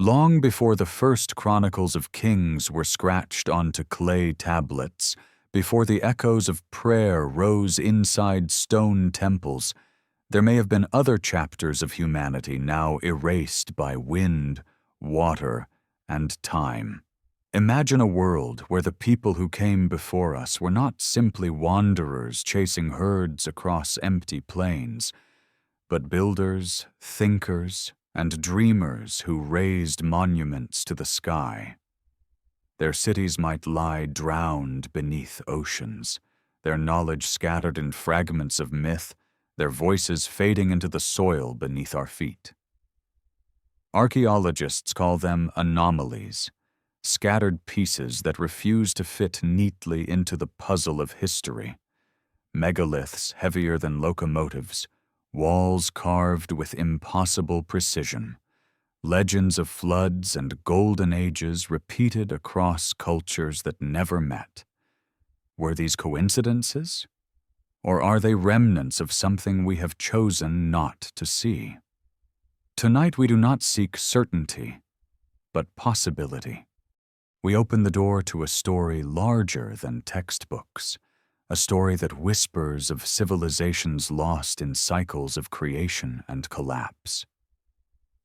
Long before the first chronicles of kings were scratched onto clay tablets, before the echoes of prayer rose inside stone temples, there may have been other chapters of humanity now erased by wind, water, and time. Imagine a world where the people who came before us were not simply wanderers chasing herds across empty plains, but builders, thinkers, and dreamers who raised monuments to the sky. Their cities might lie drowned beneath oceans, their knowledge scattered in fragments of myth, their voices fading into the soil beneath our feet. Archaeologists call them anomalies, scattered pieces that refuse to fit neatly into the puzzle of history. Megaliths heavier than locomotives, walls carved with impossible precision, legends of floods and golden ages repeated across cultures that never met. Were these coincidences? Or are they remnants of something we have chosen not to see? Tonight we do not seek certainty, but possibility. We open the door to a story larger than textbooks, a story that whispers of civilizations lost in cycles of creation and collapse.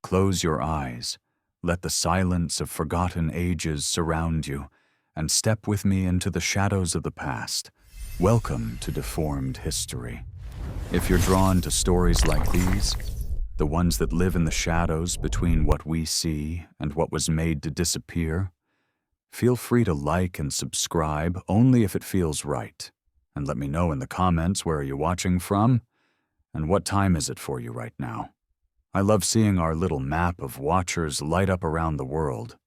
Close your eyes, let the silence of forgotten ages surround you, and step with me into the shadows of the past. Welcome to Deformed History. If you're drawn to stories like these, the ones that live in the shadows between what we see and what was made to disappear, feel free to like and subscribe only if it feels right. And let me know in the comments, where are you watching from, and what time is it for you right now? I love seeing our little map of watchers light up around the world.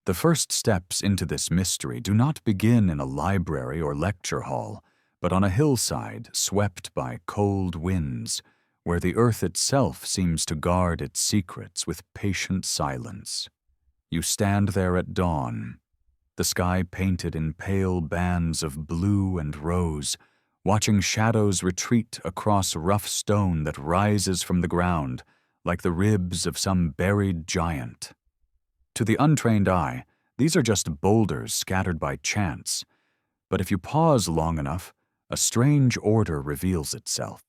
The first steps into this mystery do not begin in a library or lecture hall, but on a hillside swept by cold winds, where the earth itself seems to guard its secrets with patient silence. You stand there at dawn, the sky painted in pale bands of blue and rose, watching shadows retreat across rough stone that rises from the ground like the ribs of some buried giant. To the untrained eye, these are just boulders scattered by chance, but if you pause long enough, a strange order reveals itself.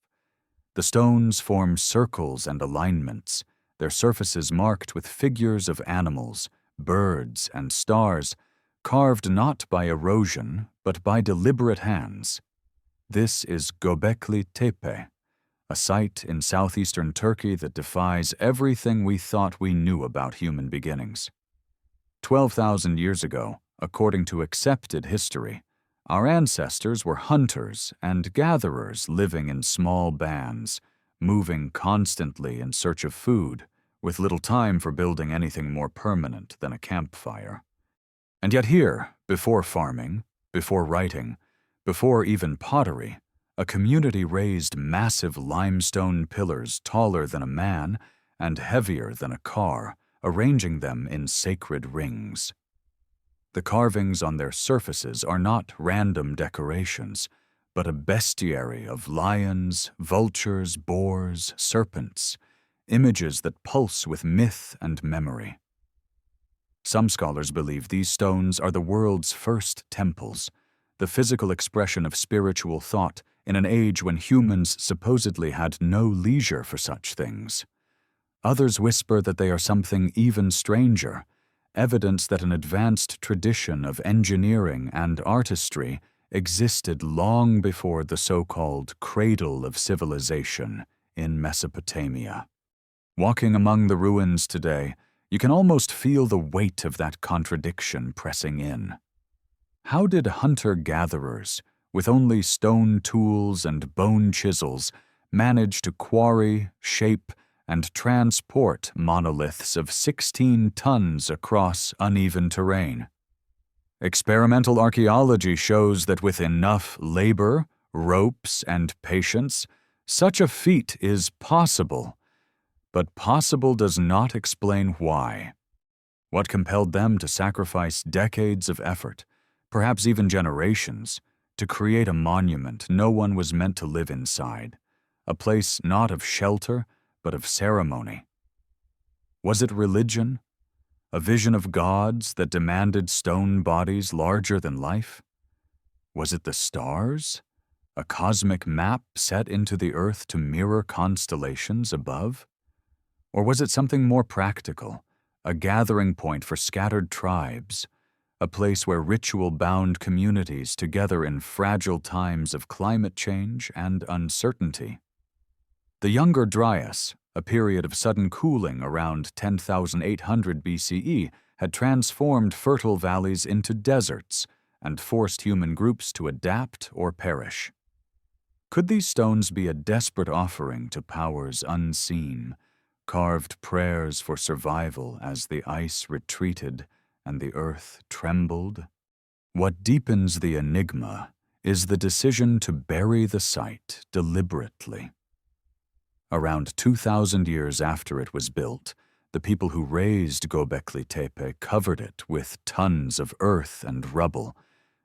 The stones form circles and alignments, their surfaces marked with figures of animals, birds, and stars, carved not by erosion, but by deliberate hands. This is Göbekli Tepe, a site in southeastern Turkey that defies everything we thought we knew about human beginnings. 12,000 years ago, according to accepted history, our ancestors were hunters and gatherers living in small bands, moving constantly in search of food, with little time for building anything more permanent than a campfire. And yet here, before farming, before writing, before even pottery, a community raised massive limestone pillars taller than a man and heavier than a car, arranging them in sacred rings. The carvings on their surfaces are not random decorations, but a bestiary of lions, vultures, boars, serpents, images that pulse with myth and memory. Some scholars believe these stones are the world's first temples, the physical expression of spiritual thought in an age when humans supposedly had no leisure for such things. Others whisper that they are something even stranger, evidence that an advanced tradition of engineering and artistry existed long before the so-called cradle of civilization in Mesopotamia. Walking among the ruins today, you can almost feel the weight of that contradiction pressing in. How did hunter-gatherers, with only stone tools and bone chisels, manage to quarry, shape, and transport monoliths of 16 tons across uneven terrain? Experimental archaeology shows that with enough labor, ropes, and patience, such a feat is possible. But possible does not explain why. What compelled them to sacrifice decades of effort, perhaps even generations, to create a monument no one was meant to live inside, a place not of shelter, but of ceremony? Was it religion? A vision of gods that demanded stone bodies larger than life? Was it the stars? A cosmic map set into the earth to mirror constellations above? Or was it something more practical, a gathering point for scattered tribes, a place where ritual bound communities together in fragile times of climate change and uncertainty? The Younger Dryas, a period of sudden cooling around 10,800 BCE, had transformed fertile valleys into deserts and forced human groups to adapt or perish. Could these stones be a desperate offering to powers unseen, carved prayers for survival as the ice retreated and the earth trembled? What deepens the enigma is the decision to bury the site deliberately. Around 2,000 years after it was built, the people who raised Göbekli Tepe covered it with tons of earth and rubble,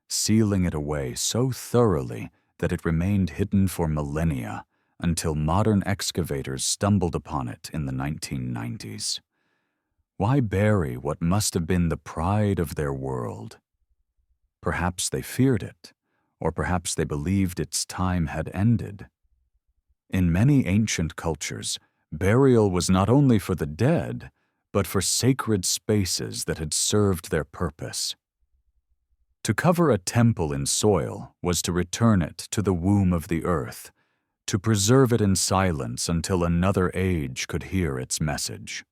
sealing it away so thoroughly that it remained hidden for millennia until modern excavators stumbled upon it in the 1990s. Why bury what must have been the pride of their world? Perhaps they feared it, or perhaps they believed its time had ended. In many ancient cultures, burial was not only for the dead, but for sacred spaces that had served their purpose. To cover a temple in soil was to return it to the womb of the earth, to preserve it in silence until another age could hear its message.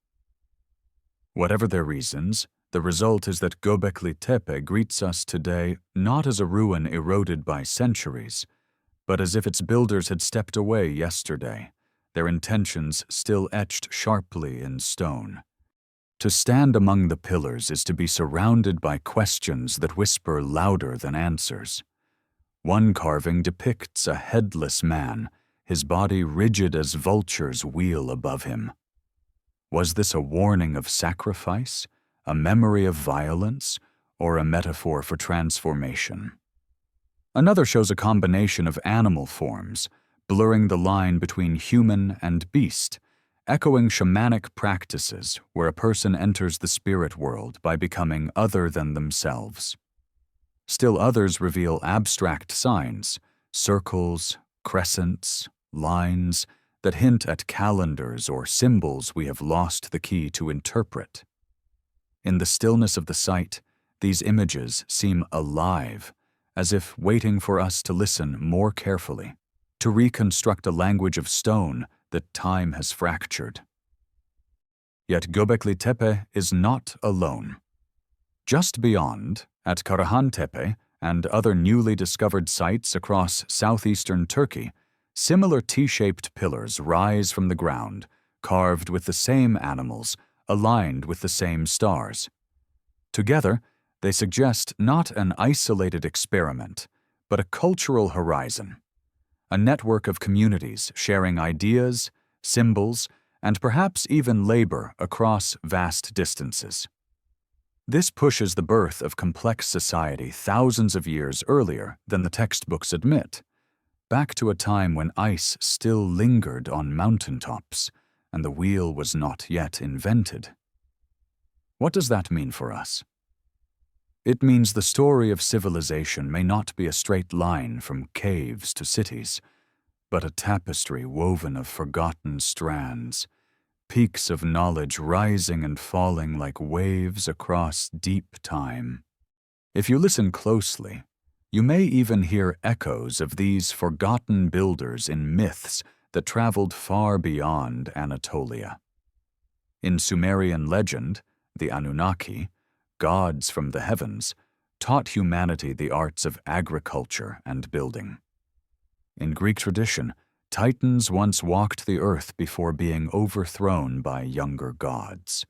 Whatever their reasons, the result is that Göbekli Tepe greets us today not as a ruin eroded by centuries, but as if its builders had stepped away yesterday, their intentions still etched sharply in stone. To stand among the pillars is to be surrounded by questions that whisper louder than answers. One carving depicts a headless man, his body rigid as vultures wheel above him. Was this a warning of sacrifice, a memory of violence, or a metaphor for transformation? Another shows a combination of animal forms, blurring the line between human and beast, echoing shamanic practices where a person enters the spirit world by becoming other than themselves. Still others reveal abstract signs, circles, crescents, lines, that hint at calendars or symbols we have lost the key to interpret. In the stillness of the site, these images seem alive, as if waiting for us to listen more carefully, to reconstruct a language of stone that time has fractured. Yet Göbekli Tepe is not alone. Just beyond, at Karahan Tepe and other newly discovered sites across southeastern Turkey, similar T-shaped pillars rise from the ground, carved with the same animals, aligned with the same stars. Together, they suggest not an isolated experiment, but a cultural horizon, a network of communities sharing ideas, symbols, and perhaps even labor across vast distances. This pushes the birth of complex society thousands of years earlier than the textbooks admit, back to a time when ice still lingered on mountaintops and the wheel was not yet invented. What does that mean for us? It means the story of civilization may not be a straight line from caves to cities, but a tapestry woven of forgotten strands, peaks of knowledge rising and falling like waves across deep time. If you listen closely, you may even hear echoes of these forgotten builders in myths that traveled far beyond Anatolia. In Sumerian legend, the Anunnaki, gods from the heavens, taught humanity the arts of agriculture and building. In Greek tradition, Titans once walked the earth before being overthrown by younger gods.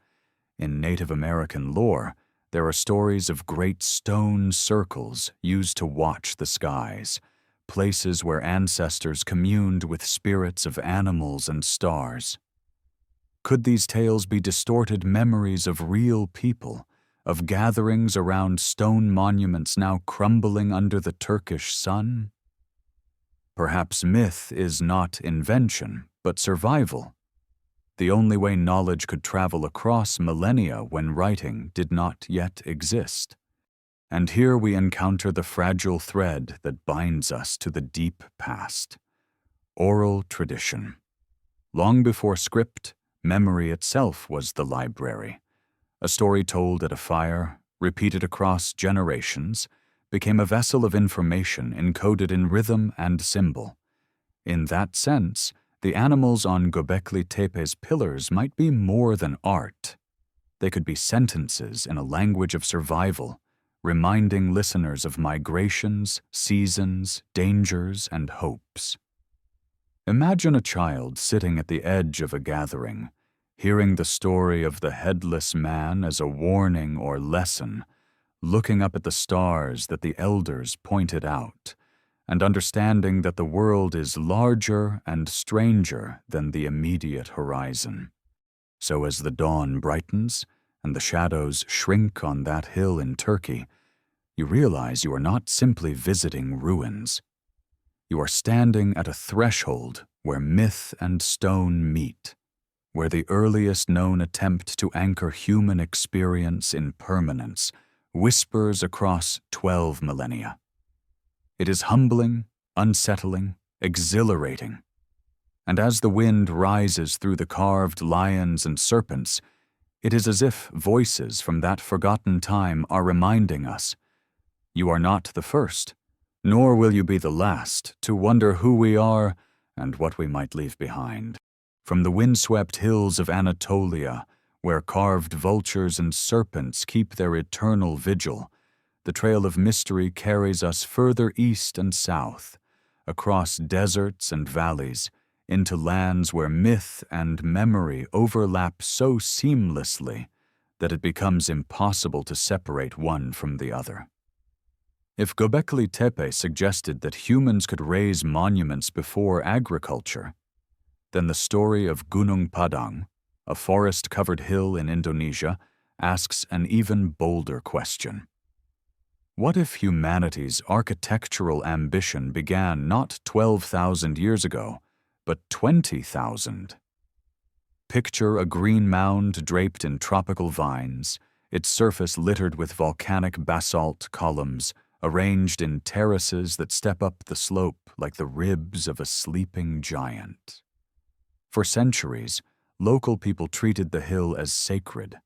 In Native American lore, there are stories of great stone circles used to watch the skies, places where ancestors communed with spirits of animals and stars. Could these tales be distorted memories of real people, of gatherings around stone monuments now crumbling under the Turkish sun? Perhaps myth is not invention, but survival. the only way knowledge could travel across millennia when writing did not yet exist. And here we encounter the fragile thread that binds us to the deep past: oral tradition. Long before script, memory itself was the library. A story told at a fire, repeated across generations, became a vessel of information encoded in rhythm and symbol. In that sense, the animals on Göbekli Tepe's pillars might be more than art. They could be sentences in a language of survival, reminding listeners of migrations, seasons, dangers, and hopes. Imagine a child sitting at the edge of a gathering, hearing the story of the headless man as a warning or lesson, looking up at the stars that the elders pointed out, and understanding that the world is larger and stranger than the immediate horizon. So as the dawn brightens and the shadows shrink on that hill in Turkey, you realize you are not simply visiting ruins. You are standing at a threshold where myth and stone meet, where the earliest known attempt to anchor human experience in permanence whispers across 12 millennia. It is humbling, unsettling, exhilarating. And as the wind rises through the carved lions and serpents, it is as if voices from that forgotten time are reminding us, you are not the first, nor will you be the last, to wonder who we are and what we might leave behind. From the windswept hills of Anatolia, where carved vultures and serpents keep their eternal vigil, the trail of mystery carries us further east and south, across deserts and valleys, into lands where myth and memory overlap so seamlessly that it becomes impossible to separate one from the other. If Göbekli Tepe suggested that humans could raise monuments before agriculture, then the story of Gunung Padang, a forest-covered hill in Indonesia, asks an even bolder question. What if humanity's architectural ambition began not 12,000 years ago, but 20,000? Picture a green mound draped in tropical vines, its surface littered with volcanic basalt columns, arranged in terraces that step up the slope like the ribs of a sleeping giant. For centuries, local people treated the hill as sacred,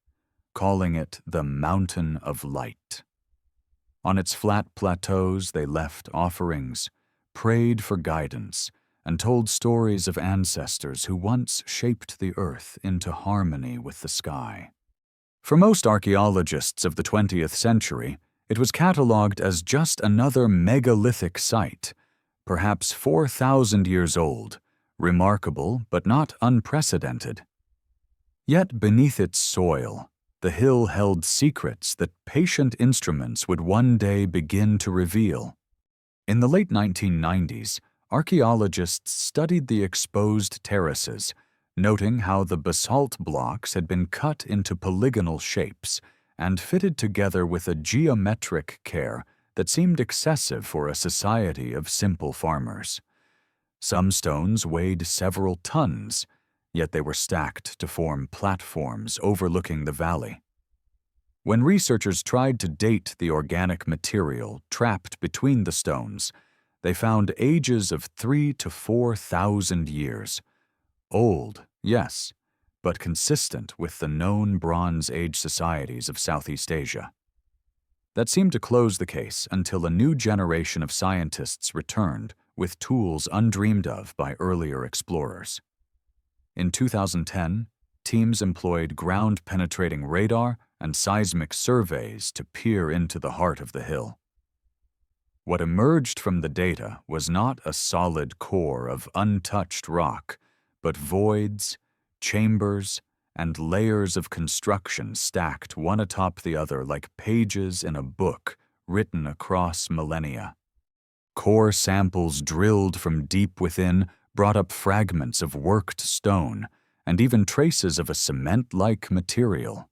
calling it the Mountain of Light. On its flat plateaus, they left offerings, prayed for guidance, and told stories of ancestors who once shaped the earth into harmony with the sky. For most archaeologists of the 20th century, it was catalogued as just another megalithic site, perhaps 4,000 years old, remarkable but not unprecedented. Yet beneath its soil, the hill held secrets that patient instruments would one day begin to reveal. In the late 1990s, archaeologists studied the exposed terraces, noting how the basalt blocks had been cut into polygonal shapes and fitted together with a geometric care that seemed excessive for a society of simple farmers. Some stones weighed several tons, yet they were stacked to form platforms overlooking the valley. When researchers tried to date the organic material trapped between the stones, they found ages of 3,000 to 4,000 years. Old, yes, but consistent with the known Bronze Age societies of Southeast Asia. That seemed to close the case until a new generation of scientists returned with tools undreamed of by earlier explorers. In 2010, teams employed ground-penetrating radar and seismic surveys to peer into the heart of the hill. What emerged from the data was not a solid core of untouched rock, but voids, chambers, and layers of construction stacked one atop the other like pages in a book written across millennia. Core samples drilled from deep within brought up fragments of worked stone and even traces of a cement-like material.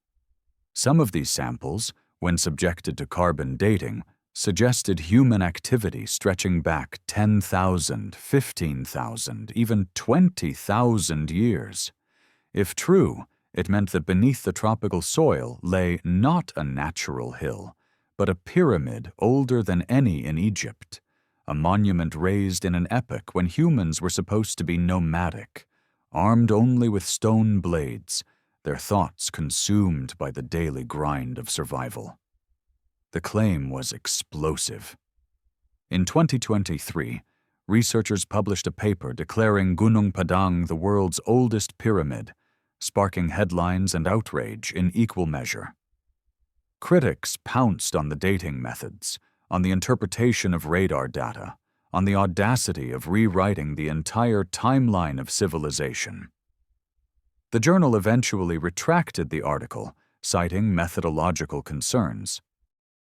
Some of these samples, when subjected to carbon dating, suggested human activity stretching back 10,000, 15,000, even 20,000 years. If true, it meant that beneath the tropical soil lay not a natural hill, but a pyramid older than any in Egypt, a monument raised in an epoch when humans were supposed to be nomadic, armed only with stone blades, their thoughts consumed by the daily grind of survival. The claim was explosive. In 2023, researchers published a paper declaring Gunung Padang the world's oldest pyramid, sparking headlines and outrage in equal measure. Critics pounced on the dating methods, on the interpretation of radar data, on the audacity of rewriting the entire timeline of civilization. The journal eventually retracted the article, citing methodological concerns.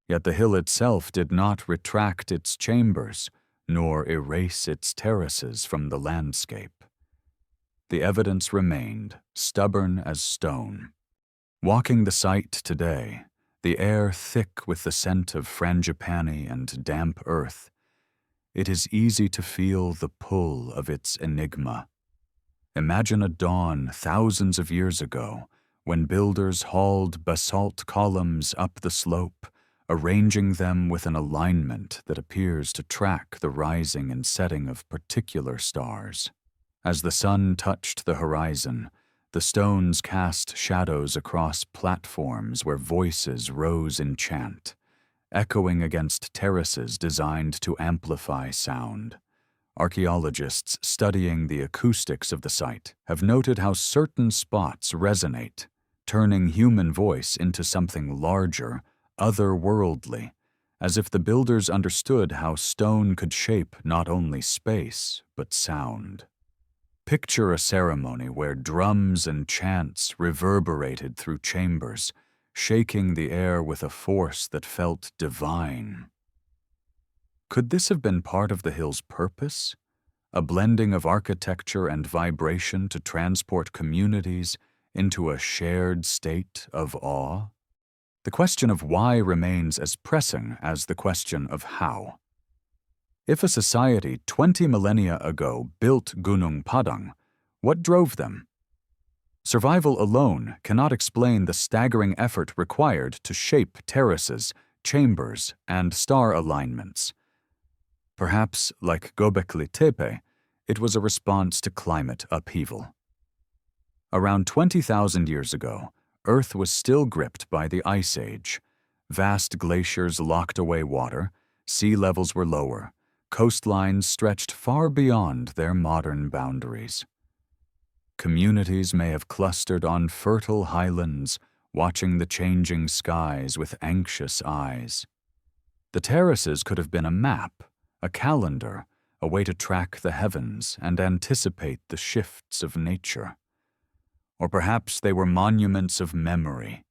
Yet the hill itself did not retract its chambers, nor erase its terraces from the landscape. The evidence remained, stubborn as stone. Walking the site today, the air thick with the scent of frangipani and damp earth, it is easy to feel the pull of its enigma. Imagine a dawn thousands of years ago, when builders hauled basalt columns up the slope, arranging them with an alignment that appears to track the rising and setting of particular stars. As the sun touched the horizon, the stones cast shadows across platforms where voices rose in chant, echoing against terraces designed to amplify sound. Archaeologists studying the acoustics of the site have noted how certain spots resonate, turning human voice into something larger, otherworldly, as if the builders understood how stone could shape not only space, but sound. Picture a ceremony where drums and chants reverberated through chambers, shaking the air with a force that felt divine. Could this have been part of the hill's purpose? A blending of architecture and vibration to transport communities into a shared state of awe? The question of why remains as pressing as the question of how. If a society 20 millennia ago built Gunung Padang, what drove them? Survival alone cannot explain the staggering effort required to shape terraces, chambers, and star alignments. Perhaps, like Göbekli Tepe, it was a response to climate upheaval. Around 20,000 years ago, Earth was still gripped by the Ice Age. Vast glaciers locked away water, sea levels were lower, coastlines stretched far beyond their modern boundaries. Communities may have clustered on fertile highlands, watching the changing skies with anxious eyes. The terraces could have been a map, a calendar, a way to track the heavens and anticipate the shifts of nature. Or perhaps they were monuments of memory,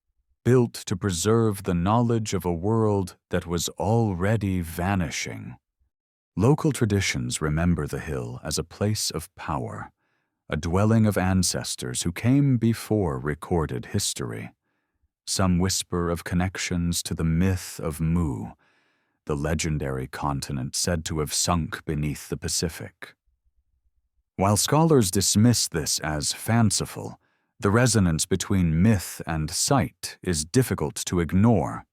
built to preserve the knowledge of a world that was already vanishing. Local traditions remember the hill as a place of power, a dwelling of ancestors who came before recorded history. Some whisper of connections to the myth of Mu, the legendary continent said to have sunk beneath the Pacific. While scholars dismiss this as fanciful, the resonance between myth and site is difficult to ignore.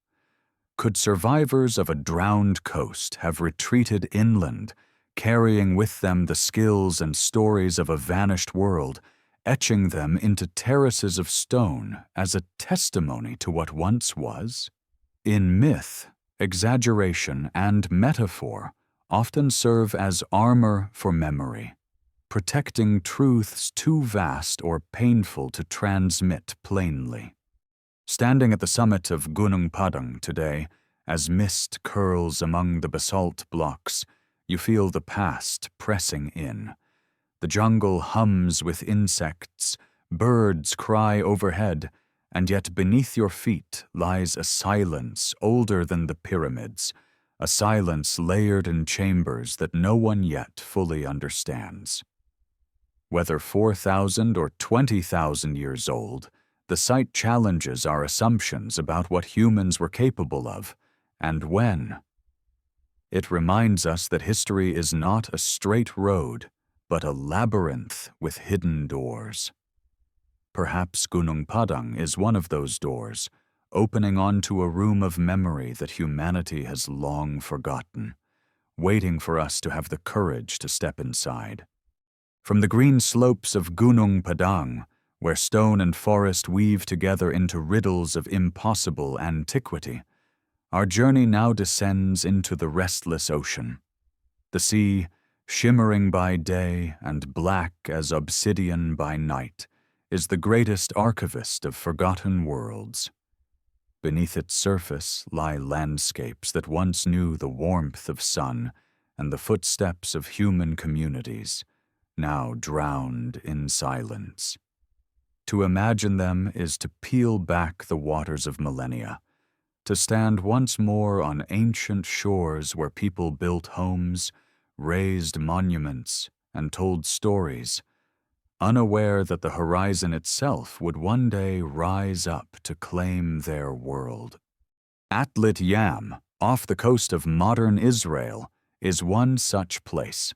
Could survivors of a drowned coast have retreated inland, carrying with them the skills and stories of a vanished world, etching them into terraces of stone as a testimony to what once was? In myth, exaggeration and metaphor often serve as armor for memory, protecting truths too vast or painful to transmit plainly. Standing at the summit of Gunung Padang today, as mist curls among the basalt blocks, you feel the past pressing in. The jungle hums with insects, birds cry overhead, and yet beneath your feet lies a silence older than the pyramids, a silence layered in chambers that no one yet fully understands. Whether 4,000 or 20,000 years old, the site challenges our assumptions about what humans were capable of, and when. It reminds us that history is not a straight road, but a labyrinth with hidden doors. Perhaps Gunung Padang is one of those doors, opening onto a room of memory that humanity has long forgotten, waiting for us to have the courage to step inside. From the green slopes of Gunung Padang, where stone and forest weave together into riddles of impossible antiquity, our journey now descends into the restless ocean. The sea, shimmering by day and black as obsidian by night, is the greatest archivist of forgotten worlds. Beneath its surface lie landscapes that once knew the warmth of sun and the footsteps of human communities, now drowned in silence. To imagine them is to peel back the waters of millennia, to stand once more on ancient shores where people built homes, raised monuments, and told stories, unaware that the horizon itself would one day rise up to claim their world. Atlit Yam, off the coast of modern Israel, is one such place.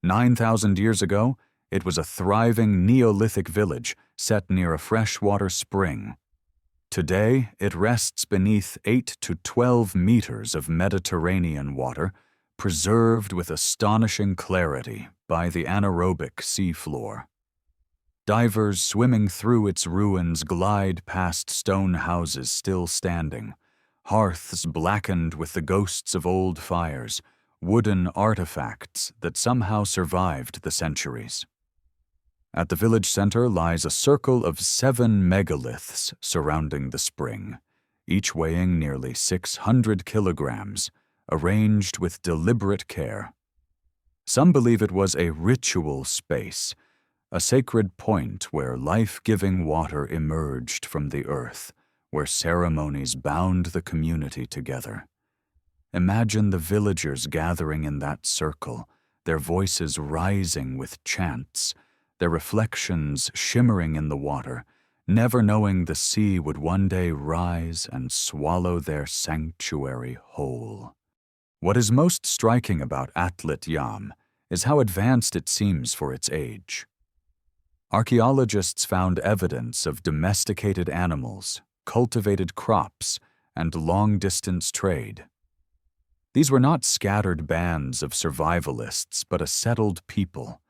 9,000 years ago, it was a thriving Neolithic village set near a freshwater spring. Today, it rests beneath 8 to 12 meters of Mediterranean water, preserved with astonishing clarity by the anaerobic seafloor. Divers swimming through its ruins glide past stone houses still standing, hearths blackened with the ghosts of old fires, wooden artifacts that somehow survived the centuries. At the village center lies a circle of 7 megaliths surrounding the spring, each weighing nearly 600 kilograms, arranged with deliberate care. Some believe it was a ritual space, a sacred point where life-giving water emerged from the earth, where ceremonies bound the community together. Imagine the villagers gathering in that circle, their voices rising with chants, their reflections shimmering in the water, never knowing the sea would one day rise and swallow their sanctuary whole. What is most striking about Atlit Yam is how advanced it seems for its age. Archaeologists found evidence of domesticated animals, cultivated crops, and long-distance trade. These were not scattered bands of survivalists, but a settled people,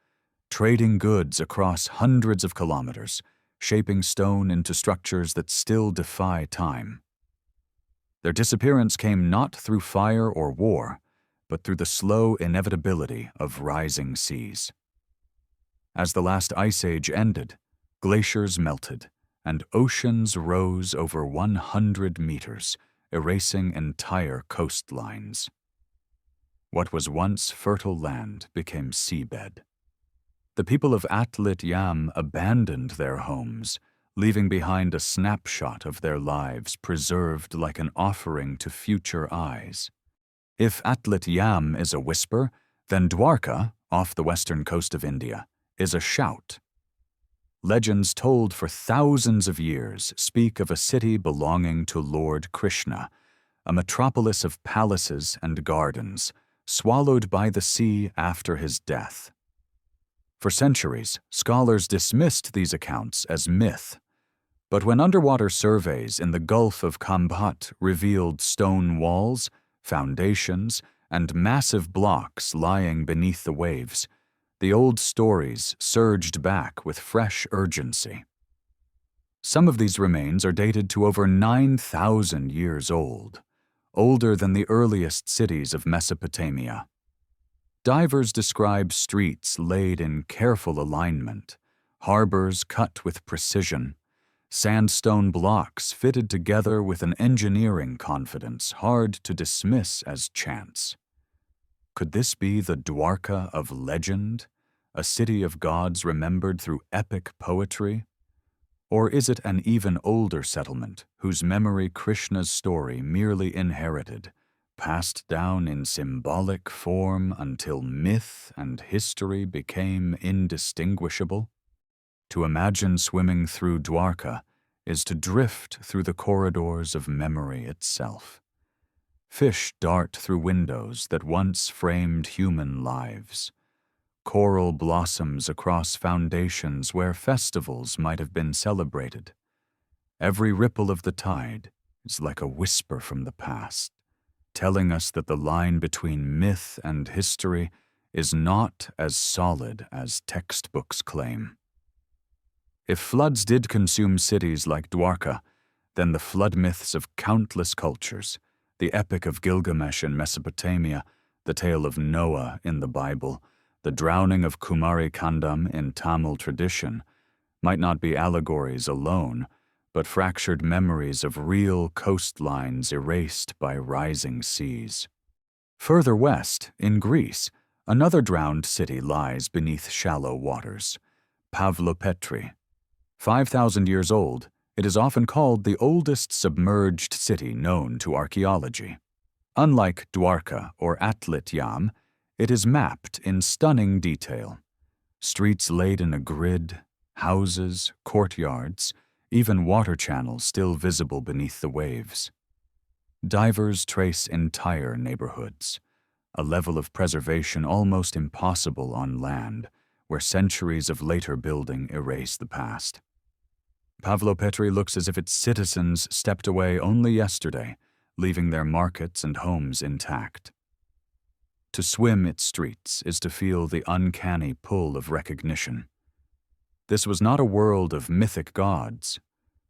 trading goods across hundreds of kilometers, shaping stone into structures that still defy time. Their disappearance came not through fire or war, but through the slow inevitability of rising seas. As the last ice age ended, glaciers melted, and oceans rose over 100 meters, erasing entire coastlines. What was once fertile land became seabed. The people of Atlit Yam abandoned their homes, leaving behind a snapshot of their lives preserved like an offering to future eyes. If Atlit Yam is a whisper, then Dwarka, off the western coast of India, is a shout. Legends told for thousands of years speak of a city belonging to Lord Krishna, a metropolis of palaces and gardens, swallowed by the sea after his death. For centuries, scholars dismissed these accounts as myth. But when underwater surveys in the Gulf of Khambhat revealed stone walls, foundations, and massive blocks lying beneath the waves, the old stories surged back with fresh urgency. Some of these remains are dated to over 9,000 years old, older than the earliest cities of Mesopotamia. Divers describe streets laid in careful alignment, harbors cut with precision, sandstone blocks fitted together with an engineering confidence hard to dismiss as chance. Could this be the Dwarka of legend, a city of gods remembered through epic poetry? Or is it an even older settlement whose memory Krishna's story merely inherited, passed down in symbolic form until myth and history became indistinguishable? To imagine swimming through Dwarka is to drift through the corridors of memory itself. Fish dart through windows that once framed human lives. coral blossoms across foundations where festivals might have been celebrated. Every ripple of the tide is like a whisper from the past, telling us that the line between myth and history is not as solid as textbooks claim. If floods did consume cities like Dwarka, then the flood myths of countless cultures, the Epic of Gilgamesh in Mesopotamia, the tale of Noah in the Bible, the drowning of Kumari Kandam in Tamil tradition, might not be allegories alone, but fractured memories of real coastlines erased by rising seas. Further west, in Greece, another drowned city lies beneath shallow waters, Pavlopetri. 5,000 years old, it is often called the oldest submerged city known to archaeology. Unlike Dwarka or Atlit Yam, it is mapped in stunning detail. Streets laid in a grid, houses, courtyards, even water channels still visible beneath the waves. Divers trace entire neighborhoods, a level of preservation almost impossible on land, where centuries of later building erase the past. Pavlopetri looks as if its citizens stepped away only yesterday, leaving their markets and homes intact. To swim its streets is to feel the uncanny pull of recognition. This was not a world of mythic gods,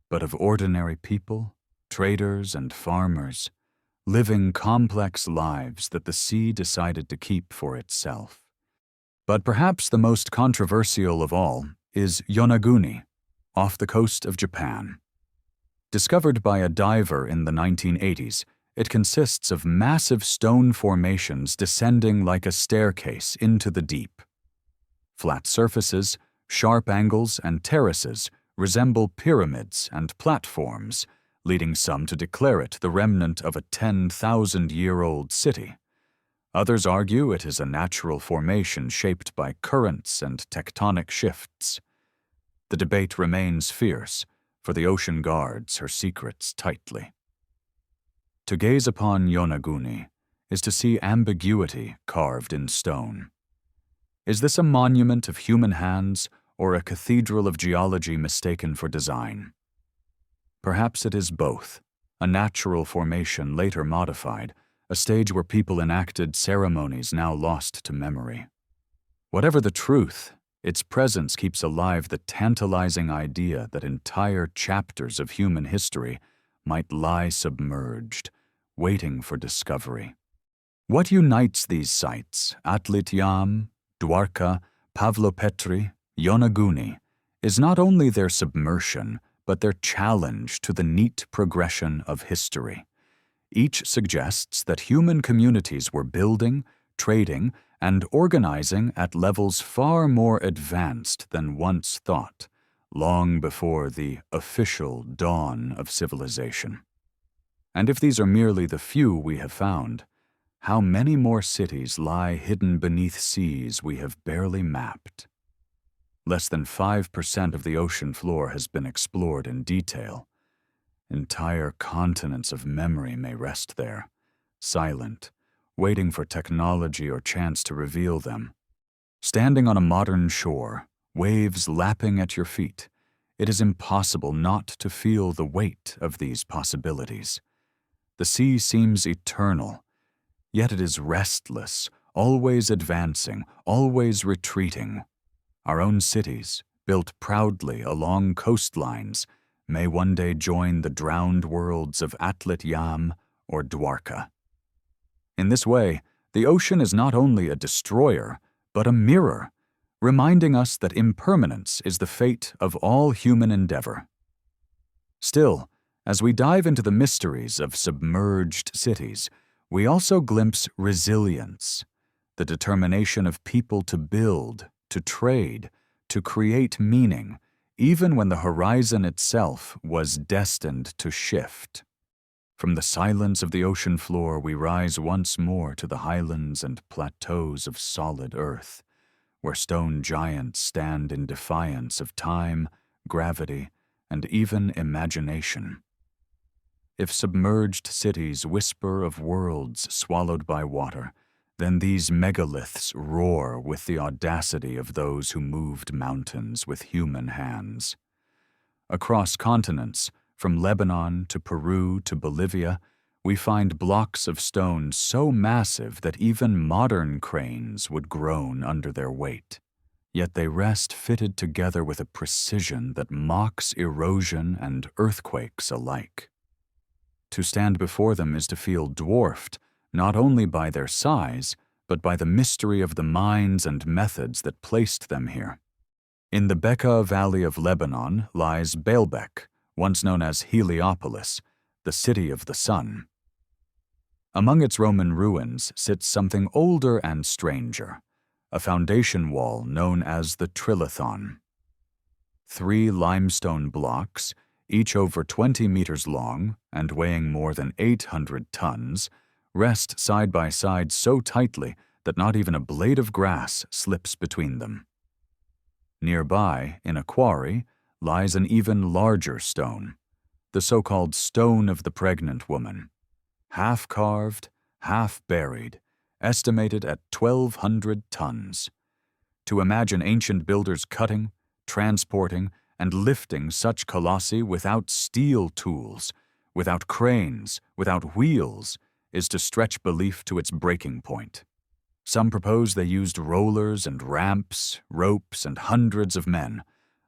but of ordinary people, traders and farmers, living complex lives that the sea decided to keep for itself. But perhaps the most controversial of all is Yonaguni, off the coast of Japan. Discovered by a diver in the 1980s, it consists of massive stone formations descending like a staircase into the deep. Flat surfaces, sharp angles, and terraces resemble pyramids and platforms, leading some to declare it the remnant of a 10,000-year-old city. Others argue it is a natural formation shaped by currents and tectonic shifts. The debate remains fierce, for the ocean guards her secrets tightly. To gaze upon Yonaguni is to see ambiguity carved in stone. Is this a monument of human hands or a cathedral of geology mistaken for design? Perhaps it is both, a natural formation later modified, a stage where people enacted ceremonies now lost to memory. Whatever the truth, its presence keeps alive the tantalizing idea that entire chapters of human history might lie submerged, waiting for discovery. What unites these sites, Atlit Yam, Dwarka, Pavlopetri, Yonaguni, is not only their submersion, but their challenge to the neat progression of history. Each suggests that human communities were building, trading, and organizing at levels far more advanced than once thought, long before the official dawn of civilization. And if these are merely the few we have found, how many more cities lie hidden beneath seas we have barely mapped? Less than 5% of the ocean floor has been explored in detail. Entire continents of memory may rest there, silent, waiting for technology or chance to reveal them. Standing on a modern shore, waves lapping at your feet, it is impossible not to feel the weight of these possibilities. The sea seems eternal, yet it is restless, always advancing, always retreating. Our own cities, built proudly along coastlines, may one day join the drowned worlds of Atlit Yam or Dwarka. In this way, the ocean is not only a destroyer, but a mirror, reminding us that impermanence is the fate of all human endeavor. Still, as we dive into the mysteries of submerged cities, we also glimpse resilience, the determination of people to build, to trade, to create meaning, even when the horizon itself was destined to shift. From the silence of the ocean floor, we rise once more to the highlands and plateaus of solid earth, where stone giants stand in defiance of time, gravity, and even imagination. If submerged cities whisper of worlds swallowed by water, then these megaliths roar with the audacity of those who moved mountains with human hands. Across continents, from Lebanon to Peru to Bolivia, we find blocks of stone so massive that even modern cranes would groan under their weight. Yet they rest fitted together with a precision that mocks erosion and earthquakes alike. To stand before them is to feel dwarfed, not only by their size, but by the mystery of the minds and methods that placed them here. In the Bekaa Valley of Lebanon lies Baalbek, once known as Heliopolis, the city of the sun. Among its Roman ruins sits something older and stranger, a foundation wall known as the Trilithon. 3 limestone blocks, each over 20 meters long and weighing more than 800 tons, rest side by side so tightly that not even a blade of grass slips between them. Nearby, in a quarry, lies an even larger stone, the so-called Stone of the Pregnant Woman, half-carved, half-buried, estimated at 1,200 tons. To imagine ancient builders cutting, transporting, and lifting such colossi without steel tools, without cranes, without wheels, is to stretch belief to its breaking point. Some propose they used rollers and ramps, ropes, and hundreds of men.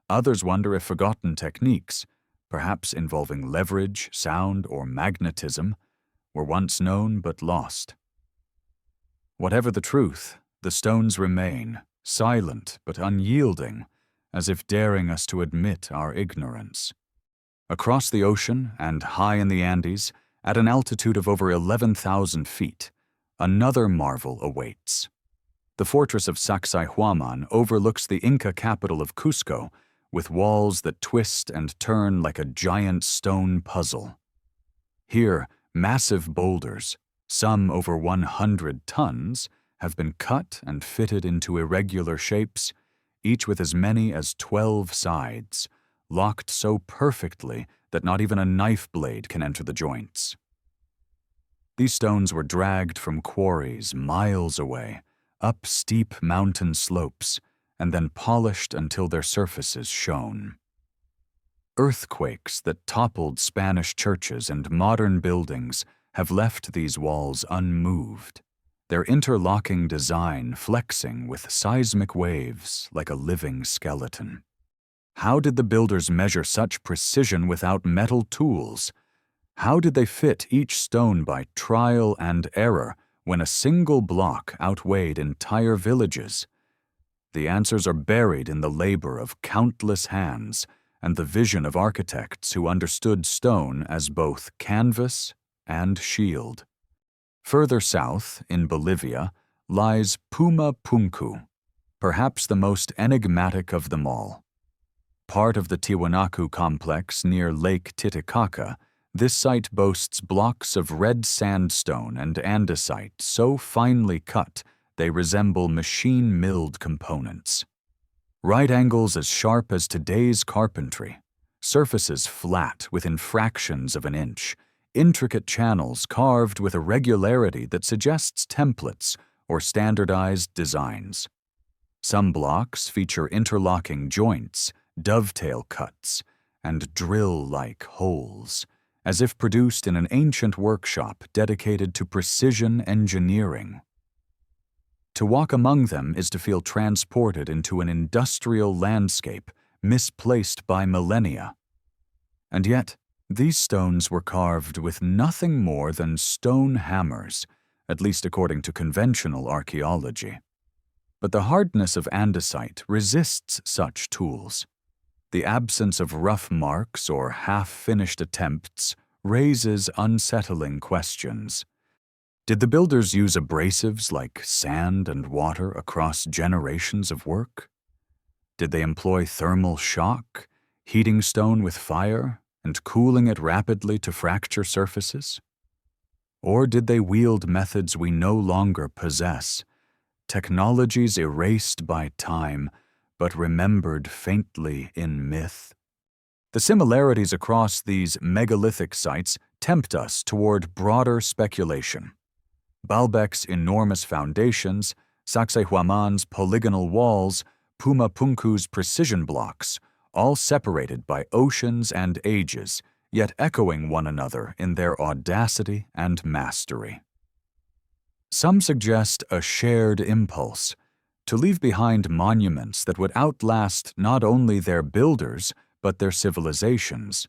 Others wonder if forgotten techniques, perhaps involving leverage, sound, or magnetism, were once known but lost. Whatever the truth, the stones remain, silent but unyielding, as if daring us to admit our ignorance. Across the ocean and high in the Andes, at an altitude of over 11,000 feet, another marvel awaits. The fortress of Sacsayhuaman overlooks the Inca capital of Cusco, with walls that twist and turn like a giant stone puzzle. Here, massive boulders, some over 100 tons, have been cut and fitted into irregular shapes, each with as many as 12 sides, locked so perfectly that not even a knife blade can enter the joints. These stones were dragged from quarries miles away, up steep mountain slopes, and then polished until their surfaces shone. Earthquakes that toppled Spanish churches and modern buildings have left these walls unmoved, their interlocking design flexing with seismic waves like a living skeleton. How did the builders measure such precision without metal tools? How did they fit each stone by trial and error when a single block outweighed entire villages? The answers are buried in the labor of countless hands and the vision of architects who understood stone as both canvas and shield. Further south, in Bolivia, lies Puma Punku, perhaps the most enigmatic of them all. Part of the Tiwanaku complex near Lake Titicaca, this site boasts blocks of red sandstone and andesite so finely cut they resemble machine-milled components. Right angles as sharp as today's carpentry, surfaces flat within fractions of an inch, intricate channels carved with a regularity that suggests templates or standardized designs. Some blocks feature interlocking joints, dovetail cuts, and drill-like holes, as if produced in an ancient workshop dedicated to precision engineering. To walk among them is to feel transported into an industrial landscape misplaced by millennia. And yet, these stones were carved with nothing more than stone hammers, at least according to conventional archaeology. But the hardness of andesite resists such tools. The absence of rough marks or half-finished attempts raises unsettling questions. Did the builders use abrasives like sand and water across generations of work? Did they employ thermal shock, heating stone with fire and cooling it rapidly to fracture surfaces? Or did they wield methods we no longer possess, technologies erased by time, but remembered faintly in myth? The similarities across these megalithic sites tempt us toward broader speculation. Baalbek's enormous foundations, Sacsayhuaman's polygonal walls, Puma Punku's precision blocks, all separated by oceans and ages, yet echoing one another in their audacity and mastery. Some suggest a shared impulse, to leave behind monuments that would outlast not only their builders, but their civilizations.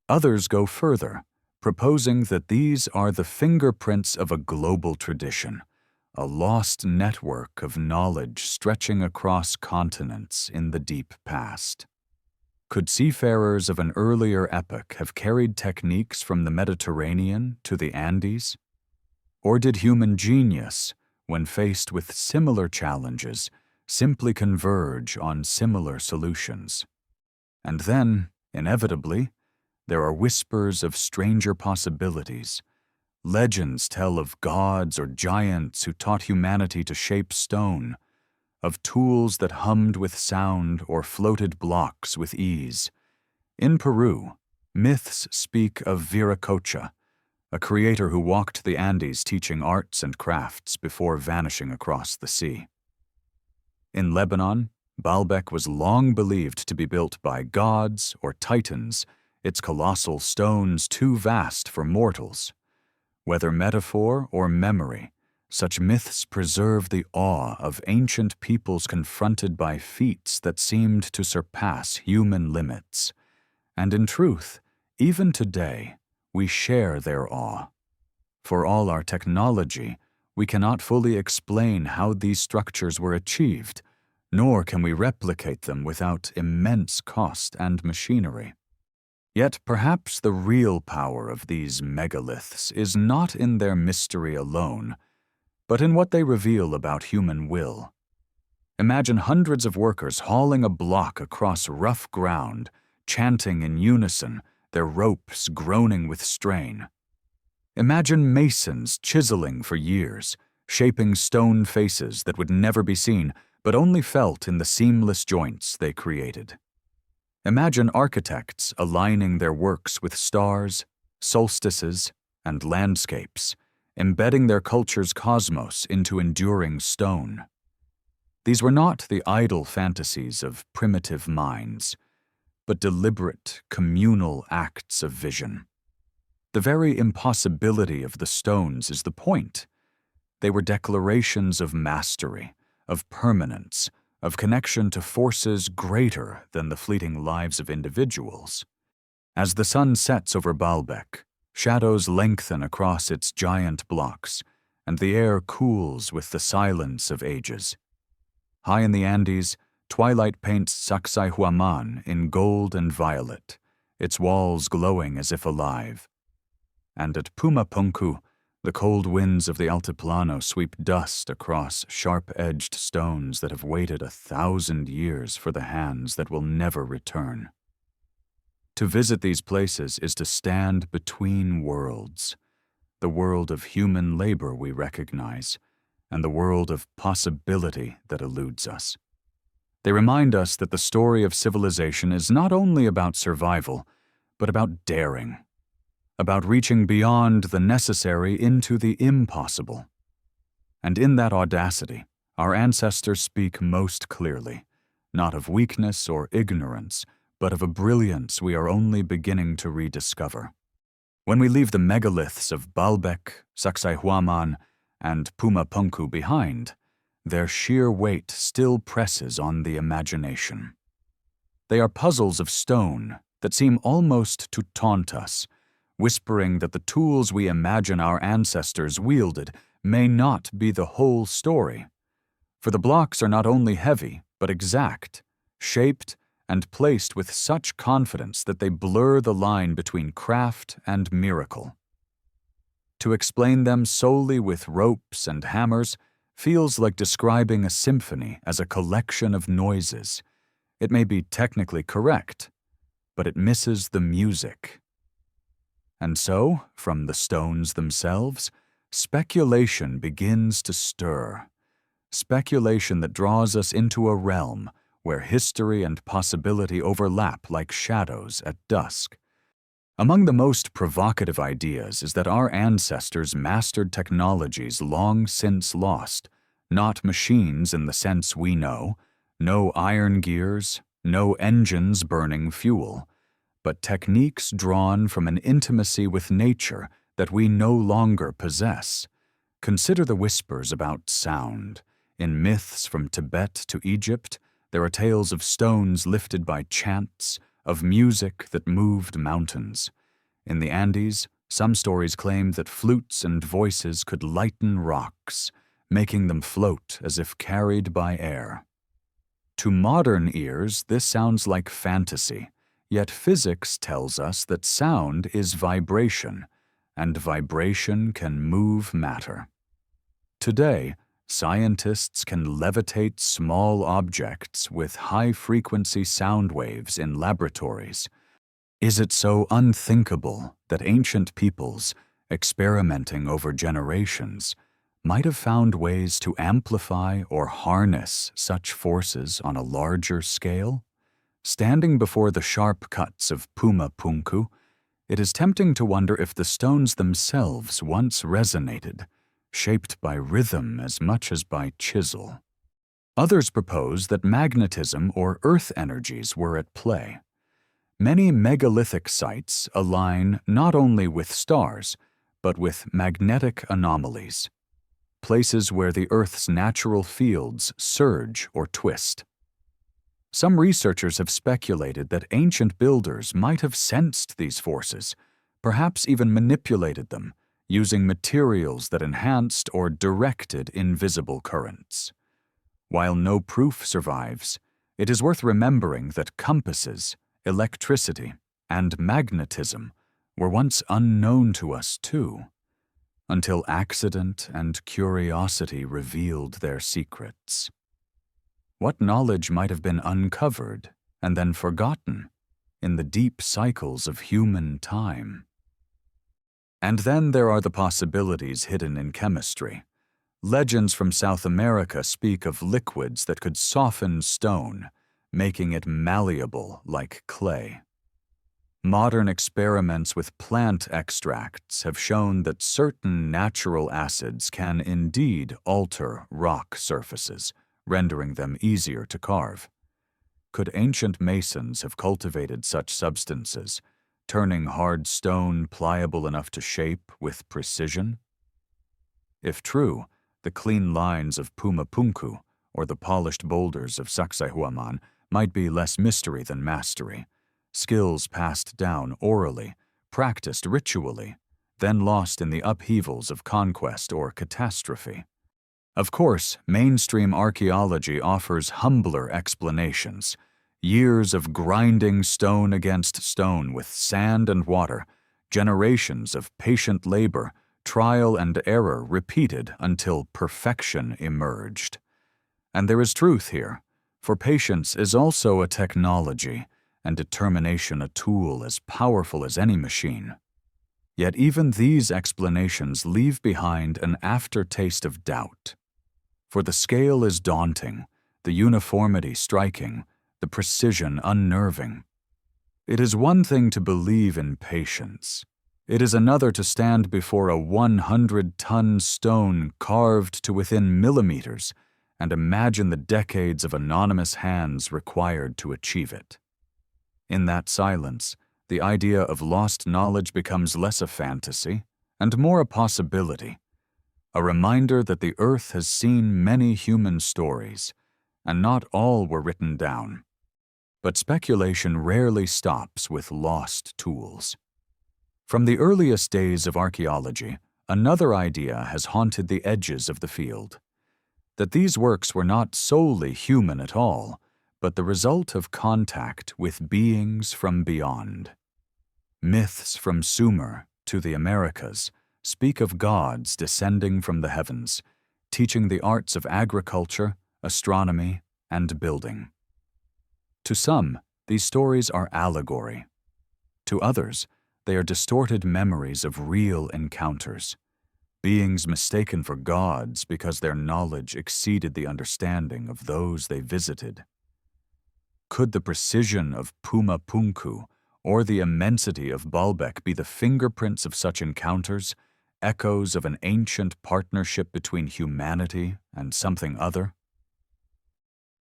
Others go further, proposing that these are the fingerprints of a global tradition, a lost network of knowledge stretching across continents in the deep past. Could seafarers of an earlier epoch have carried techniques from the Mediterranean to the Andes? Or did human genius, when faced with similar challenges, simply converge on similar solutions? And then, inevitably, there are whispers of stranger possibilities. Legends tell of gods or giants who taught humanity to shape stone, of tools that hummed with sound or floated blocks with ease. In Peru, myths speak of Viracocha, a creator who walked the Andes teaching arts and crafts before vanishing across the sea. In Lebanon, Baalbek was long believed to be built by gods or titans, its colossal stones too vast for mortals. Whether metaphor or memory, such myths preserve the awe of ancient peoples confronted by feats that seemed to surpass human limits. And in truth, even today, we share their awe. For all our technology, we cannot fully explain how these structures were achieved, nor can we replicate them without immense cost and machinery. Yet perhaps the real power of these megaliths is not in their mystery alone, but in what they reveal about human will. Imagine hundreds of workers hauling a block across rough ground, chanting in unison, their ropes groaning with strain. Imagine masons chiseling for years, shaping stone faces that would never be seen, but only felt in the seamless joints they created. Imagine architects aligning their works with stars, solstices, and landscapes, embedding their culture's cosmos into enduring stone. These were not the idle fantasies of primitive minds, but deliberate, communal acts of vision. The very impossibility of the stones is the point. They were declarations of mastery, of permanence, of connection to forces greater than the fleeting lives of individuals. As the sun sets over Baalbek, shadows lengthen across its giant blocks, and the air cools with the silence of ages. High in the Andes, twilight paints Sacsayhuaman in gold and violet, its walls glowing as if alive. And at Puma Punku, the cold winds of the Altiplano sweep dust across sharp-edged stones that have waited 1,000 years for the hands that will never return. To visit these places is to stand between worlds, the world of human labor we recognize, and the world of possibility that eludes us. They remind us that the story of civilization is not only about survival, but about daring, about reaching beyond the necessary into the impossible. And in that audacity, our ancestors speak most clearly, not of weakness or ignorance, but of a brilliance we are only beginning to rediscover. When we leave the megaliths of Baalbek, Sacsayhuaman, and Puma Punku behind, their sheer weight still presses on the imagination. They are puzzles of stone that seem almost to taunt us, whispering that the tools we imagine our ancestors wielded may not be the whole story. For the blocks are not only heavy, but exact, shaped and placed with such confidence that they blur the line between craft and miracle. To explain them solely with ropes and hammers feels like describing a symphony as a collection of noises. It may be technically correct, but it misses the music. And so, from the stones themselves, speculation begins to stir. Speculation that draws us into a realm where history and possibility overlap like shadows at dusk. Among the most provocative ideas is that our ancestors mastered technologies long since lost, not machines in the sense we know, no iron gears, no engines burning fuel, but techniques drawn from an intimacy with nature that we no longer possess. Consider the whispers about sound. In myths from Tibet to Egypt, there are tales of stones lifted by chants, of music that moved mountains. In the Andes, some stories claimed that flutes and voices could lighten rocks, making them float as if carried by air. To modern ears, this sounds like fantasy, yet physics tells us that sound is vibration, and vibration can move matter. Today, scientists can levitate small objects with high-frequency sound waves in laboratories. Is it so unthinkable that ancient peoples, experimenting over generations, might have found ways to amplify or harness such forces on a larger scale? Standing before the sharp cuts of Puma Punku, it is tempting to wonder if the stones themselves once resonated, shaped by rhythm as much as by chisel. Others propose that magnetism or earth energies were at play. Many megalithic sites align not only with stars, but with magnetic anomalies, places where the Earth's natural fields surge or twist. Some researchers have speculated that ancient builders might have sensed these forces, perhaps even manipulated them, using materials that enhanced or directed invisible currents. While no proof survives, it is worth remembering that compasses, electricity, and magnetism were once unknown to us too, until accident and curiosity revealed their secrets. What knowledge might have been uncovered and then forgotten in the deep cycles of human time? And then there are the possibilities hidden in chemistry. Legends from South America speak of liquids that could soften stone, making it malleable like clay. Modern experiments with plant extracts have shown that certain natural acids can indeed alter rock surfaces, rendering them easier to carve. Could ancient masons have cultivated such substances, turning hard stone pliable enough to shape with precision? If true, the clean lines of Puma Punku or the polished boulders of Sacsayhuaman might be less mystery than mastery, skills passed down orally, practiced ritually, then lost in the upheavals of conquest or catastrophe. Of course, mainstream archaeology offers humbler explanations. Years of grinding stone against stone with sand and water, generations of patient labor, trial and error repeated until perfection emerged. And there is truth here, for patience is also a technology, and determination a tool as powerful as any machine. Yet even these explanations leave behind an aftertaste of doubt. For the scale is daunting, the uniformity striking, the precision unnerving. It is one thing to believe in patience. It is another to stand before a 100-ton stone carved to within millimeters and imagine the decades of anonymous hands required to achieve it. In that silence, the idea of lost knowledge becomes less a fantasy and more a possibility, a reminder that the earth has seen many human stories, and not all were written down. But speculation rarely stops with lost tools. From the earliest days of archaeology, another idea has haunted the edges of the field: that these works were not solely human at all, but the result of contact with beings from beyond. Myths from Sumer to the Americas speak of gods descending from the heavens, teaching the arts of agriculture, astronomy, and building. To some, these stories are allegory. To others, they are distorted memories of real encounters, beings mistaken for gods because their knowledge exceeded the understanding of those they visited. Could the precision of Puma Punku or the immensity of Baalbek be the fingerprints of such encounters, echoes of an ancient partnership between humanity and something other?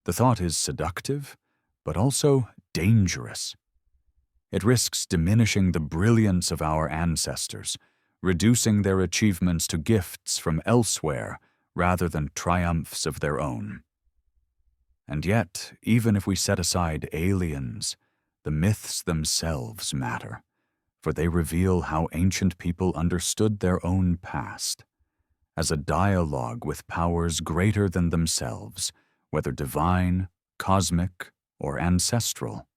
The thought is seductive, but also dangerous. It risks diminishing the brilliance of our ancestors, reducing their achievements to gifts from elsewhere rather than triumphs of their own. And yet, even if we set aside aliens, the myths themselves matter, for they reveal how ancient people understood their own past, as a dialogue with powers greater than themselves, whether divine, cosmic, or ancestral.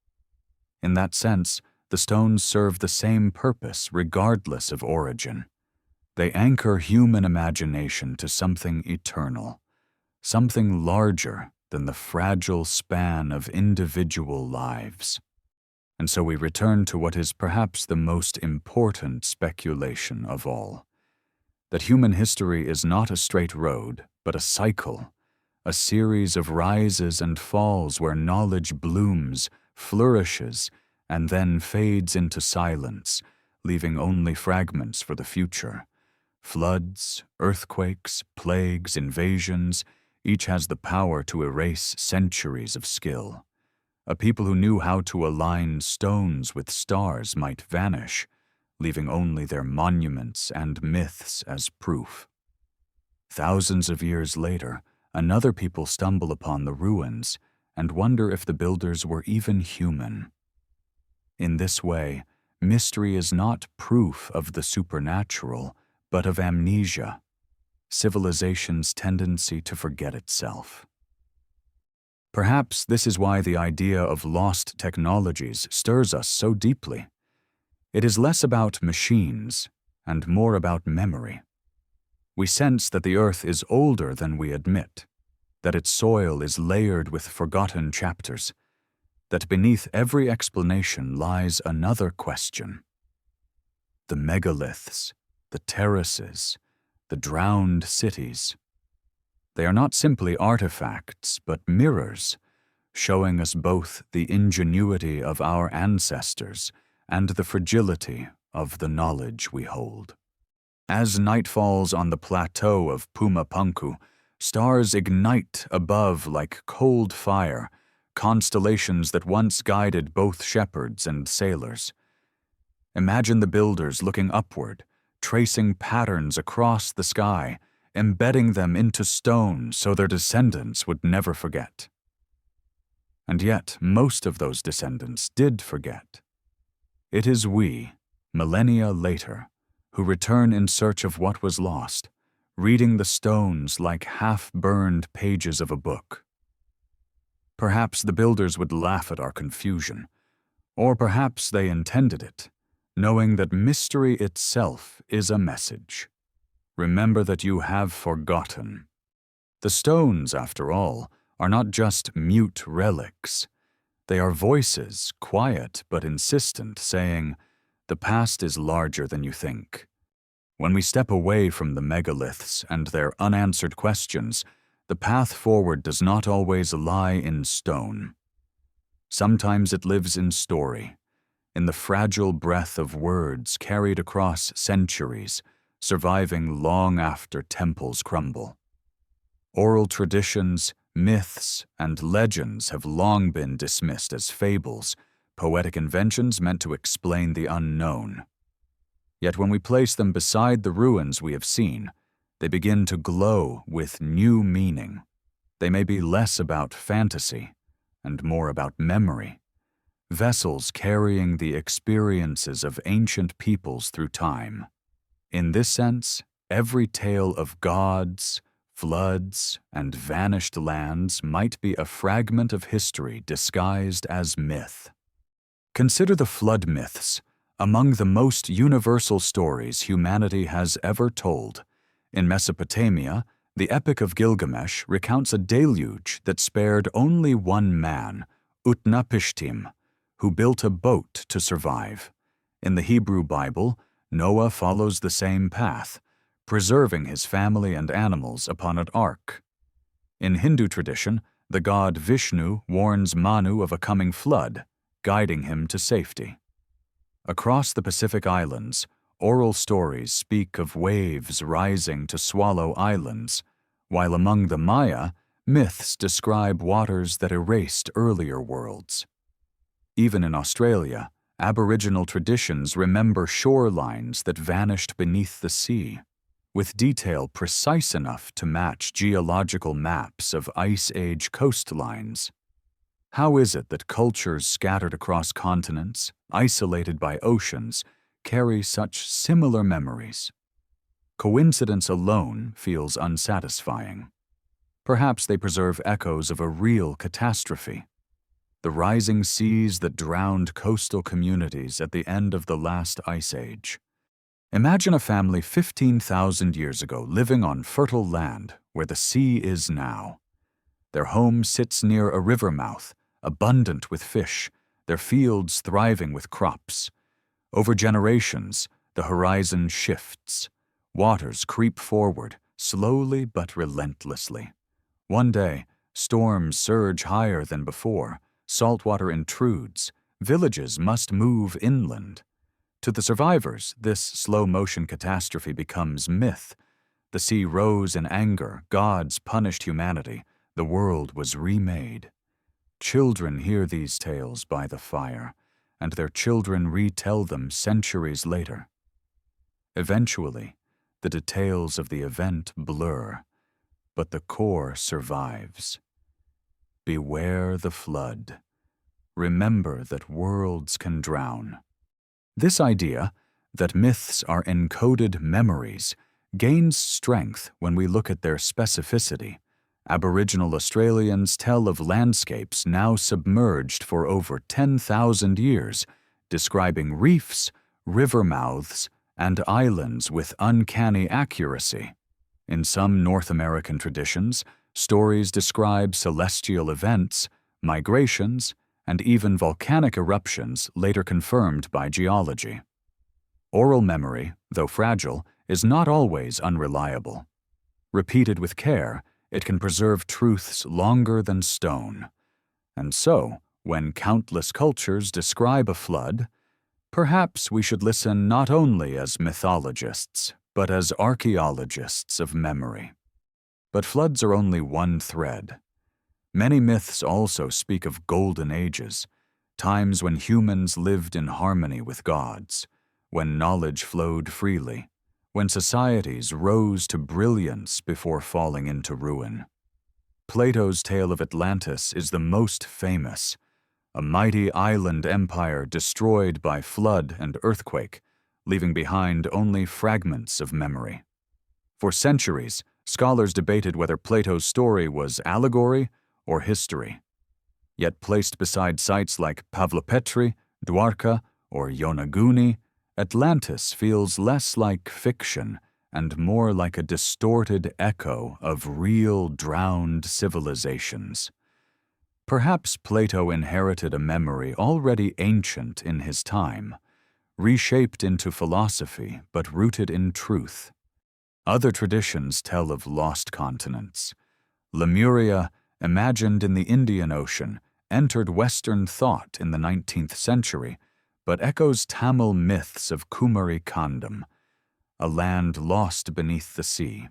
In that sense, the stones serve the same purpose regardless of origin. They anchor human imagination to something eternal, something larger than the fragile span of individual lives. And so we return to what is perhaps the most important speculation of all, that human history is not a straight road, but a cycle, a series of rises and falls where knowledge blooms, flourishes, and then fades into silence, leaving only fragments for the future. Floods, earthquakes, plagues, invasions, each has the power to erase centuries of skill. A people who knew how to align stones with stars might vanish, leaving only their monuments and myths as proof. Thousands of years later, another people stumble upon the ruins and wonder if the builders were even human. In this way, mystery is not proof of the supernatural, but of amnesia, civilization's tendency to forget itself. Perhaps this is why the idea of lost technologies stirs us so deeply. It is less about machines and more about memory. We sense that the earth is older than we admit, that its soil is layered with forgotten chapters, that beneath every explanation lies another question. The megaliths, the terraces, the drowned cities. They are not simply artifacts, but mirrors, showing us both the ingenuity of our ancestors and the fragility of the knowledge we hold. As night falls on the plateau of Pumapunku, stars ignite above like cold fire, constellations that once guided both shepherds and sailors. Imagine the builders looking upward, tracing patterns across the sky, embedding them into stone so their descendants would never forget. And yet, most of those descendants did forget. It is we, millennia later, who return in search of what was lost, reading the stones like half-burned pages of a book. Perhaps the builders would laugh at our confusion, or perhaps they intended it, knowing that mystery itself is a message. Remember that you have forgotten. The stones, after all, are not just mute relics. They are voices, quiet but insistent, saying, "The past is larger than you think." When we step away from the megaliths and their unanswered questions, the path forward does not always lie in stone. Sometimes it lives in story, in the fragile breath of words carried across centuries, surviving long after temples crumble. Oral traditions, myths, and legends have long been dismissed as fables, poetic inventions meant to explain the unknown. Yet when we place them beside the ruins we have seen, they begin to glow with new meaning. They may be less about fantasy and more about memory, vessels carrying the experiences of ancient peoples through time. In this sense, every tale of gods, floods, and vanished lands might be a fragment of history disguised as myth. Consider the flood myths, among the most universal stories humanity has ever told. In Mesopotamia, the Epic of Gilgamesh recounts a deluge that spared only one man, Utnapishtim, who built a boat to survive. In the Hebrew Bible, Noah follows the same path, preserving his family and animals upon an ark. In Hindu tradition, the god Vishnu warns Manu of a coming flood, guiding him to safety. Across the Pacific Islands, oral stories speak of waves rising to swallow islands, while among the Maya, myths describe waters that erased earlier worlds. Even in Australia, Aboriginal traditions remember shorelines that vanished beneath the sea, with detail precise enough to match geological maps of Ice Age coastlines. How is it that cultures scattered across continents, isolated by oceans, carry such similar memories? Coincidence alone feels unsatisfying. Perhaps they preserve echoes of a real catastrophe. The rising seas that drowned coastal communities at the end of the last ice age. Imagine a family 15,000 years ago living on fertile land where the sea is now. Their home sits near a river mouth, abundant with fish, their fields thriving with crops. Over generations, the horizon shifts. Waters creep forward, slowly but relentlessly. One day, storms surge higher than before. Saltwater intrudes, villages must move inland. To the survivors, this slow-motion catastrophe becomes myth. The sea rose in anger, gods punished humanity, the world was remade. Children hear these tales by the fire, and their children retell them centuries later. Eventually, the details of the event blur, but the core survives. Beware the flood. Remember that worlds can drown. This idea, that myths are encoded memories, gains strength when we look at their specificity. Aboriginal Australians tell of landscapes now submerged for over 10,000 years, describing reefs, river mouths, and islands with uncanny accuracy. In some North American traditions, stories describe celestial events, migrations, and even volcanic eruptions later confirmed by geology. Oral memory, though fragile, is not always unreliable. Repeated with care, it can preserve truths longer than stone. And so, when countless cultures describe a flood, perhaps we should listen not only as mythologists, but as archaeologists of memory. But floods are only one thread. Many myths also speak of golden ages, times when humans lived in harmony with gods, when knowledge flowed freely, when societies rose to brilliance before falling into ruin. Plato's tale of Atlantis is the most famous, a mighty island empire destroyed by flood and earthquake, leaving behind only fragments of memory. For centuries, scholars debated whether Plato's story was allegory or history. Yet placed beside sites like Pavlopetri, Dwarka, or Yonaguni, Atlantis feels less like fiction and more like a distorted echo of real drowned civilizations. Perhaps Plato inherited a memory already ancient in his time, reshaped into philosophy but rooted in truth. Other traditions tell of lost continents. Lemuria, imagined in the Indian Ocean, entered Western thought in the 19th century, but echoes Tamil myths of Kumari Kandam, a land lost beneath the sea.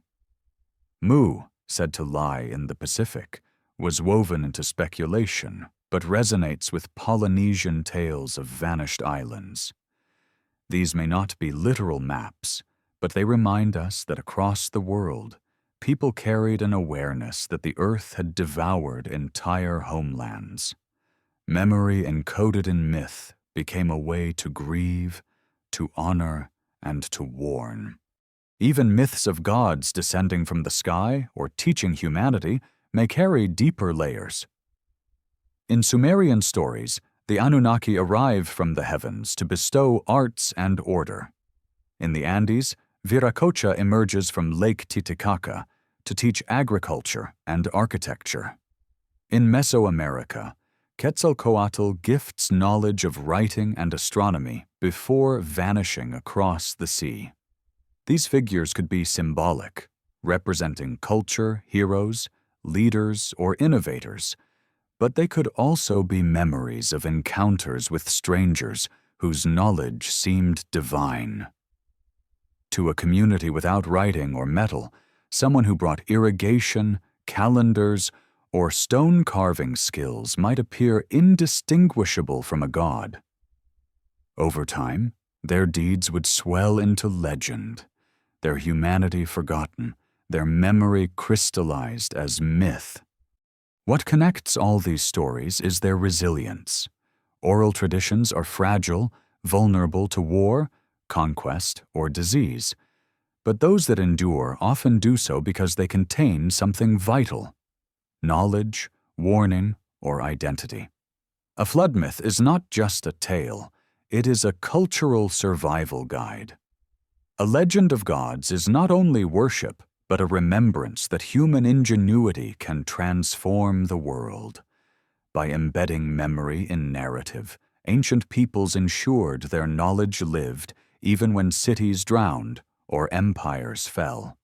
Mu, said to lie in the Pacific, was woven into speculation, but resonates with Polynesian tales of vanished islands. These may not be literal maps, but they remind us that across the world, people carried an awareness that the earth had devoured entire homelands. Memory encoded in myth became a way to grieve, to honor, and to warn. Even myths of gods descending from the sky or teaching humanity may carry deeper layers. In Sumerian stories, the Anunnaki arrive from the heavens to bestow arts and order. In the Andes, Viracocha emerges from Lake Titicaca to teach agriculture and architecture. In Mesoamerica, Quetzalcoatl gifts knowledge of writing and astronomy before vanishing across the sea. These figures could be symbolic, representing culture, heroes, leaders, or innovators, but they could also be memories of encounters with strangers whose knowledge seemed divine. To a community without writing or metal, someone who brought irrigation, calendars, or stone carving skills might appear indistinguishable from a god. Over time, their deeds would swell into legend, their humanity forgotten, their memory crystallized as myth. What connects all these stories is their resilience. Oral traditions are fragile, vulnerable to war, conquest, or disease, but those that endure often do so because they contain something vital: knowledge, warning, or identity. A flood myth is not just a tale, it is a cultural survival guide. A legend of gods is not only worship, but a remembrance that human ingenuity can transform the world. By embedding memory in narrative, ancient peoples ensured their knowledge lived even when cities drowned or empires fell.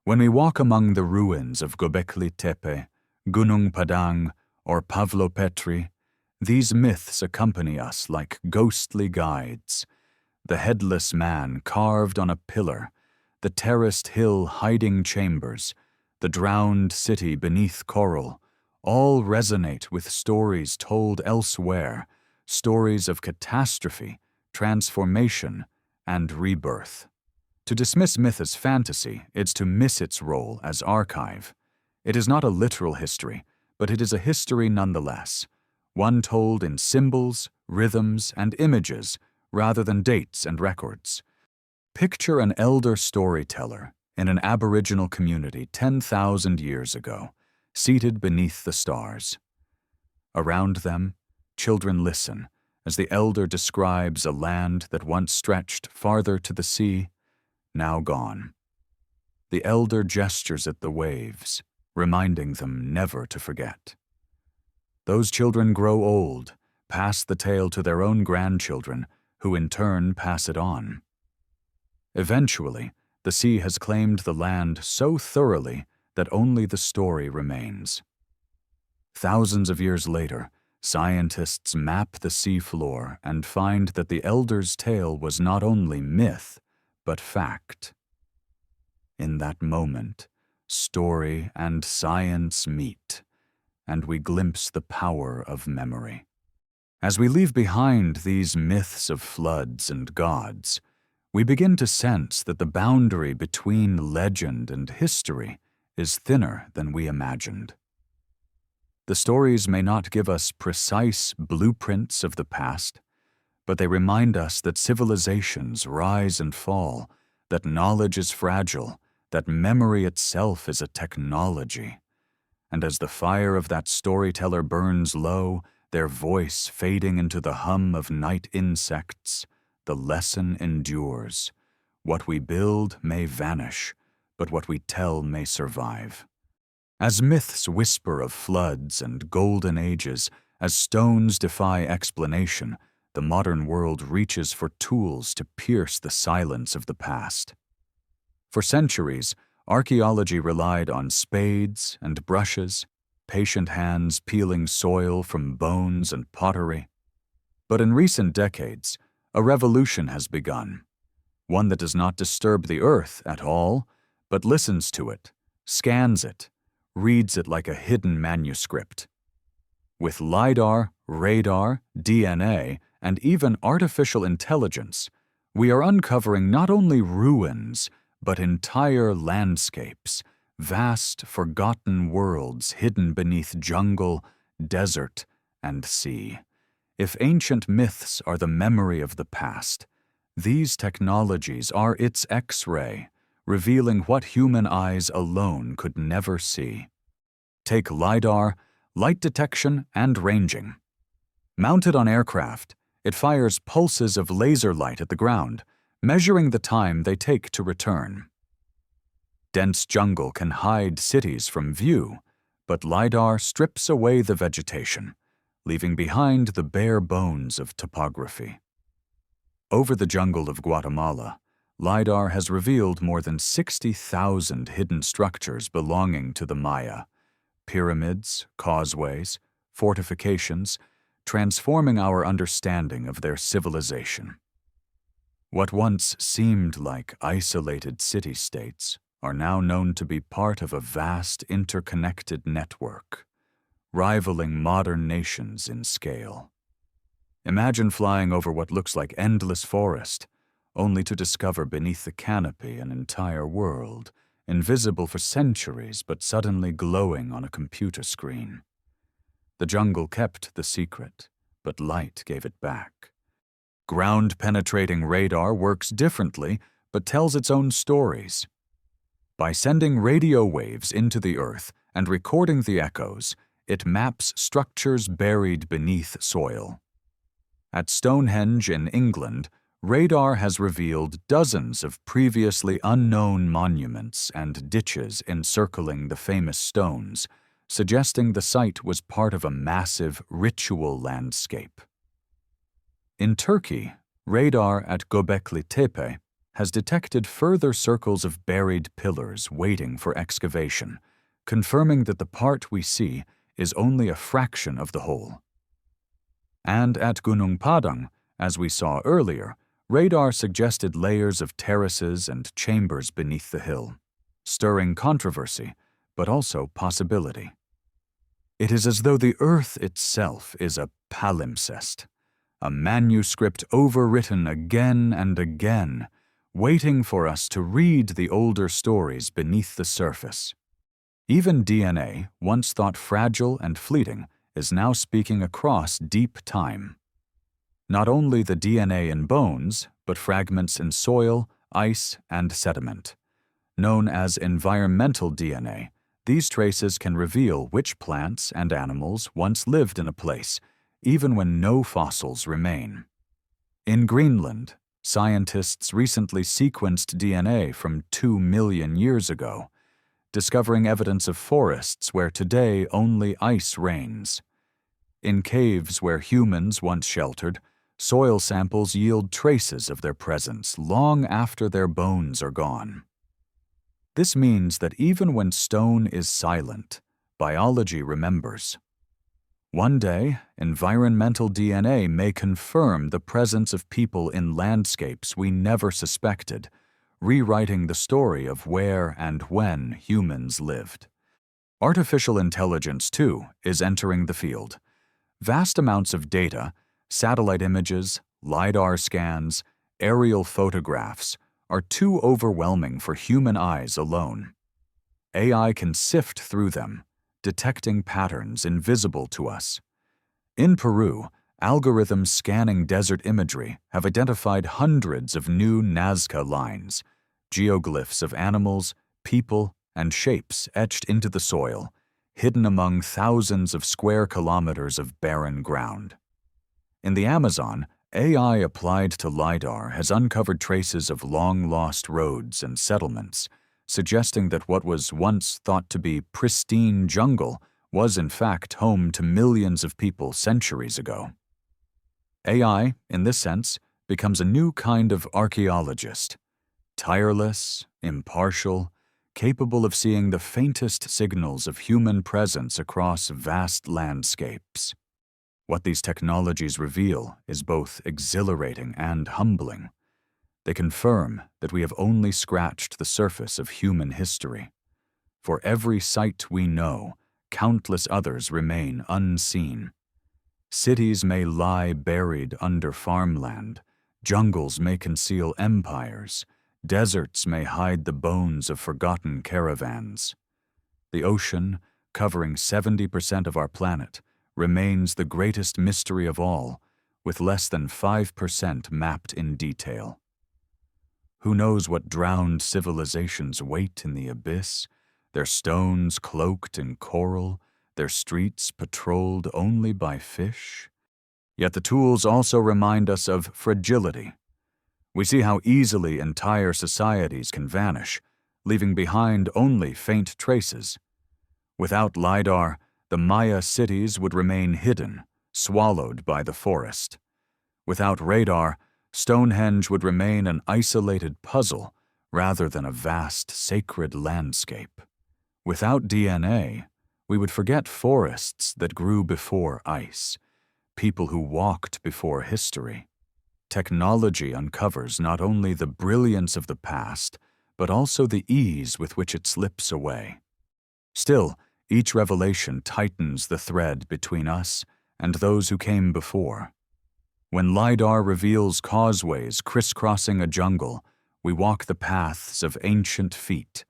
When we walk among the ruins of Göbekli Tepe, Gunung Padang, or Pavlopetri, these myths accompany us like ghostly guides. The headless man carved on a pillar, the terraced hill hiding chambers, the drowned city beneath coral, all resonate with stories told elsewhere, stories of catastrophe, transformation, and rebirth. To dismiss myth as fantasy is to miss its role as archive. It is not a literal history, but it is a history nonetheless, one told in symbols, rhythms, and images rather than dates and records. Picture an elder storyteller in an Aboriginal community 10,000 years ago, seated beneath the stars. Around them, children listen as the elder describes a land that once stretched farther to the sea, now gone. The elder gestures at the waves, reminding them never to forget. Those children grow old, pass the tale to their own grandchildren, who in turn pass it on. Eventually, the sea has claimed the land so thoroughly that only the story remains. Thousands of years later, scientists map the seafloor and find that the elder's tale was not only myth, but fact. In that moment, story and science meet, and we glimpse the power of memory. As we leave behind these myths of floods and gods, we begin to sense that the boundary between legend and history is thinner than we imagined. The stories may not give us precise blueprints of the past, but they remind us that civilizations rise and fall, that knowledge is fragile, that memory itself is a technology. And as the fire of that storyteller burns low, their voice fading into the hum of night insects, the lesson endures. What we build may vanish, but what we tell may survive. As myths whisper of floods and golden ages, as stones defy explanation, the modern world reaches for tools to pierce the silence of the past. For centuries, archaeology relied on spades and brushes, patient hands peeling soil from bones and pottery. But in recent decades, a revolution has begun, one that does not disturb the earth at all, but listens to it, scans it, reads it like a hidden manuscript. With LiDAR, radar, DNA, and even artificial intelligence, we are uncovering not only ruins, but entire landscapes, vast, forgotten worlds hidden beneath jungle, desert, and sea. If ancient myths are the memory of the past, these technologies are its X-ray, revealing what human eyes alone could never see. Take LiDAR, light detection, and ranging. Mounted on aircraft, it fires pulses of laser light at the ground, measuring the time they take to return. Dense jungle can hide cities from view, but LiDAR strips away the vegetation, leaving behind the bare bones of topography. Over the jungle of Guatemala, LiDAR has revealed more than 60,000 hidden structures belonging to the Maya: pyramids, causeways, fortifications, transforming our understanding of their civilization. What once seemed like isolated city-states are now known to be part of a vast interconnected network, rivaling modern nations in scale. Imagine flying over what looks like endless forest, only to discover beneath the canopy an entire world, invisible for centuries but suddenly glowing on a computer screen. The jungle kept the secret, but light gave it back. Ground-penetrating radar works differently, but tells its own stories. By sending radio waves into the Earth and recording the echoes, it maps structures buried beneath soil. At Stonehenge in England, radar has revealed dozens of previously unknown monuments and ditches encircling the famous stones, suggesting the site was part of a massive ritual landscape. In Turkey, radar at Göbekli Tepe has detected further circles of buried pillars waiting for excavation, confirming that the part we see is only a fraction of the whole. And at Gunung Padang, as we saw earlier, radar suggested layers of terraces and chambers beneath the hill, stirring controversy, but also possibility. It is as though the Earth itself is a palimpsest, a manuscript overwritten again and again, waiting for us to read the older stories beneath the surface. Even DNA, once thought fragile and fleeting, is now speaking across deep time. Not only the DNA in bones, but fragments in soil, ice, and sediment. Known as environmental DNA, these traces can reveal which plants and animals once lived in a place, even when no fossils remain. In Greenland, scientists recently sequenced DNA from 2 million years ago, discovering evidence of forests where today only ice reigns. In caves where humans once sheltered, soil samples yield traces of their presence long after their bones are gone. This means that even when stone is silent, biology remembers. One day, environmental DNA may confirm the presence of people in landscapes we never suspected, rewriting the story of where and when humans lived. Artificial intelligence, too, is entering the field. Vast amounts of data, satellite images, LiDAR scans, aerial photographs, are too overwhelming for human eyes alone. AI can sift through them, detecting patterns invisible to us. In Peru, algorithms scanning desert imagery have identified hundreds of new Nazca lines, geoglyphs of animals, people, and shapes etched into the soil, hidden among thousands of square kilometers of barren ground. In the Amazon, AI applied to LiDAR has uncovered traces of long-lost roads and settlements, suggesting that what was once thought to be pristine jungle was in fact home to millions of people centuries ago. AI, in this sense, becomes a new kind of archaeologist, tireless, impartial, capable of seeing the faintest signals of human presence across vast landscapes. What these technologies reveal is both exhilarating and humbling. They confirm that we have only scratched the surface of human history. For every site we know, countless others remain unseen. Cities may lie buried under farmland, jungles may conceal empires, deserts may hide the bones of forgotten caravans. The ocean, covering 70% of our planet, remains the greatest mystery of all, with less than 5% mapped in detail. Who knows what drowned civilizations wait in the abyss, their stones cloaked in coral, their streets patrolled only by fish? Yet the tools also remind us of fragility. We see how easily entire societies can vanish, leaving behind only faint traces. Without LiDAR, the Maya cities would remain hidden, swallowed by the forest. Without radar, Stonehenge would remain an isolated puzzle rather than a vast, sacred landscape. Without DNA, we would forget forests that grew before ice, people who walked before history. Technology uncovers not only the brilliance of the past, but also the ease with which it slips away. Still, each revelation tightens the thread between us and those who came before. When LiDAR reveals causeways crisscrossing a jungle, we walk the paths of ancient feet.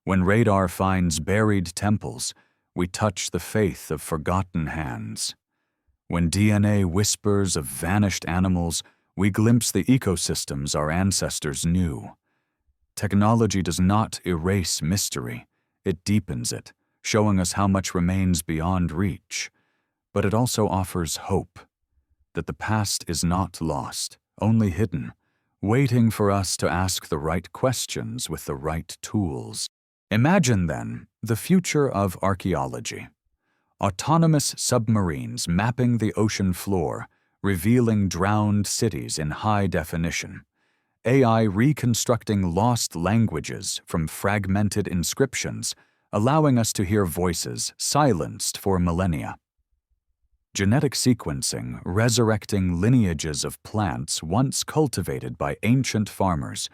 When radar finds buried temples, we touch the faith of forgotten hands. When DNA whispers of vanished animals, we glimpse the ecosystems our ancestors knew. Technology does not erase mystery, it deepens it, showing us how much remains beyond reach. But it also offers hope, that the past is not lost, only hidden, waiting for us to ask the right questions with the right tools. Imagine, then, the future of archaeology. Autonomous submarines mapping the ocean floor, revealing drowned cities in high definition. AI reconstructing lost languages from fragmented inscriptions, allowing us to hear voices silenced for millennia. Genetic sequencing resurrecting lineages of plants once cultivated by ancient farmers,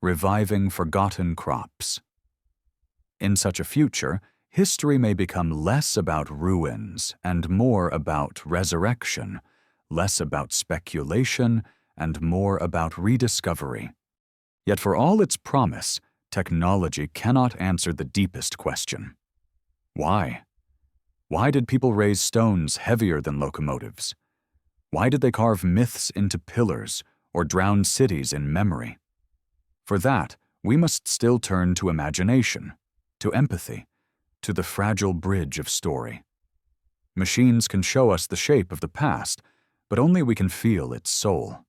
reviving forgotten crops. In such a future, history may become less about ruins and more about resurrection, less about speculation and more about rediscovery. Yet for all its promise, technology cannot answer the deepest question. Why? Why did people raise stones heavier than locomotives? Why did they carve myths into pillars or drown cities in memory? For that, we must still turn to imagination, to empathy, to the fragile bridge of story. Machines can show us the shape of the past, but only we can feel its soul.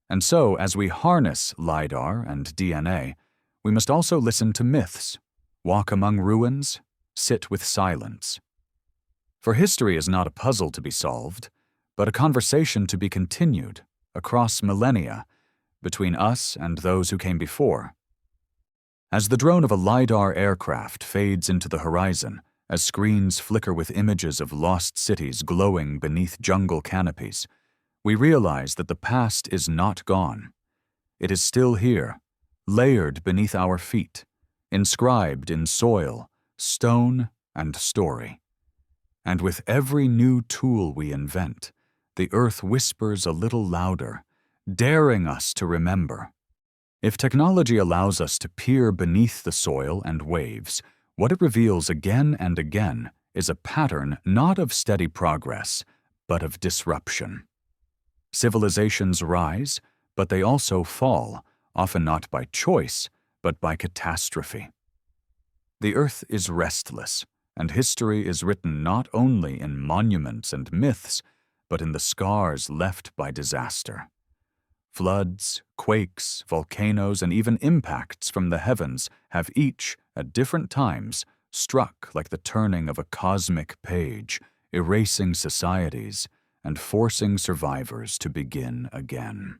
And so, as we harness LiDAR and DNA, we must also listen to myths, walk among ruins, sit with silence. For history is not a puzzle to be solved, but a conversation to be continued across millennia between us and those who came before. As the drone of a LiDAR aircraft fades into the horizon, as screens flicker with images of lost cities glowing beneath jungle canopies, we realize that the past is not gone. It is still here, layered beneath our feet, inscribed in soil, stone, and story. And with every new tool we invent, the earth whispers a little louder, daring us to remember. If technology allows us to peer beneath the soil and waves, what it reveals again and again is a pattern not of steady progress, but of disruption. Civilizations rise, but they also fall, often not by choice, but by catastrophe. The earth is restless, and history is written not only in monuments and myths, but in the scars left by disaster. Floods, quakes, volcanoes, and even impacts from the heavens have each, at different times, struck like the turning of a cosmic page, erasing societies and forcing survivors to begin again.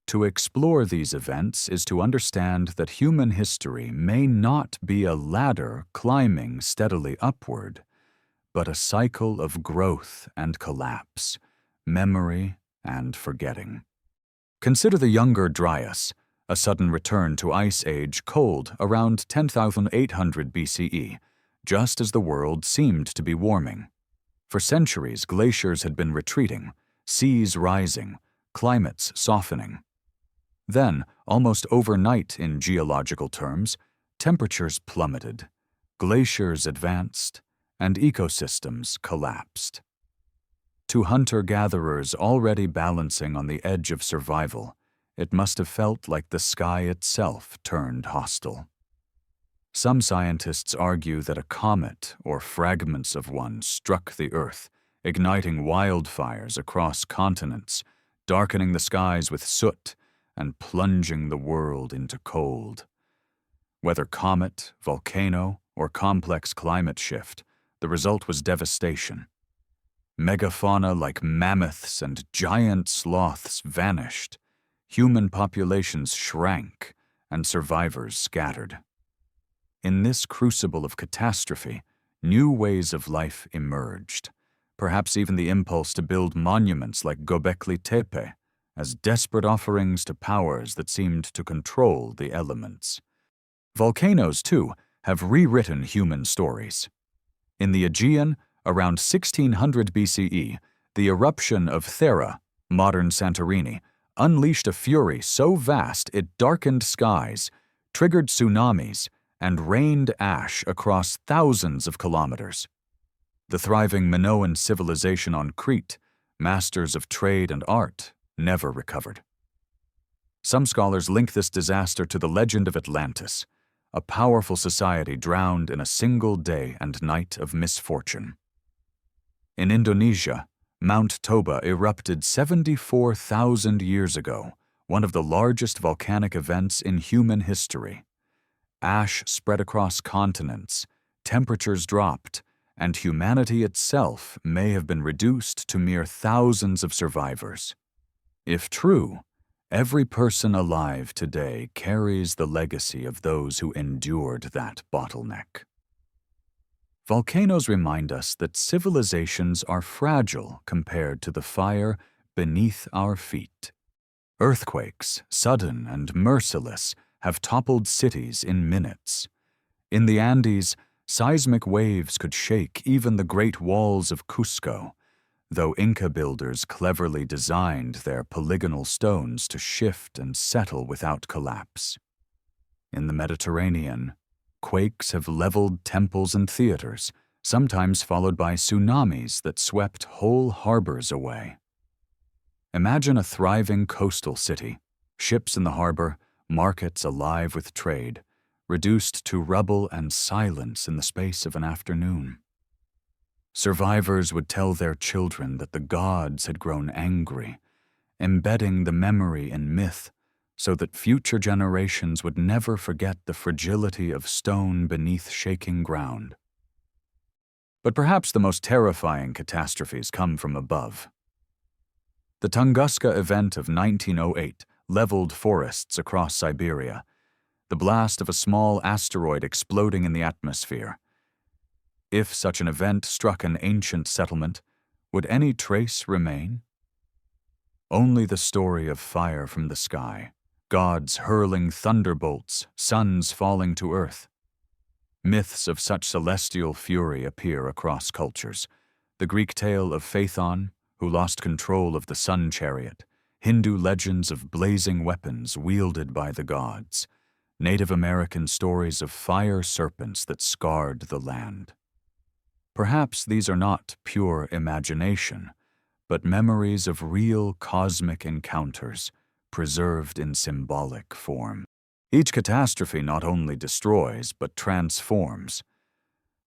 To explore these events is to understand that human history may not be a ladder climbing steadily upward, but a cycle of growth and collapse, memory and forgetting. Consider the Younger Dryas, a sudden return to Ice Age cold around 10,800 BCE, just as the world seemed to be warming. For centuries, glaciers had been retreating, seas rising, climates softening. Then, almost overnight in geological terms, temperatures plummeted, glaciers advanced, and ecosystems collapsed. To hunter-gatherers already balancing on the edge of survival, it must have felt like the sky itself turned hostile. Some scientists argue that a comet or fragments of one struck the Earth, igniting wildfires across continents, darkening the skies with soot, and plunging the world into cold. Whether comet, volcano, or complex climate shift, the result was devastation. Megafauna like mammoths and giant sloths vanished, human populations shrank, and survivors scattered. In this crucible of catastrophe, new ways of life emerged, perhaps even the impulse to build monuments like Göbekli Tepe, as desperate offerings to powers that seemed to control the elements. Volcanoes, too, have rewritten human stories. In the Aegean, around 1600 BCE, the eruption of Thera, modern Santorini, unleashed a fury so vast it darkened skies, triggered tsunamis, and rained ash across thousands of kilometers. The thriving Minoan civilization on Crete, masters of trade and art, never recovered. Some scholars link this disaster to the legend of Atlantis, a powerful society drowned in a single day and night of misfortune. In Indonesia, Mount Toba erupted 74,000 years ago, one of the largest volcanic events in human history. Ash spread across continents, temperatures dropped, and humanity itself may have been reduced to mere thousands of survivors. If true, every person alive today carries the legacy of those who endured that bottleneck. Volcanoes remind us that civilizations are fragile compared to the fire beneath our feet. Earthquakes, sudden and merciless, have toppled cities in minutes. In the Andes, seismic waves could shake even the great walls of Cusco, though Inca builders cleverly designed their polygonal stones to shift and settle without collapse. In the Mediterranean, quakes have leveled temples and theaters, sometimes followed by tsunamis that swept whole harbors away. Imagine a thriving coastal city, ships in the harbor, markets alive with trade, reduced to rubble and silence in the space of an afternoon. Survivors would tell their children that the gods had grown angry, embedding the memory in myth so that future generations would never forget the fragility of stone beneath shaking ground. But perhaps the most terrifying catastrophes come from above. The Tunguska event of 1908 leveled forests across Siberia, the blast of a small asteroid exploding in the atmosphere. If such an event struck an ancient settlement, would any trace remain? Only the story of fire from the sky, gods hurling thunderbolts, suns falling to earth. Myths of such celestial fury appear across cultures. The Greek tale of Phaethon, who lost control of the sun chariot, Hindu legends of blazing weapons wielded by the gods, Native American stories of fire serpents that scarred the land. Perhaps these are not pure imagination, but memories of real cosmic encounters preserved in symbolic form. Each catastrophe not only destroys, but transforms.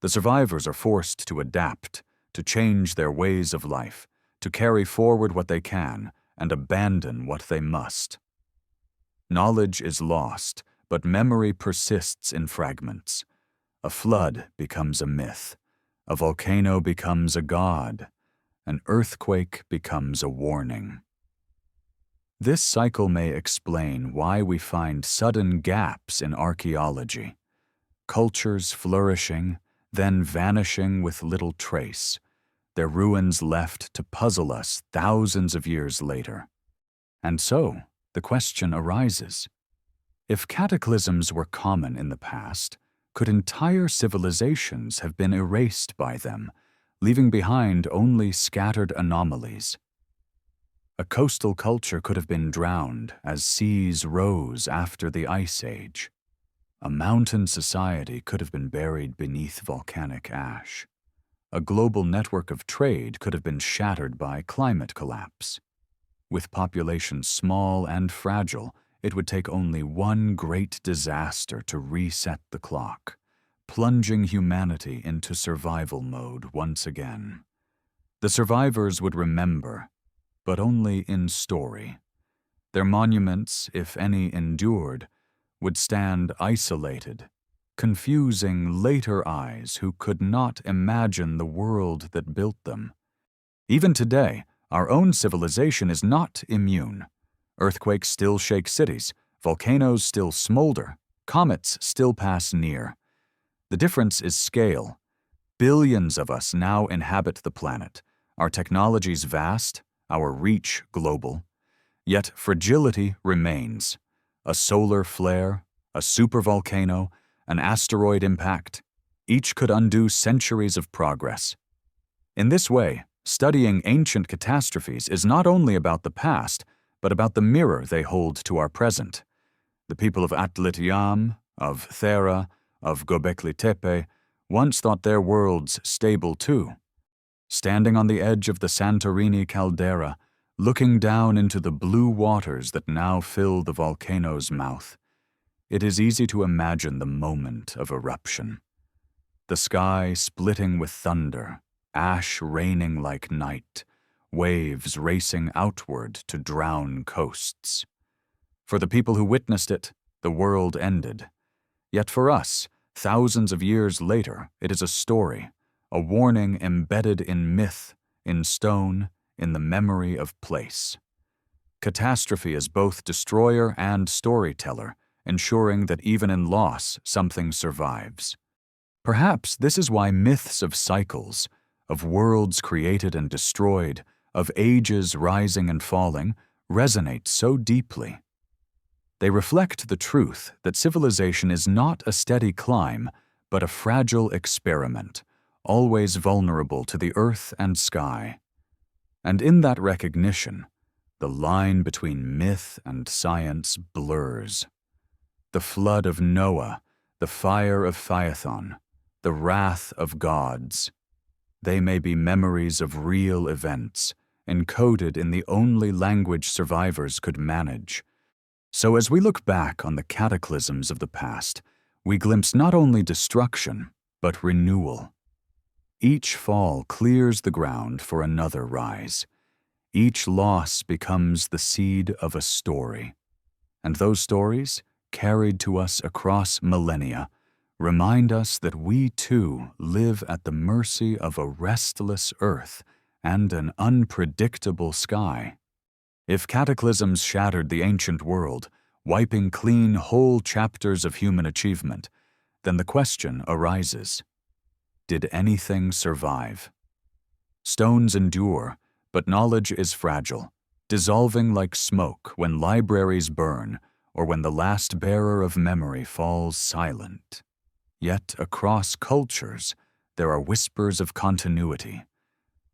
The survivors are forced to adapt, to change their ways of life, to carry forward what they can and abandon what they must. Knowledge is lost, but memory persists in fragments. A flood becomes a myth. A volcano becomes a god. An earthquake becomes a warning. This cycle may explain why we find sudden gaps in archaeology, cultures flourishing, then vanishing with little trace, their ruins left to puzzle us thousands of years later. And so, the question arises, if cataclysms were common in the past, could entire civilizations have been erased by them, leaving behind only scattered anomalies? A coastal culture could have been drowned as seas rose after the Ice Age. A mountain society could have been buried beneath volcanic ash. A global network of trade could have been shattered by climate collapse. With populations small and fragile, it would take only one great disaster to reset the clock, plunging humanity into survival mode once again. The survivors would remember, but only in story. Their monuments, if any endured, would stand isolated, confusing later eyes who could not imagine the world that built them. Even today, our own civilization is not immune. Earthquakes still shake cities, volcanoes still smolder, comets still pass near. The difference is scale. Billions of us now inhabit the planet, our technologies vast, our reach global. Yet fragility remains. A solar flare, a supervolcano, an asteroid impact, each could undo centuries of progress. In this way, studying ancient catastrophes is not only about the past, but about the mirror they hold to our present. The people of Anatolian, of Thera, of Göbekli Tepe once thought their worlds stable too. Standing on the edge of the Santorini caldera, looking down into the blue waters that now fill the volcano's mouth, it is easy to imagine the moment of eruption. The sky splitting with thunder, ash raining like night, waves racing outward to drown coasts. For the people who witnessed it, the world ended. Yet for us, thousands of years later, it is a story, a warning embedded in myth, in stone, in the memory of place. Catastrophe is both destroyer and storyteller, ensuring that even in loss, something survives. Perhaps this is why myths of cycles, of worlds created and destroyed, of ages rising and falling, resonate so deeply. They reflect the truth that civilization is not a steady climb, but a fragile experiment, always vulnerable to the earth and sky. And in that recognition, the line between myth and science blurs. The flood of Noah, the fire of Phaethon, the wrath of gods. They may be memories of real events, encoded in the only language survivors could manage. So as we look back on the cataclysms of the past, we glimpse not only destruction, but renewal. Each fall clears the ground for another rise. Each loss becomes the seed of a story. And those stories, carried to us across millennia, remind us that we too live at the mercy of a restless earth and an unpredictable sky. If cataclysms shattered the ancient world, wiping clean whole chapters of human achievement, then the question arises: did anything survive? Stones endure, but knowledge is fragile, dissolving like smoke when libraries burn or when the last bearer of memory falls silent. Yet across cultures, there are whispers of continuity,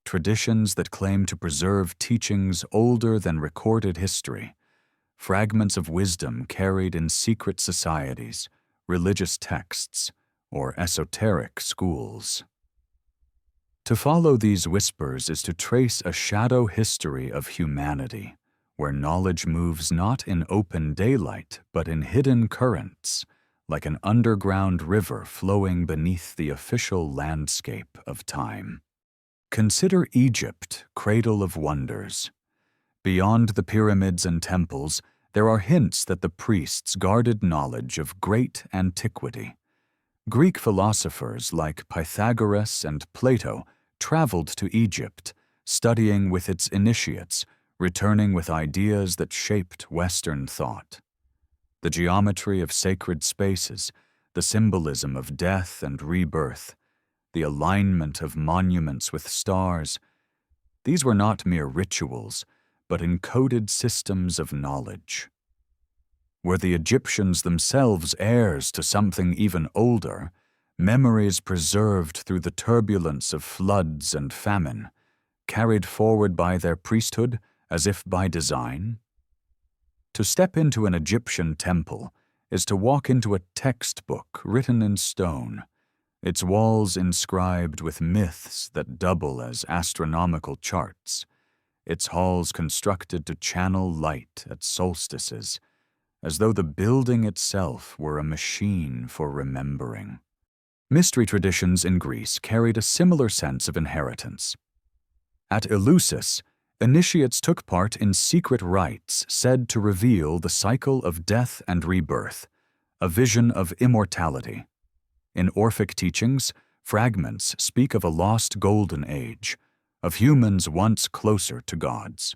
traditions that claim to preserve teachings older than recorded history, fragments of wisdom carried in secret societies, religious texts, or esoteric schools. To follow these whispers is to trace a shadow history of humanity, where knowledge moves not in open daylight, but in hidden currents, like an underground river flowing beneath the official landscape of time. Consider Egypt, cradle of wonders. Beyond the pyramids and temples, there are hints that the priests guarded knowledge of great antiquity. Greek philosophers like Pythagoras and Plato traveled to Egypt, studying with its initiates, returning with ideas that shaped Western thought. The geometry of sacred spaces, the symbolism of death and rebirth, the alignment of monuments with stars, these were not mere rituals, but encoded systems of knowledge. Were the Egyptians themselves heirs to something even older, memories preserved through the turbulence of floods and famine, carried forward by their priesthood as if by design? To step into an Egyptian temple is to walk into a textbook written in stone, its walls inscribed with myths that double as astronomical charts, its halls constructed to channel light at solstices, as though the building itself were a machine for remembering. Mystery traditions in Greece carried a similar sense of inheritance. At Eleusis, initiates took part in secret rites said to reveal the cycle of death and rebirth, a vision of immortality. In Orphic teachings, fragments speak of a lost golden age, of humans once closer to gods.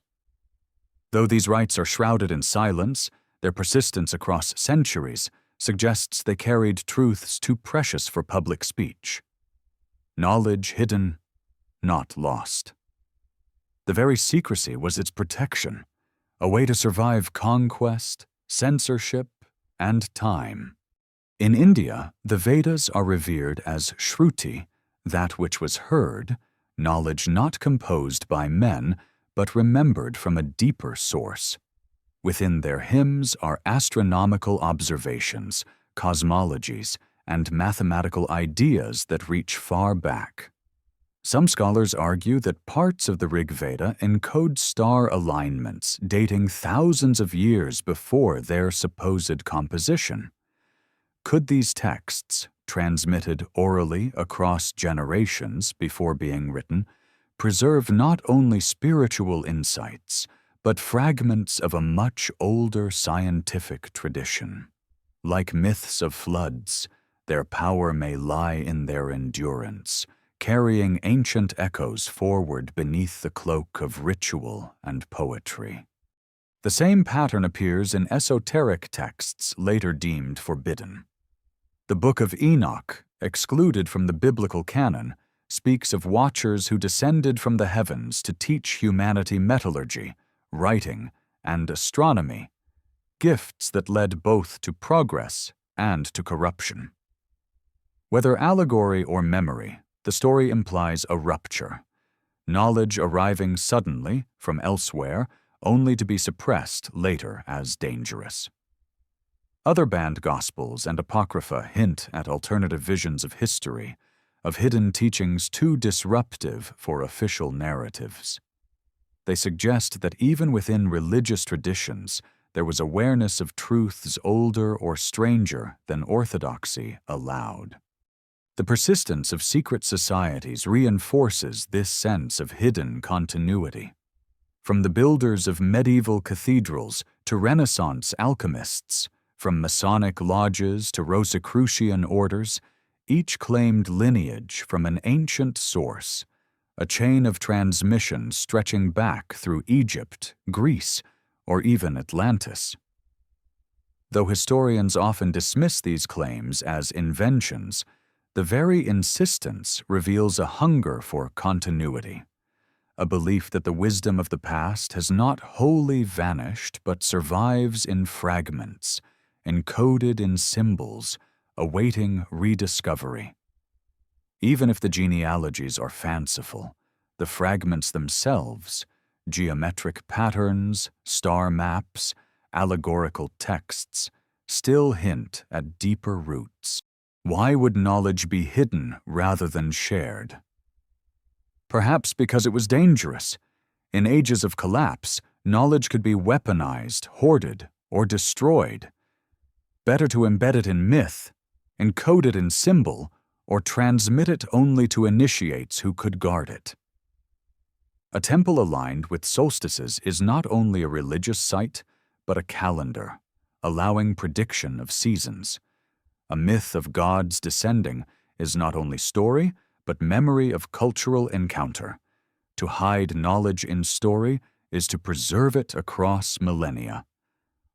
Though these rites are shrouded in silence, their persistence across centuries suggests they carried truths too precious for public speech. Knowledge hidden, not lost. The very secrecy was its protection, a way to survive conquest, censorship, and time. In India, the Vedas are revered as Shruti, that which was heard, knowledge not composed by men, but remembered from a deeper source. Within their hymns are astronomical observations, cosmologies, and mathematical ideas that reach far back. Some scholars argue that parts of the Rig Veda encode star alignments dating thousands of years before their supposed composition. Could these texts, transmitted orally across generations before being written, preserve not only spiritual insights, but fragments of a much older scientific tradition? Like myths of floods, their power may lie in their endurance, carrying ancient echoes forward beneath the cloak of ritual and poetry. The same pattern appears in esoteric texts later deemed forbidden. The Book of Enoch, excluded from the biblical canon, speaks of watchers who descended from the heavens to teach humanity metallurgy, writing, and astronomy, gifts that led both to progress and to corruption. Whether allegory or memory, the story implies a rupture, knowledge arriving suddenly from elsewhere only to be suppressed later as dangerous. Other banned Gospels and Apocrypha hint at alternative visions of history, of hidden teachings too disruptive for official narratives. They suggest that even within religious traditions, there was awareness of truths older or stranger than orthodoxy allowed. The persistence of secret societies reinforces this sense of hidden continuity. From the builders of medieval cathedrals to Renaissance alchemists, from Masonic lodges to Rosicrucian orders, each claimed lineage from an ancient source, a chain of transmission stretching back through Egypt, Greece, or even Atlantis. Though historians often dismiss these claims as inventions, the very insistence reveals a hunger for continuity, a belief that the wisdom of the past has not wholly vanished but survives in fragments, encoded in symbols, awaiting rediscovery. Even if the genealogies are fanciful, the fragments themselves, geometric patterns, star maps, allegorical texts, still hint at deeper roots. Why would knowledge be hidden rather than shared? Perhaps because it was dangerous. In ages of collapse, knowledge could be weaponized, hoarded, or destroyed. Better to embed it in myth, encode it in symbol, or transmit it only to initiates who could guard it. A temple aligned with solstices is not only a religious site, but a calendar, allowing prediction of seasons. A myth of gods descending is not only story, but memory of cultural encounter. To hide knowledge in story is to preserve it across millennia.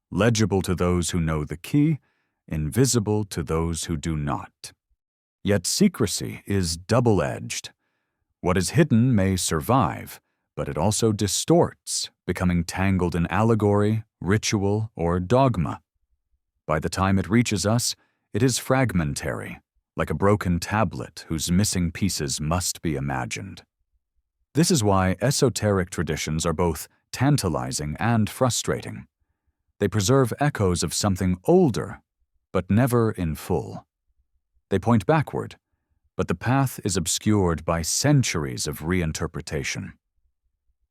Legible to those who know the key, invisible to those who do not. Yet secrecy is double-edged. What is hidden may survive, but it also distorts, becoming tangled in allegory, ritual, or dogma. By the time it reaches us, it is fragmentary, like a broken tablet whose missing pieces must be imagined. This is why esoteric traditions are both tantalizing and frustrating. They preserve echoes of something older, but never in full. They point backward, but the path is obscured by centuries of reinterpretation.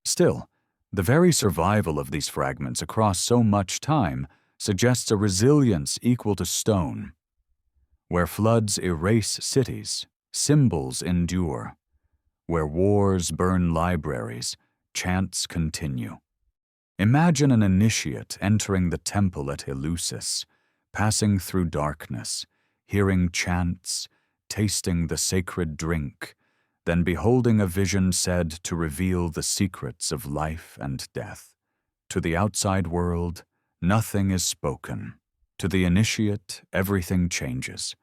Still, the very survival of these fragments across so much time suggests a resilience equal to stone. Where floods erase cities, symbols endure. Where wars burn libraries, chants continue. Imagine an initiate entering the temple at Eleusis, passing through darkness, hearing chants, tasting the sacred drink, then beholding a vision said to reveal the secrets of life and death. To the outside world, nothing is spoken. To the initiate, everything changes.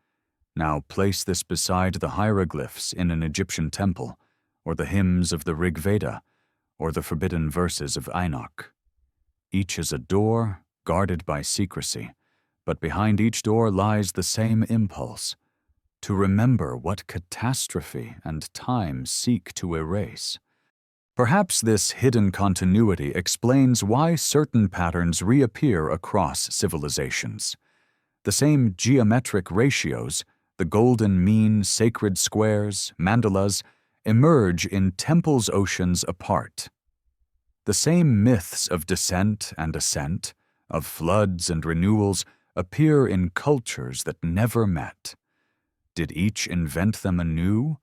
Now place this beside the hieroglyphs in an Egyptian temple, or the hymns of the Rig Veda, or the forbidden verses of Enoch. Each is a door guarded by secrecy, but behind each door lies the same impulse, to remember what catastrophe and time seek to erase. Perhaps this hidden continuity explains why certain patterns reappear across civilizations. The same geometric ratios, the golden mean, sacred squares, mandalas, emerge in temples oceans apart. The same myths of descent and ascent, of floods and renewals, appear in cultures that never met. Did each invent them anew,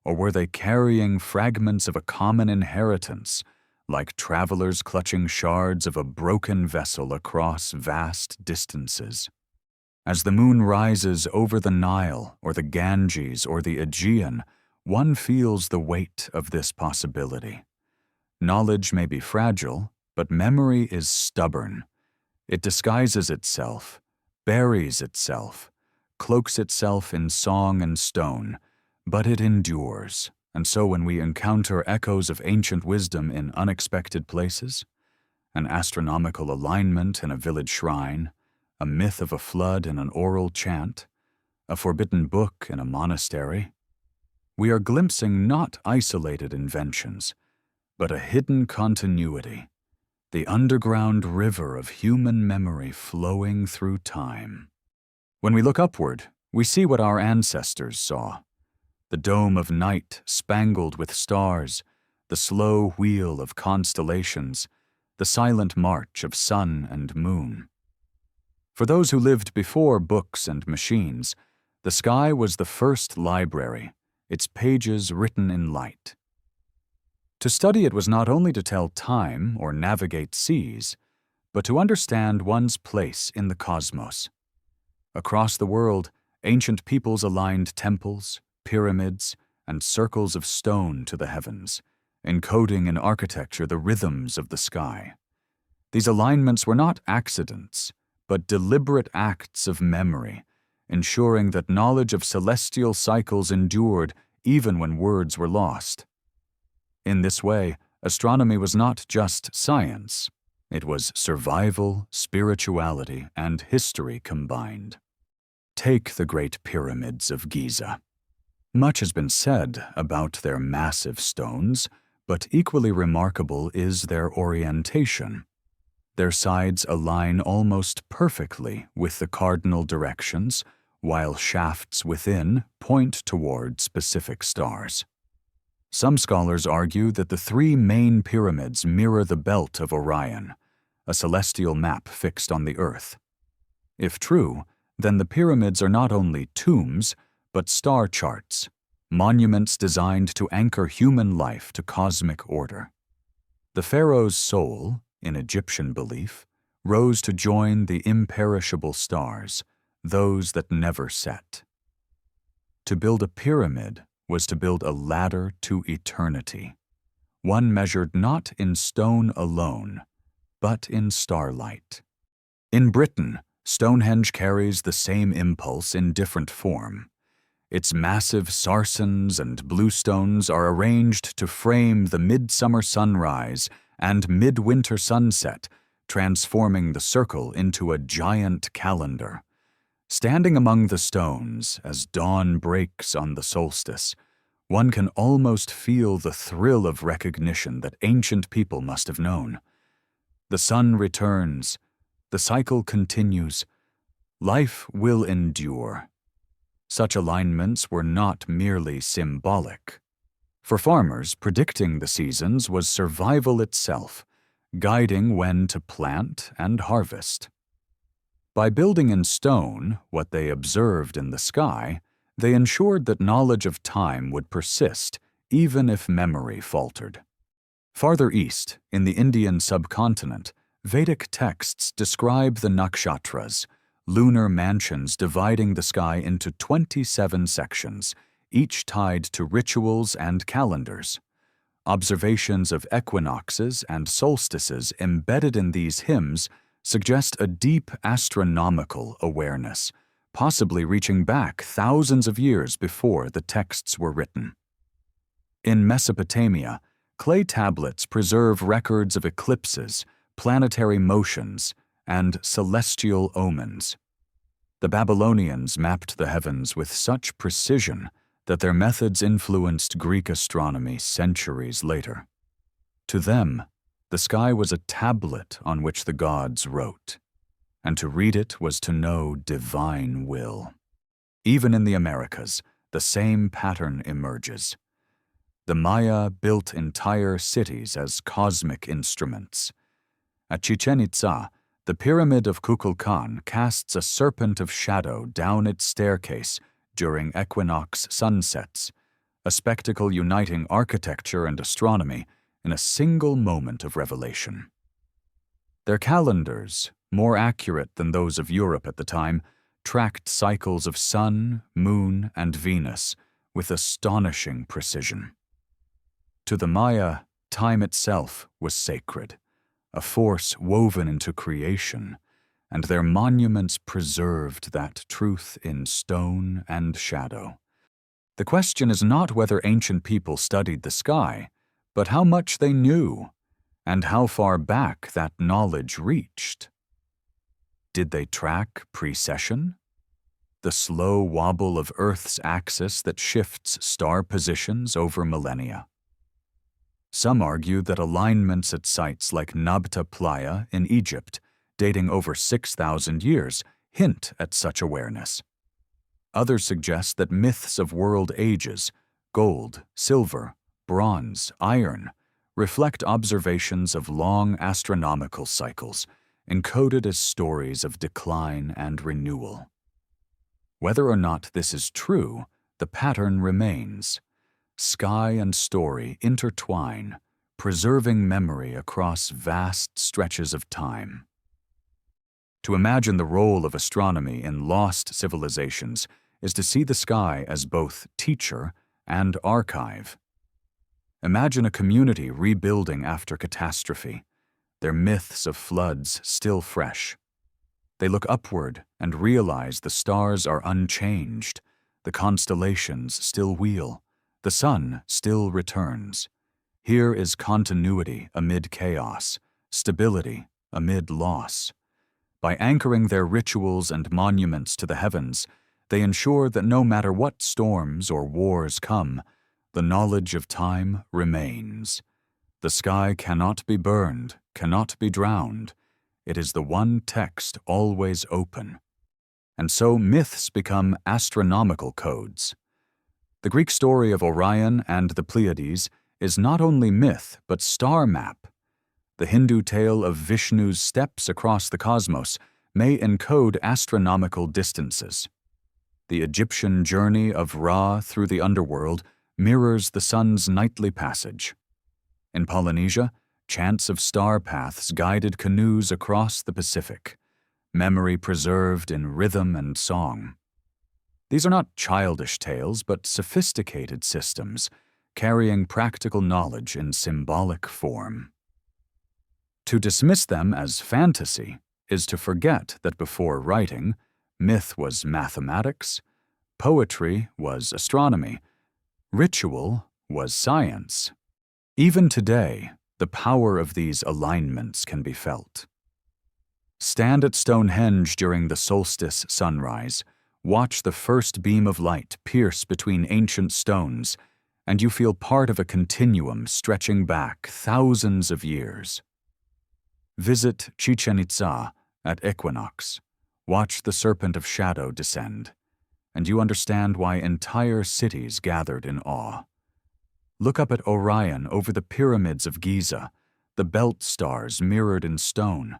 or were they carrying fragments of a common inheritance, like travelers clutching shards of a broken vessel across vast distances? As the moon rises over the Nile or the Ganges or the Aegean, one feels the weight of this possibility. Knowledge may be fragile, but memory is stubborn. It disguises itself, buries itself, cloaks itself in song and stone, but it endures. And so when we encounter echoes of ancient wisdom in unexpected places, an astronomical alignment in a village shrine, a myth of a flood in an oral chant, a forbidden book in a monastery, we are glimpsing not isolated inventions, but a hidden continuity, the underground river of human memory flowing through time. When we look upward, we see what our ancestors saw: the dome of night spangled with stars, the slow wheel of constellations, the silent march of sun and moon. For those who lived before books and machines, the sky was the first library, its pages written in light. To study it was not only to tell time or navigate seas, but to understand one's place in the cosmos. Across the world, ancient peoples aligned temples, pyramids, and circles of stone to the heavens, encoding in architecture the rhythms of the sky. These alignments were not accidents, but deliberate acts of memory, ensuring that knowledge of celestial cycles endured even when words were lost. In this way, astronomy was not just science. It was survival, spirituality, and history combined. Take the Great Pyramids of Giza. Much has been said about their massive stones, but equally remarkable is their orientation. Their sides align almost perfectly with the cardinal directions, while shafts within point toward specific stars. Some scholars argue that the three main pyramids mirror the belt of Orion, a celestial map fixed on the earth. If true, then the pyramids are not only tombs, but star charts, monuments designed to anchor human life to cosmic order. The pharaoh's soul, in Egyptian belief, rose to join the imperishable stars, those that never set. To build a pyramid was to build a ladder to eternity, one measured not in stone alone, but in starlight. In Britain, Stonehenge carries the same impulse in different form. Its massive sarsens and bluestones are arranged to frame the midsummer sunrise and midwinter sunset, transforming the circle into a giant calendar. Standing among the stones as dawn breaks on the solstice, one can almost feel the thrill of recognition that ancient people must have known. The sun returns, the cycle continues, life will endure. Such alignments were not merely symbolic. For farmers, predicting the seasons was survival itself, guiding when to plant and harvest. By building in stone what they observed in the sky, they ensured that knowledge of time would persist even if memory faltered. Farther east, in the Indian subcontinent, Vedic texts describe the nakshatras, lunar mansions dividing the sky into 27 sections, each tied to rituals and calendars. Observations of equinoxes and solstices embedded in these hymns suggest a deep astronomical awareness, possibly reaching back thousands of years before the texts were written. In Mesopotamia, Clay tablets preserve records of eclipses, planetary motions, and celestial omens. The Babylonians mapped the heavens with such precision that their methods influenced Greek astronomy centuries later. To them, the sky was a tablet on which the gods wrote, and to read it was to know divine will. Even in the Americas, the same pattern emerges. The Maya built entire cities as cosmic instruments. At Chichen Itza, the pyramid of Kukulkan casts a serpent of shadow down its staircase during equinox sunsets, a spectacle uniting architecture and astronomy in a single moment of revelation. Their calendars, more accurate than those of Europe at the time, tracked cycles of sun, moon, and Venus with astonishing precision. To the Maya, time itself was sacred, a force woven into creation, and their monuments preserved that truth in stone and shadow. The question is not whether ancient people studied the sky, but how much they knew, and how far back that knowledge reached. Did they track precession? The slow wobble of Earth's axis that shifts star positions over millennia. Some argue that alignments at sites like Nabta Playa in Egypt, dating over 6,000 years, hint at such awareness. Others suggest that myths of world ages, gold, silver, bronze, iron, reflect observations of long astronomical cycles, encoded as stories of decline and renewal. Whether or not this is true, the pattern remains. Sky and story intertwine, preserving memory across vast stretches of time. To imagine the role of astronomy in lost civilizations is to see the sky as both teacher and archive. Imagine a community rebuilding after catastrophe, their myths of floods still fresh. They look upward and realize the stars are unchanged, the constellations still wheel, the sun still returns. Here is continuity amid chaos, stability amid loss. By anchoring their rituals and monuments to the heavens, they ensure that no matter what storms or wars come, the knowledge of time remains. The sky cannot be burned, cannot be drowned. It is the one text always open. And so myths become astronomical codes. The Greek story of Orion and the Pleiades is not only myth but star map. The Hindu tale of Vishnu's steps across the cosmos may encode astronomical distances. The Egyptian journey of Ra through the underworld mirrors the sun's nightly passage. In Polynesia, chants of star paths guided canoes across the Pacific, memory preserved in rhythm and song. These are not childish tales, but sophisticated systems, carrying practical knowledge in symbolic form. To dismiss them as fantasy is to forget that before writing, myth was mathematics, poetry was astronomy, ritual was science. Even today, the power of these alignments can be felt. Stand at Stonehenge during the solstice sunrise, watch the first beam of light pierce between ancient stones, and you feel part of a continuum stretching back thousands of years. Visit Chichen Itza at equinox, watch the serpent of shadow descend, and you understand why entire cities gathered in awe. Look up at Orion over the pyramids of Giza, the belt stars mirrored in stone,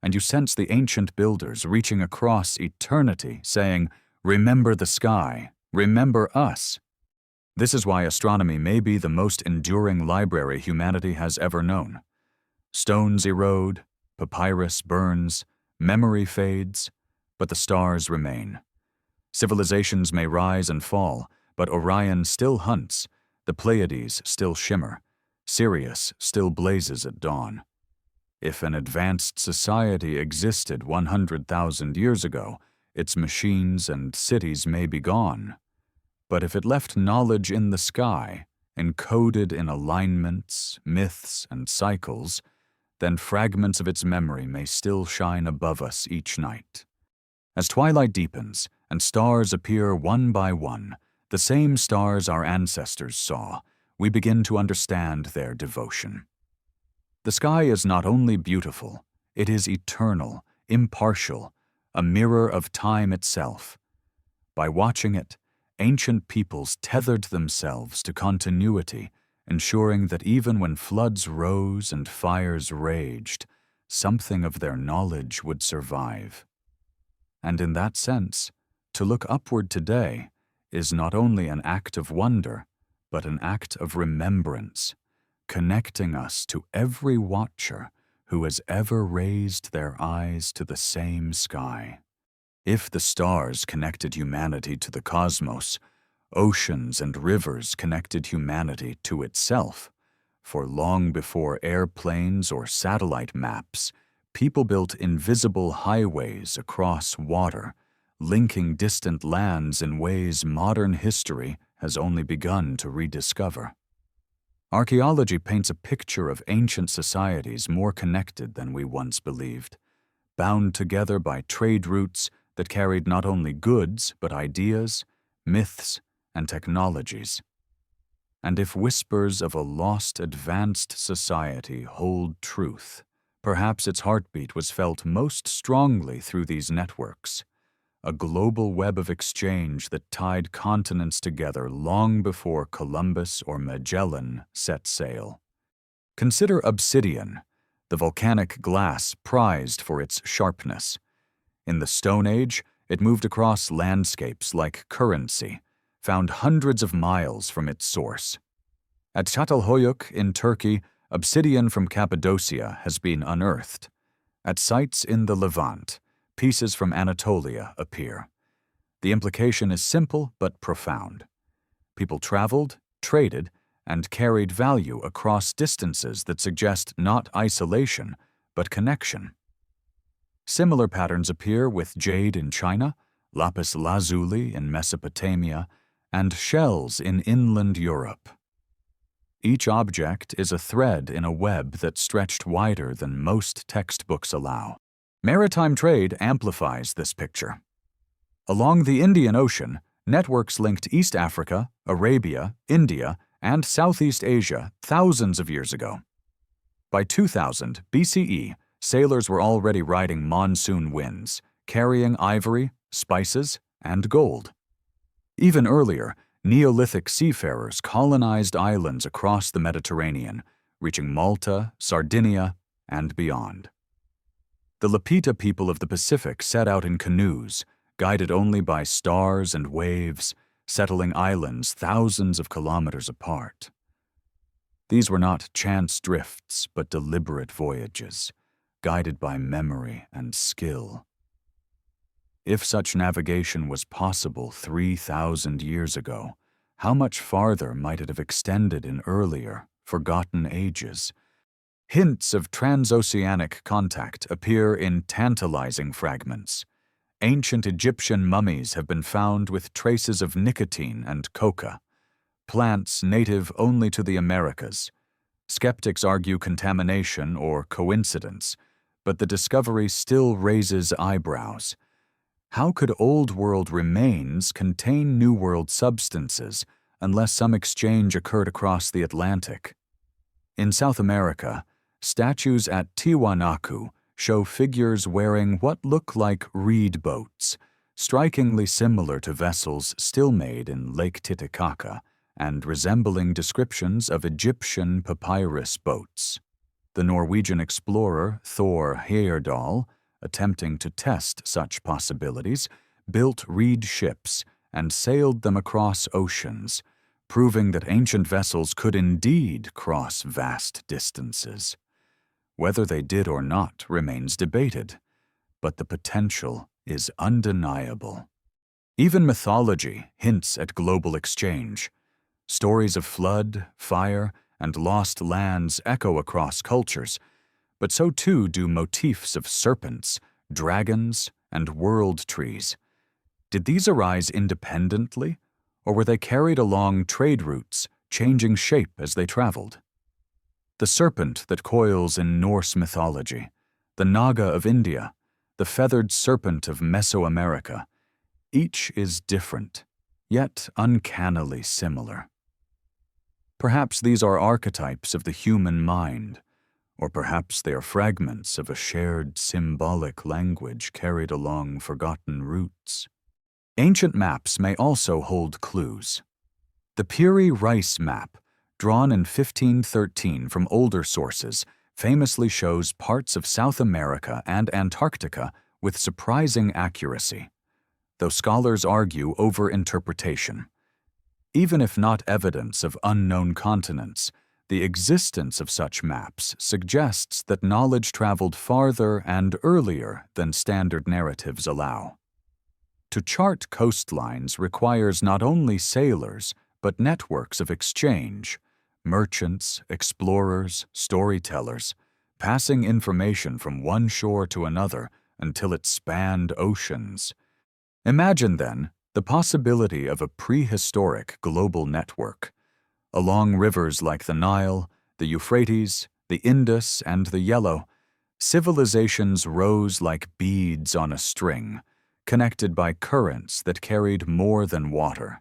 and you sense the ancient builders reaching across eternity, saying, "Remember the sky, remember us." This is why astronomy may be the most enduring library humanity has ever known. Stones erode, papyrus burns, memory fades, but the stars remain. Civilizations may rise and fall, but Orion still hunts, the Pleiades still shimmer, Sirius still blazes at dawn. If an advanced society existed 100,000 years ago, its machines and cities may be gone. But if it left knowledge in the sky, encoded in alignments, myths, and cycles, then fragments of its memory may still shine above us each night. As twilight deepens and stars appear one by one, the same stars our ancestors saw, we begin to understand their devotion. The sky is not only beautiful, it is eternal, impartial, a mirror of time itself. By watching it, ancient peoples tethered themselves to continuity, ensuring that even when floods rose and fires raged, something of their knowledge would survive. And in that sense, to look upward today is not only an act of wonder, but an act of remembrance, connecting us to every watcher who has ever raised their eyes to the same sky. If the stars connected humanity to the cosmos, oceans and rivers connected humanity to itself. For long before airplanes or satellite maps, people built invisible highways across water, linking distant lands in ways modern history has only begun to rediscover. Archaeology paints a picture of ancient societies more connected than we once believed, bound together by trade routes that carried not only goods but ideas, myths, and technologies. And if whispers of a lost, advanced society hold truth, perhaps its heartbeat was felt most strongly through these networks, a global web of exchange that tied continents together long before Columbus or Magellan set sail. Consider obsidian, the volcanic glass prized for its sharpness. In the Stone Age, it moved across landscapes like currency, found hundreds of miles from its source. At Çatalhöyük in Turkey, obsidian from Cappadocia has been unearthed. At sites in the Levant, pieces from Anatolia appear. The implication is simple but profound. People traveled, traded, and carried value across distances that suggest not isolation, but connection. Similar patterns appear with jade in China, lapis lazuli in Mesopotamia, and shells in inland Europe. Each object is a thread in a web that stretched wider than most textbooks allow. Maritime trade amplifies this picture. Along the Indian Ocean, networks linked East Africa, Arabia, India, and Southeast Asia thousands of years ago. By 2000 BCE, sailors were already riding monsoon winds, carrying ivory, spices, and gold. Even earlier, Neolithic seafarers colonized islands across the Mediterranean, reaching Malta, Sardinia, and beyond. The Lapita people of the Pacific set out in canoes, guided only by stars and waves, settling islands thousands of kilometers apart. These were not chance drifts, but deliberate voyages, guided by memory and skill. If such navigation was possible 3,000 years ago, how much farther might it have extended in earlier, forgotten ages? Hints of transoceanic contact appear in tantalizing fragments. Ancient Egyptian mummies have been found with traces of nicotine and coca, plants native only to the Americas. Skeptics argue contamination or coincidence, but the discovery still raises eyebrows. How could Old World remains contain New World substances unless some exchange occurred across the Atlantic? In South America, statues at Tiwanaku show figures wearing what look like reed boats, strikingly similar to vessels still made in Lake Titicaca and resembling descriptions of Egyptian papyrus boats. The Norwegian explorer Thor Heyerdahl, attempting to test such possibilities, built reed ships and sailed them across oceans, proving that ancient vessels could indeed cross vast distances. Whether they did or not remains debated, but the potential is undeniable. Even mythology hints at global exchange. Stories of flood, fire, and lost lands echo across cultures, but so too do motifs of serpents, dragons, and world trees. Did these arise independently, or were they carried along trade routes, changing shape as they traveled. The serpent that coils in Norse mythology, the Naga of India, the feathered serpent of Mesoamerica, each is different, yet uncannily similar. Perhaps these are archetypes of the human mind, or perhaps they are fragments of a shared symbolic language carried along forgotten routes. Ancient maps may also hold clues. The Piri rice map, drawn in 1513 from older sources, famously shows parts of South America and Antarctica with surprising accuracy, though scholars argue over interpretation. Even if not evidence of unknown continents, the existence of such maps suggests that knowledge traveled farther and earlier than standard narratives allow. To chart coastlines requires not only sailors, but networks of exchange, merchants, explorers, storytellers, passing information from one shore to another until it spanned oceans. Imagine, then, the possibility of a prehistoric global network. Along rivers like the Nile, the Euphrates, the Indus, and the Yellow, civilizations rose like beads on a string, connected by currents that carried more than water.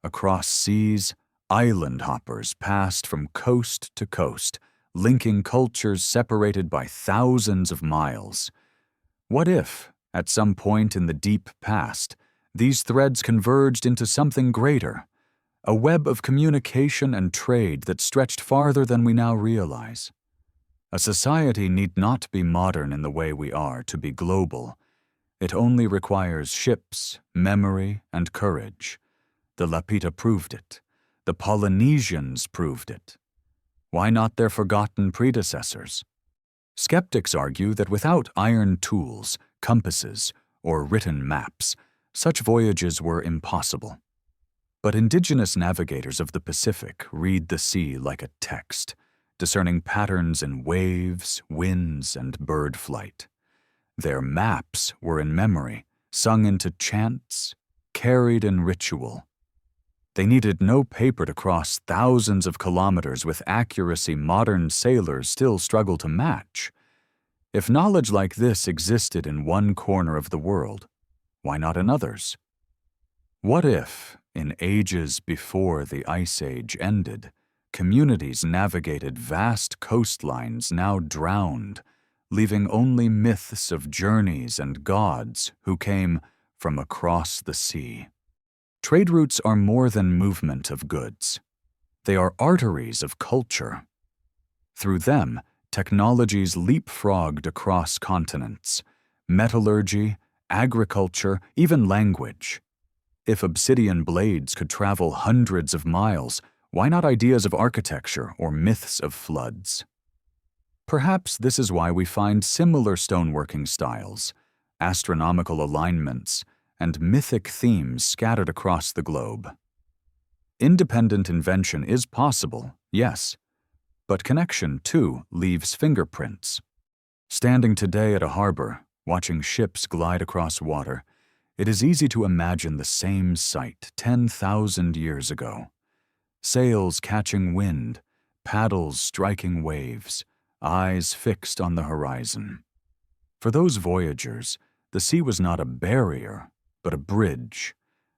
Across seas, island hoppers passed from coast to coast, linking cultures separated by thousands of miles. What if, at some point in the deep past, these threads converged into something greater, a web of communication and trade that stretched farther than we now realize? A society need not be modern in the way we are to be global. It only requires ships, memory, and courage. The Lapita proved it. The Polynesians proved it. Why not their forgotten predecessors? Skeptics argue that without iron tools, compasses, or written maps, such voyages were impossible. But indigenous navigators of the Pacific read the sea like a text, discerning patterns in waves, winds, and bird flight. Their maps were in memory, sung into chants, carried in ritual. They needed no paper to cross thousands of kilometers with accuracy modern sailors still struggle to match. If knowledge like this existed in one corner of the world, why not in others? What if, in ages before the Ice Age ended, communities navigated vast coastlines now drowned, leaving only myths of journeys and gods who came from across the sea? Trade routes are more than movement of goods. They are arteries of culture. Through them, technologies leapfrogged across continents, metallurgy, agriculture, even language. If obsidian blades could travel hundreds of miles, why not ideas of architecture or myths of floods? Perhaps this is why we find similar stoneworking styles, astronomical alignments, and mythic themes scattered across the globe. Independent invention is possible, yes, but connection, too, leaves fingerprints. Standing today at a harbor, watching ships glide across water, it is easy to imagine the same sight 10,000 years ago. Sails catching wind, paddles striking waves, eyes fixed on the horizon. For those voyagers, the sea was not a barrier, but a bridge,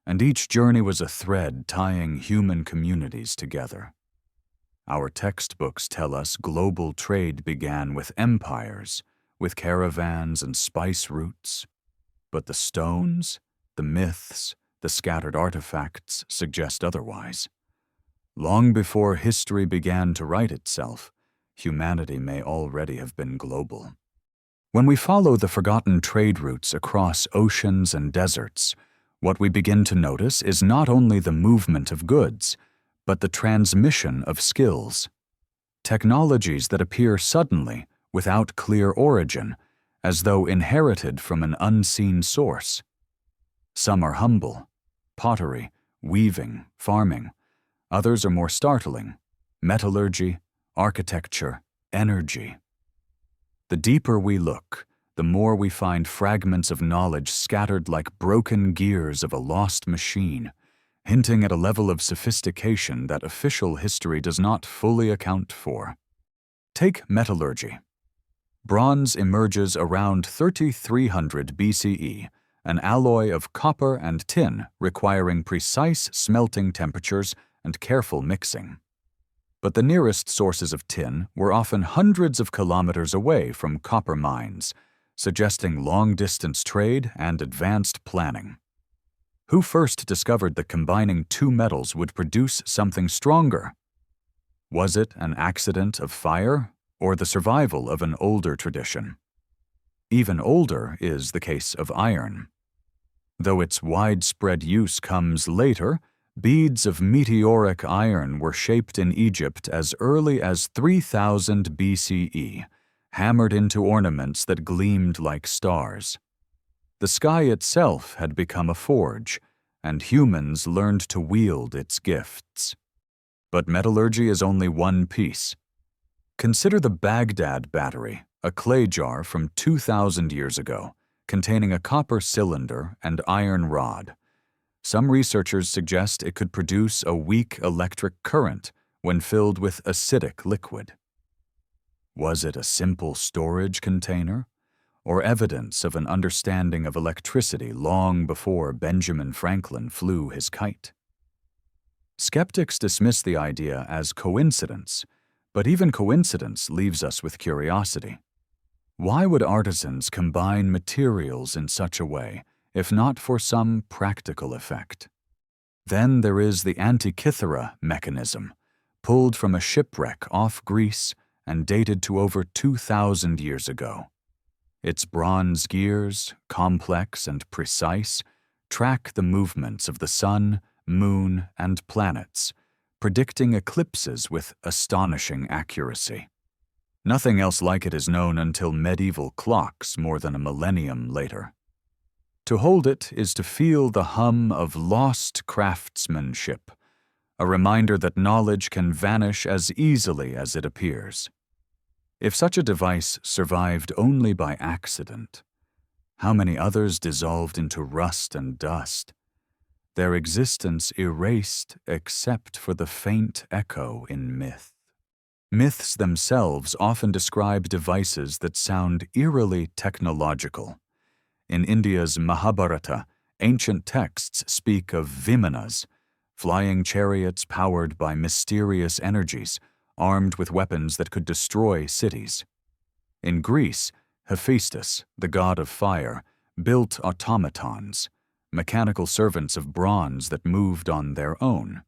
and each journey was a thread tying human communities together. Our textbooks tell us global trade began with empires, with caravans and spice routes. But the stones, the myths, the scattered artifacts suggest otherwise. Long before history began to write itself, humanity may already have been global. When we follow the forgotten trade routes across oceans and deserts, what we begin to notice is not only the movement of goods, but the transmission of skills. Technologies that appear suddenly, without clear origin, as though inherited from an unseen source. Some are humble: pottery, weaving, farming. Others are more startling: metallurgy, architecture, energy. The deeper we look, the more we find fragments of knowledge scattered like broken gears of a lost machine, hinting at a level of sophistication that official history does not fully account for. Take metallurgy. Bronze emerges around 3300 BCE, an alloy of copper and tin requiring precise smelting temperatures and careful mixing. But the nearest sources of tin were often hundreds of kilometers away from copper mines, suggesting long-distance trade and advanced planning. Who first discovered that combining two metals would produce something stronger? Was it an accident of fire or the survival of an older tradition? Even older is the case of iron. Though its widespread use comes later, beads of meteoric iron were shaped in Egypt as early as 3000 BCE, hammered into ornaments that gleamed like stars. The sky itself had become a forge, and humans learned to wield its gifts. But metallurgy is only one piece. Consider the Baghdad battery, a clay jar from 2,000 years ago, containing a copper cylinder and iron rod. Some researchers suggest it could produce a weak electric current when filled with acidic liquid. Was it a simple storage container, or evidence of an understanding of electricity long before Benjamin Franklin flew his kite? Skeptics dismiss the idea as coincidence, but even coincidence leaves us with curiosity. Why would artisans combine materials in such a way, if not for some practical effect? Then there is the Antikythera mechanism, pulled from a shipwreck off Greece and dated to over 2,000 years ago. Its bronze gears, complex and precise, track the movements of the sun, moon, and planets, predicting eclipses with astonishing accuracy. Nothing else like it is known until medieval clocks more than a millennium later. To hold it is to feel the hum of lost craftsmanship, a reminder that knowledge can vanish as easily as it appears. If such a device survived only by accident, how many others dissolved into rust and dust, their existence erased except for the faint echo in myth? Myths themselves often describe devices that sound eerily technological. In India's Mahabharata, ancient texts speak of vimanas, flying chariots powered by mysterious energies, armed with weapons that could destroy cities. In Greece, Hephaestus, the god of fire, built automatons, mechanical servants of bronze that moved on their own.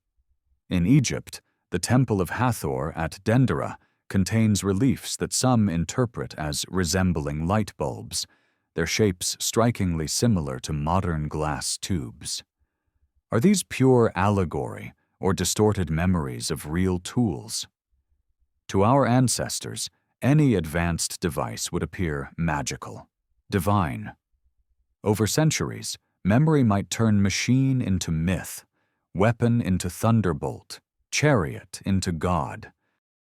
In Egypt, the Temple of Hathor at Dendera contains reliefs that some interpret as resembling light bulbs, their shapes strikingly similar to modern glass tubes. Are these pure allegory or distorted memories of real tools? To our ancestors, any advanced device would appear magical, divine. Over centuries, memory might turn machine into myth, weapon into thunderbolt, chariot into god.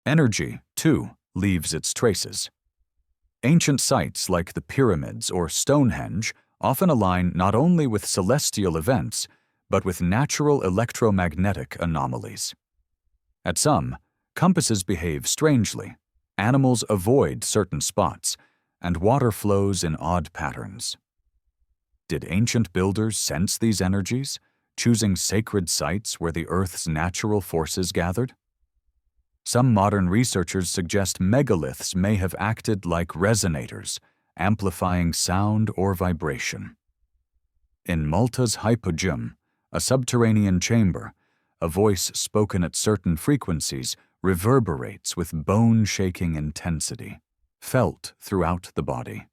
Energy, too, leaves its traces. Ancient sites like the pyramids or Stonehenge often align not only with celestial events, but with natural electromagnetic anomalies. At some, compasses behave strangely, animals avoid certain spots, and water flows in odd patterns. Did ancient builders sense these energies, choosing sacred sites where the Earth's natural forces gathered? Some modern researchers suggest megaliths may have acted like resonators, amplifying sound or vibration. In Malta's hypogym, a subterranean chamber, a voice spoken at certain frequencies reverberates with bone-shaking intensity, felt throughout the body.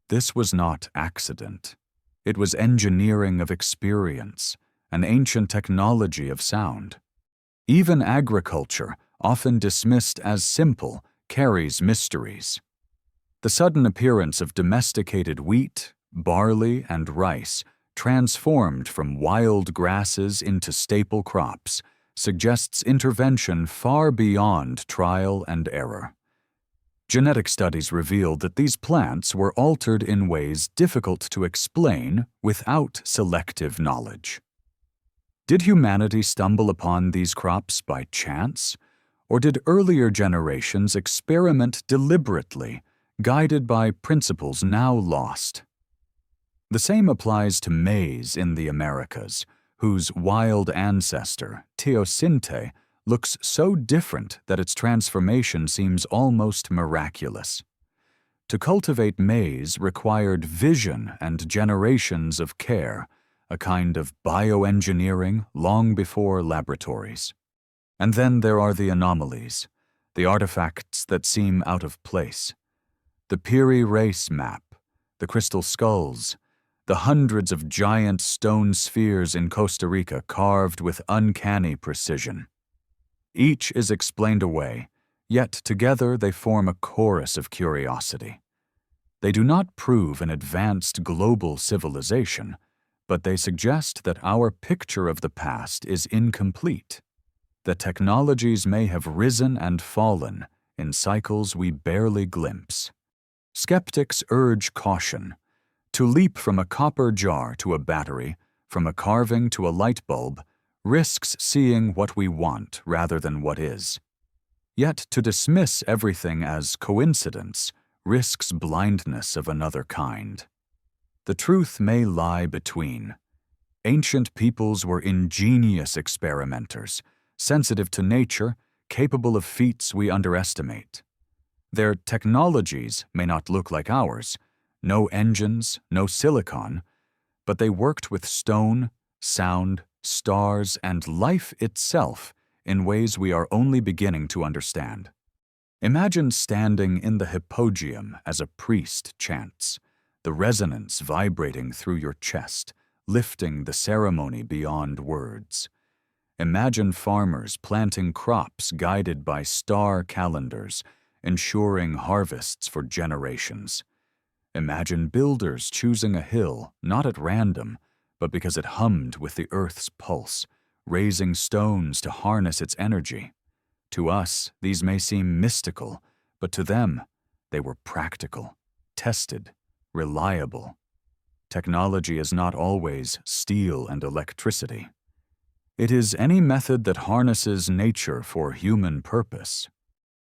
This was not accident. It was engineering of experience, an ancient technology of sound. Even agriculture, often dismissed as simple, carries mysteries. The sudden appearance of domesticated wheat, barley, and rice, transformed from wild grasses into staple crops, suggests intervention far beyond trial and error. Genetic studies revealed that these plants were altered in ways difficult to explain without selective knowledge. Did humanity stumble upon these crops by chance, or did earlier generations experiment deliberately, guided by principles now lost? The same applies to maize in the Americas, whose wild ancestor, teosinte, looks so different that its transformation seems almost miraculous. To cultivate maize required vision and generations of care, a kind of bioengineering long before laboratories. And then there are the anomalies, the artifacts that seem out of place. The Piri Reis map, the crystal skulls, the hundreds of giant stone spheres in Costa Rica carved with uncanny precision. Each is explained away, yet together they form a chorus of curiosity. They do not prove an advanced global civilization, but they suggest that our picture of the past is incomplete, that technologies may have risen and fallen in cycles we barely glimpse. Skeptics urge caution. To leap from a copper jar to a battery, from a carving to a light bulb, risks seeing what we want rather than what is. Yet to dismiss everything as coincidence risks blindness of another kind. The truth may lie between. Ancient peoples were ingenious experimenters, sensitive to nature, capable of feats we underestimate. Their technologies may not look like ours, no engines, no silicon, but they worked with stone, sound, stars, and life itself in ways we are only beginning to understand. Imagine standing in the hypogeum as a priest chants, the resonance vibrating through your chest, lifting the ceremony beyond words. Imagine farmers planting crops guided by star calendars, ensuring harvests for generations. Imagine builders choosing a hill, not at random, but because it hummed with the earth's pulse, raising stones to harness its energy. To us, these may seem mystical, but to them, they were practical, tested, reliable. Technology is not always steel and electricity. It is any method that harnesses nature for human purpose.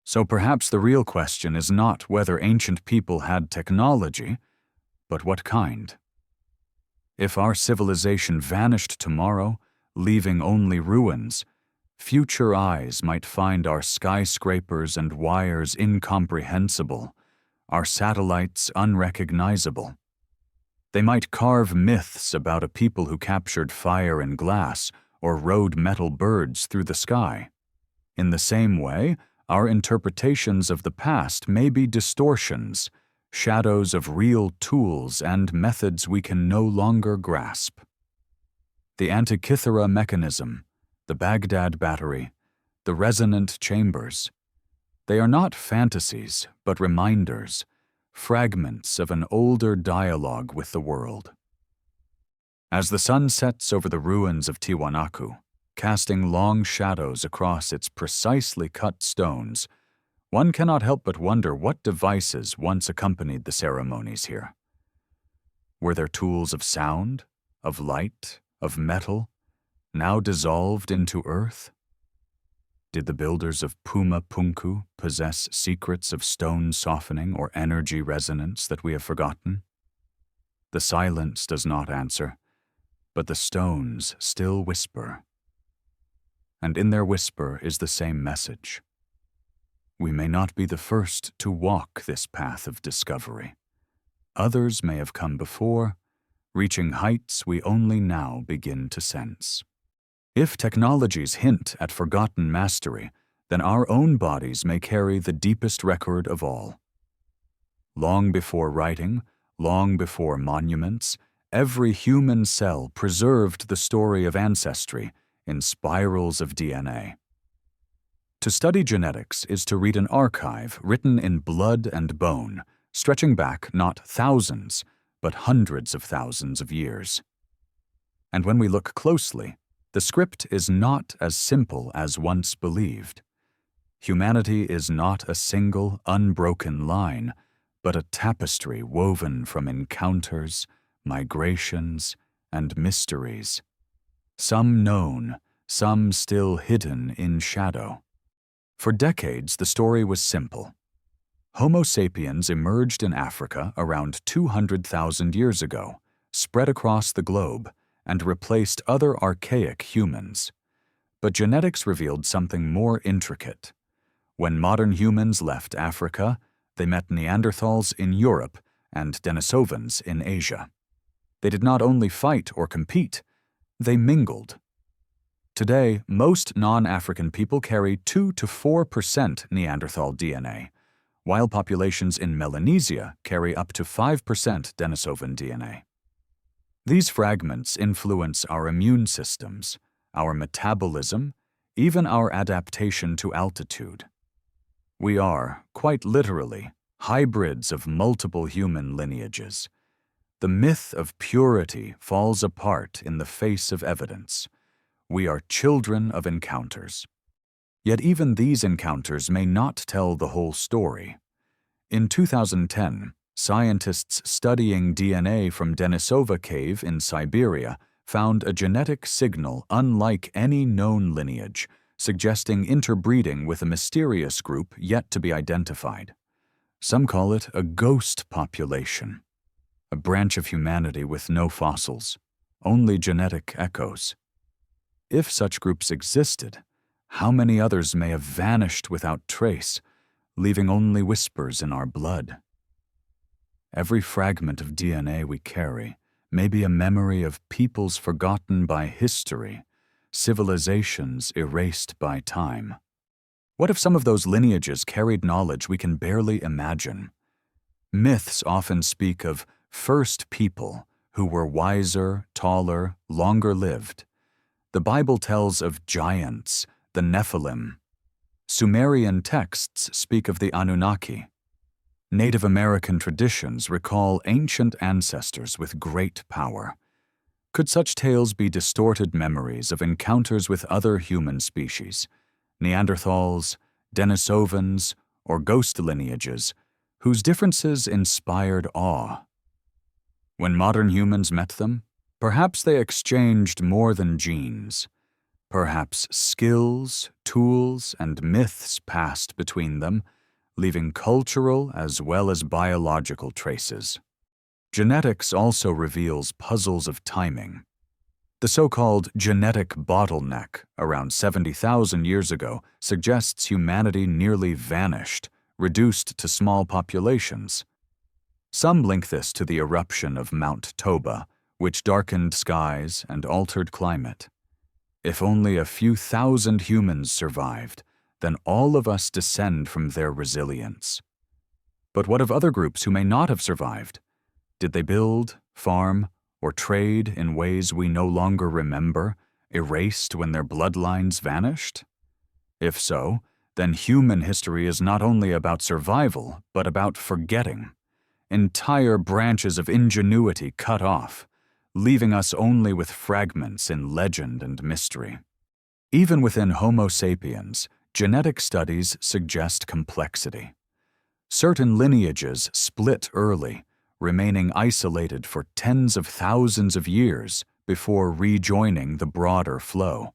So perhaps the real question is not whether ancient people had technology, but what kind. If our civilization vanished tomorrow, leaving only ruins, future eyes might find our skyscrapers and wires incomprehensible, our satellites unrecognizable. They might carve myths about a people who captured fire and glass or rode metal birds through the sky. In the same way, our interpretations of the past may be distortions, shadows of real tools and methods we can no longer grasp. The Antikythera mechanism, the Baghdad battery, the resonant chambers. They are not fantasies, but reminders, fragments of an older dialogue with the world. As the sun sets over the ruins of Tiwanaku, casting long shadows across its precisely cut stones, one cannot help but wonder what devices once accompanied the ceremonies here. Were there tools of sound, of light, of metal, now dissolved into earth? Did the builders of Puma Punku possess secrets of stone softening or energy resonance that we have forgotten? The silence does not answer, but the stones still whisper. And in their whisper is the same message. We may not be the first to walk this path of discovery. Others may have come before, reaching heights we only now begin to sense. If technologies hint at forgotten mastery, then our own bodies may carry the deepest record of all. Long before writing, long before monuments, every human cell preserved the story of ancestry in spirals of DNA. To study genetics is to read an archive written in blood and bone, stretching back not thousands, but hundreds of thousands of years. And when we look closely, the script is not as simple as once believed. Humanity is not a single, unbroken line, but a tapestry woven from encounters, migrations, and mysteries. some known, some still hidden in shadow. For decades, the story was simple. Homo sapiens emerged in Africa around 200,000 years ago, spread across the globe, and replaced other archaic humans. But genetics revealed something more intricate. When modern humans left Africa, they met Neanderthals in Europe and Denisovans in Asia. They did not only fight or compete, they mingled. Today, most non-African people carry 2 to 4% Neanderthal DNA, while populations in Melanesia carry up to 5% Denisovan DNA. These fragments influence our immune systems, our metabolism, even our adaptation to altitude. We are, quite literally, hybrids of multiple human lineages. The myth of purity falls apart in the face of evidence. We are children of encounters. Yet even these encounters may not tell the whole story. In 2010, scientists studying DNA from Denisova Cave in Siberia found a genetic signal unlike any known lineage, suggesting interbreeding with a mysterious group yet to be identified. Some call it a ghost population, a branch of humanity with no fossils, only genetic echoes. If such groups existed, how many others may have vanished without trace, leaving only whispers in our blood? Every fragment of DNA we carry may be a memory of peoples forgotten by history, civilizations erased by time. What if some of those lineages carried knowledge we can barely imagine? Myths often speak of first people who were wiser, taller, longer-lived. The Bible tells of giants, the Nephilim. Sumerian texts speak of the Anunnaki. Native American traditions recall ancient ancestors with great power. Could such tales be distorted memories of encounters with other human species, Neanderthals, Denisovans, or ghost lineages, whose differences inspired awe? When modern humans met them, perhaps they exchanged more than genes. Perhaps skills, tools, and myths passed between them, leaving cultural as well as biological traces. Genetics also reveals puzzles of timing. The so-called genetic bottleneck around 70,000 years ago suggests humanity nearly vanished, reduced to small populations. Some link this to the eruption of Mount Toba, which darkened skies and altered climate. If only a few thousand humans survived, then all of us descend from their resilience. But what of other groups who may not have survived? Did they build, farm, or trade in ways we no longer remember, erased when their bloodlines vanished? If so, then human history is not only about survival, but about forgetting. Entire branches of ingenuity cut off, leaving us only with fragments in legend and mystery. Even within Homo sapiens, genetic studies suggest complexity. Certain lineages split early, remaining isolated for tens of thousands of years before rejoining the broader flow.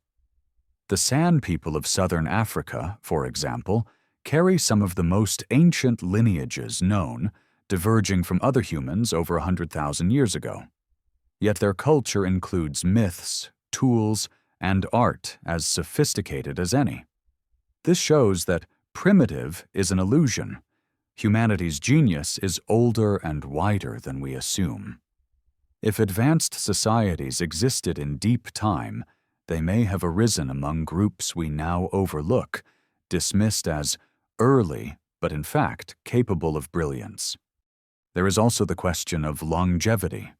The San people of southern Africa, for example, carry some of the most ancient lineages known, diverging from other humans over 100,000 years ago. Yet their culture includes myths, tools, and art as sophisticated as any. This shows that primitive is an illusion. Humanity's genius is older and wider than we assume. If advanced societies existed in deep time, they may have arisen among groups we now overlook, dismissed as early, but in fact capable of brilliance. There is also the question of longevity.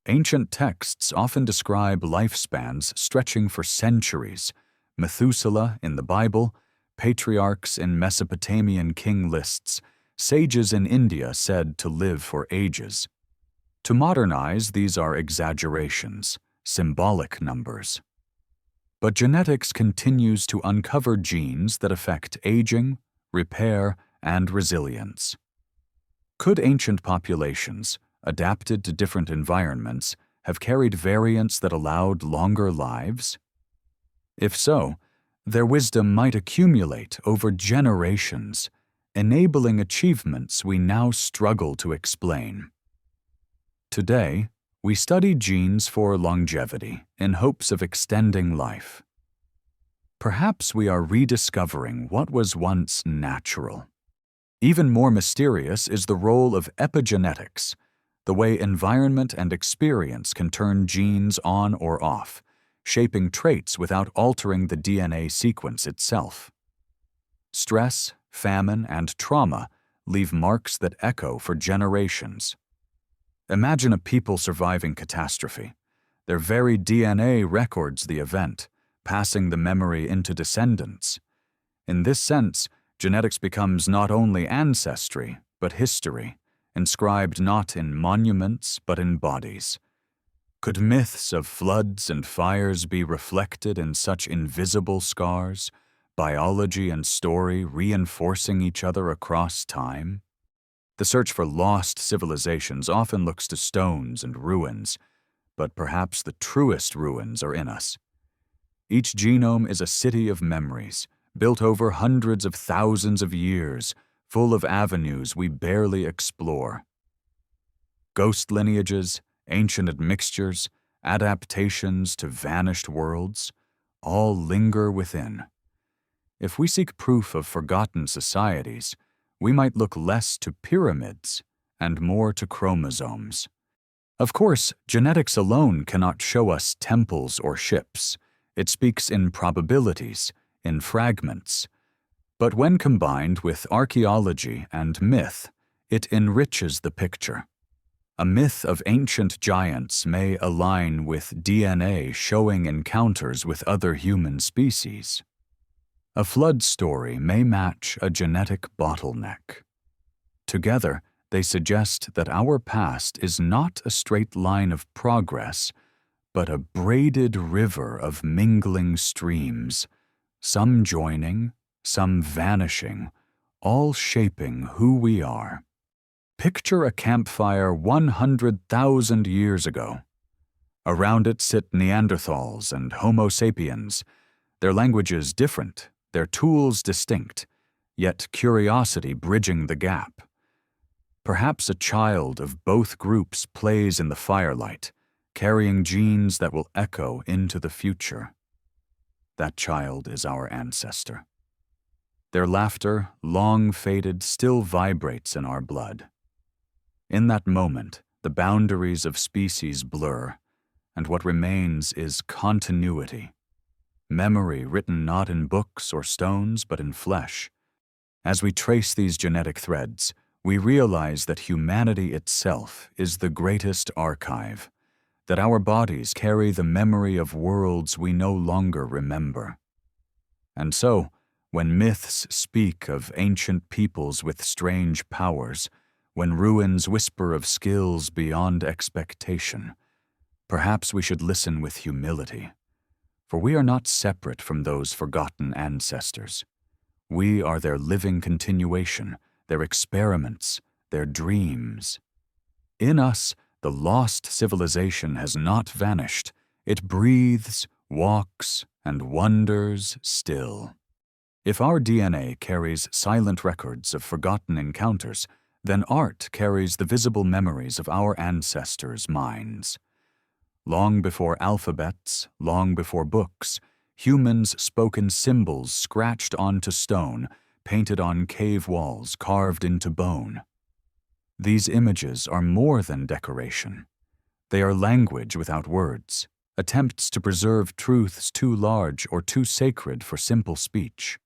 Ancient texts often describe lifespans stretching for centuries. Methuselah in the Bible, patriarchs in Mesopotamian king lists, sages in India said to live for ages. To modernize, these are exaggerations, symbolic numbers. But genetics continues to uncover genes that affect aging, repair, and resilience. Could ancient populations, adapted to different environments, have carried variants that allowed longer lives? If so, their wisdom might accumulate over generations, enabling achievements we now struggle to explain. Today, we study genes for longevity in hopes of extending life. Perhaps we are rediscovering what was once natural. Even more mysterious is the role of epigenetics, the way environment and experience can turn genes on or off, shaping traits without altering the DNA sequence itself. Stress, famine, and trauma leave marks that echo for generations. Imagine a people surviving catastrophe. Their very DNA records the event, passing the memory into descendants. In this sense, genetics becomes not only ancestry, but history, inscribed not in monuments but in bodies. Could myths of floods and fires be reflected in such invisible scars, biology and story reinforcing each other across time? The search for lost civilizations often looks to stones and ruins, but perhaps the truest ruins are in us. Each genome is a city of memories, built over hundreds of thousands of years, full of avenues we barely explore. Ghost lineages, ancient admixtures, adaptations to vanished worlds, all linger within. If we seek proof of forgotten societies, we might look less to pyramids and more to chromosomes. Of course, genetics alone cannot show us temples or ships. It speaks in probabilities, in fragments. But when combined with archaeology and myth, it enriches the picture. A myth of ancient giants may align with DNA showing encounters with other human species. A flood story may match a genetic bottleneck. Together, they suggest that our past is not a straight line of progress, but a braided river of mingling streams, some joining, some vanishing, all shaping who we are. Picture a campfire 100,000 years ago. Around it sit Neanderthals and Homo sapiens, their languages different, their tools distinct, yet curiosity bridging the gap. Perhaps a child of both groups plays in the firelight, carrying genes that will echo into the future. That child is our ancestor. Their laughter, long faded, still vibrates in our blood. In that moment, the boundaries of species blur, and what remains is continuity. Memory written not in books or stones, but in flesh. As we trace these genetic threads, we realize that humanity itself is the greatest archive, that our bodies carry the memory of worlds we no longer remember. And so, when myths speak of ancient peoples with strange powers, when ruins whisper of skills beyond expectation, perhaps we should listen with humility. For we are not separate from those forgotten ancestors. We are their living continuation, their experiments, their dreams. In us, the lost civilization has not vanished. It breathes, walks, and wonders still. If our DNA carries silent records of forgotten encounters, then art carries the visible memories of our ancestors' minds. Long before alphabets, long before books, humans spoke in symbols scratched onto stone, painted on cave walls, carved into bone. These images are more than decoration. They are language without words, attempts to preserve truths too large or too sacred for simple speech.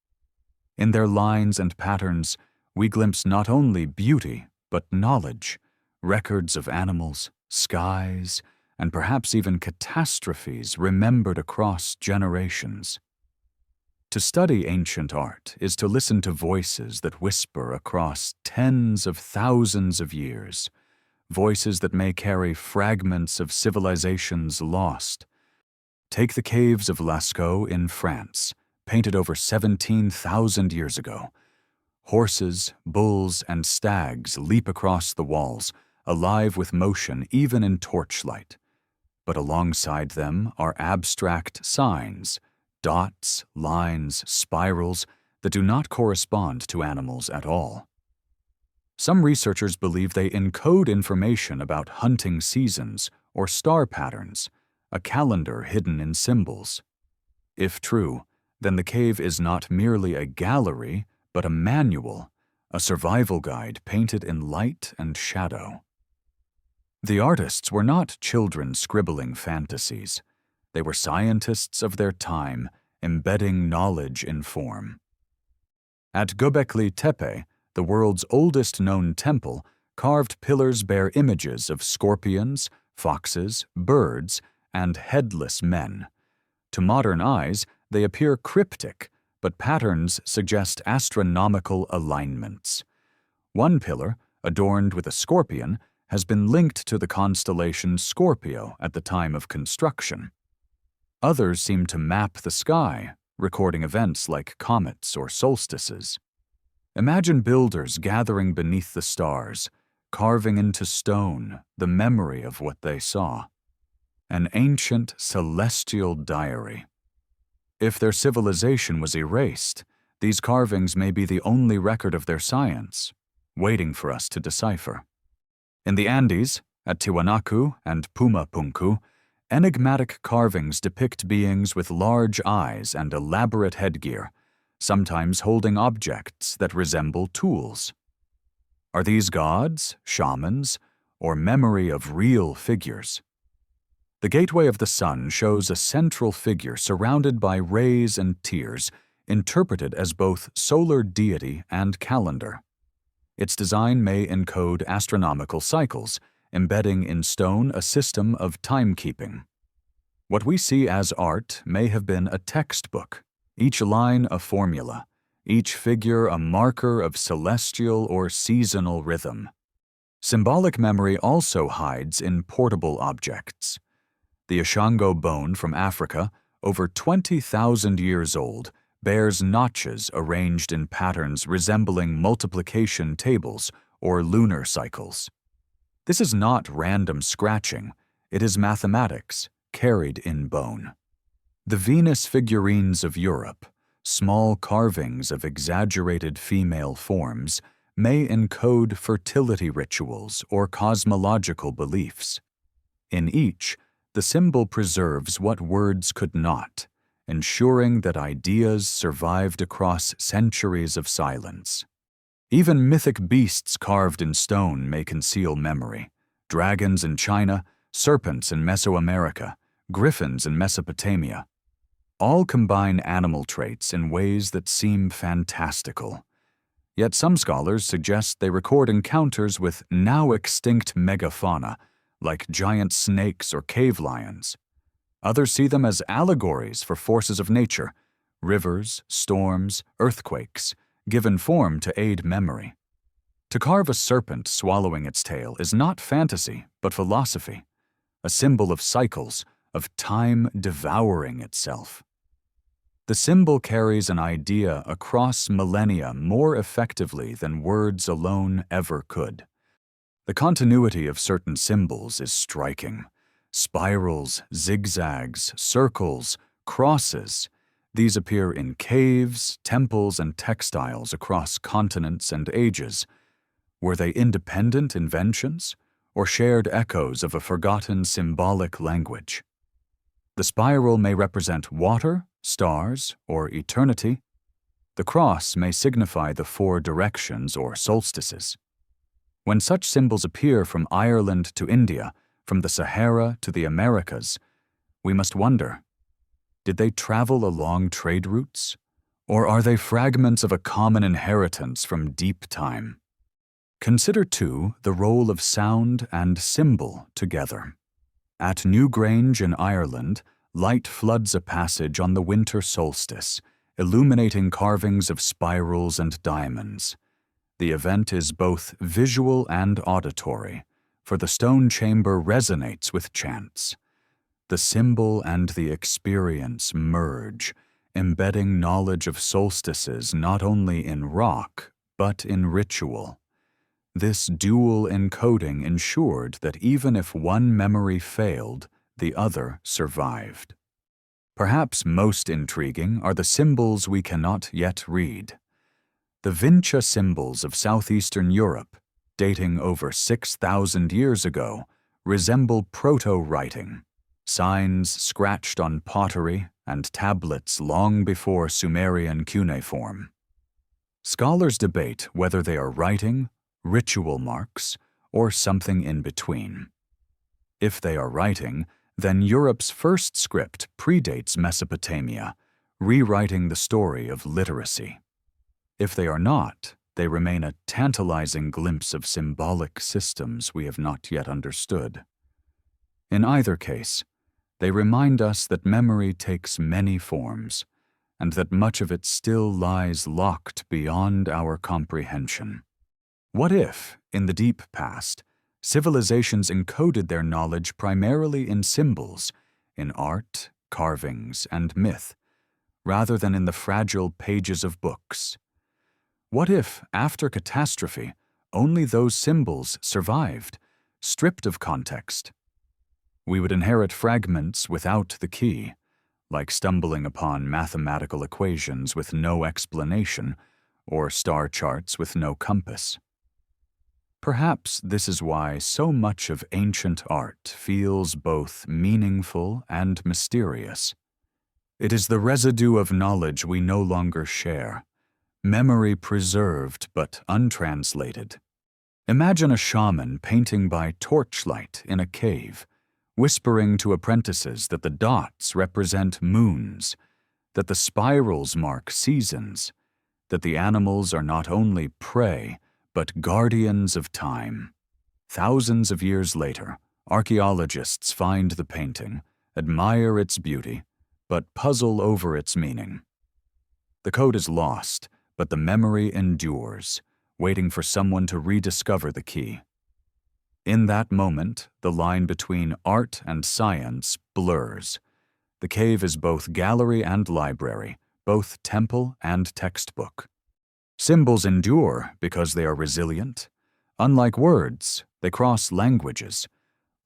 In their lines and patterns, we glimpse not only beauty, but knowledge, records of animals, skies, and perhaps even catastrophes remembered across generations. To study ancient art is to listen to voices that whisper across tens of thousands of years, voices that may carry fragments of civilizations lost. Take the caves of Lascaux in France, painted over 17,000 years ago. Horses, bulls, and stags leap across the walls, alive with motion even in torchlight. but alongside them are abstract signs, dots, lines, spirals that do not correspond to animals at all. Some researchers believe they encode information about hunting seasons or star patterns, a calendar hidden in symbols. If true, then the cave is not merely a gallery, but a manual, a survival guide painted in light and shadow. The artists were not children scribbling fantasies. They were scientists of their time, embedding knowledge in form. At Göbekli Tepe, the world's oldest known temple, carved pillars bear images of scorpions, foxes, birds, and headless men. To modern eyes, they appear cryptic, but patterns suggest astronomical alignments. One pillar, adorned with a scorpion, has been linked to the constellation Scorpio at the time of construction. Others seem to map the sky, recording events like comets or solstices. Imagine builders gathering beneath the stars, carving into stone the memory of what they saw. An ancient celestial diary. If their civilization was erased, these carvings may be the only record of their science, waiting for us to decipher. In the Andes, at Tiwanaku and Pumapunku, enigmatic carvings depict beings with large eyes and elaborate headgear, sometimes holding objects that resemble tools. Are these gods, shamans, or memory of real figures? The Gateway of the Sun shows a central figure surrounded by rays and tears, interpreted as both solar deity and calendar. Its design may encode astronomical cycles, embedding in stone a system of timekeeping. What we see as art may have been a textbook, each line a formula, each figure a marker of celestial or seasonal rhythm. Symbolic memory also hides in portable objects. The Ashango bone from Africa, over 20,000 years old, bears notches arranged in patterns resembling multiplication tables or lunar cycles. This is not random scratching, it is mathematics carried in bone. The Venus figurines of Europe, small carvings of exaggerated female forms, may encode fertility rituals or cosmological beliefs. In each, the symbol preserves what words could not, ensuring that ideas survived across centuries of silence. Even mythic beasts carved in stone may conceal memory. Dragons in China, serpents in Mesoamerica, griffins in Mesopotamia. All combine animal traits in ways that seem fantastical. Yet some scholars suggest they record encounters with now extinct megafauna, like giant snakes or cave lions. Others see them as allegories for forces of nature, rivers, storms, earthquakes, given form to aid memory. To carve a serpent swallowing its tail is not fantasy, but philosophy, a symbol of cycles, of time devouring itself. The symbol carries an idea across millennia more effectively than words alone ever could. The continuity of certain symbols is striking. Spirals, zigzags, circles, crosses. These appear in caves, temples, and textiles across continents and ages. Were they independent inventions, or shared echoes of a forgotten symbolic language? The spiral may represent water, stars, or eternity. The cross may signify the four directions or solstices. When such symbols appear from Ireland to India, from the Sahara to the Americas, we must wonder, did they travel along trade routes? Or are they fragments of a common inheritance from deep time? Consider, too, the role of sound and symbol together. At Newgrange in Ireland, light floods a passage on the winter solstice, illuminating carvings of spirals and diamonds. The event is both visual and auditory, for the stone chamber resonates with chants. The symbol and the experience merge, embedding knowledge of solstices not only in rock, but in ritual. This dual encoding ensured that even if one memory failed, the other survived. Perhaps most intriguing are the symbols we cannot yet read. The Vinca symbols of southeastern Europe, dating over 6,000 years ago, resemble proto-writing, signs scratched on pottery and tablets long before Sumerian cuneiform. Scholars debate whether they are writing, ritual marks, or something in between. If they are writing, then Europe's first script predates Mesopotamia, rewriting the story of literacy. If they are not, they remain a tantalizing glimpse of symbolic systems we have not yet understood. In either case, they remind us that memory takes many forms, and that much of it still lies locked beyond our comprehension. What if, in the deep past, civilizations encoded their knowledge primarily in symbols, in art, carvings, and myth, rather than in the fragile pages of books? What if, after catastrophe, only those symbols survived, stripped of context? We would inherit fragments without the key, like stumbling upon mathematical equations with no explanation, or star charts with no compass. Perhaps this is why so much of ancient art feels both meaningful and mysterious. It is the residue of knowledge we no longer share, memory preserved but untranslated. Imagine a shaman painting by torchlight in a cave, whispering to apprentices that the dots represent moons, that the spirals mark seasons, that the animals are not only prey, but guardians of time. Thousands of years later, archaeologists find the painting, admire its beauty, but puzzle over its meaning. The code is lost, but the memory endures, waiting for someone to rediscover the key. In that moment, the line between art and science blurs. The cave is both gallery and library, both temple and textbook. Symbols endure because they are resilient. Unlike words, they cross languages.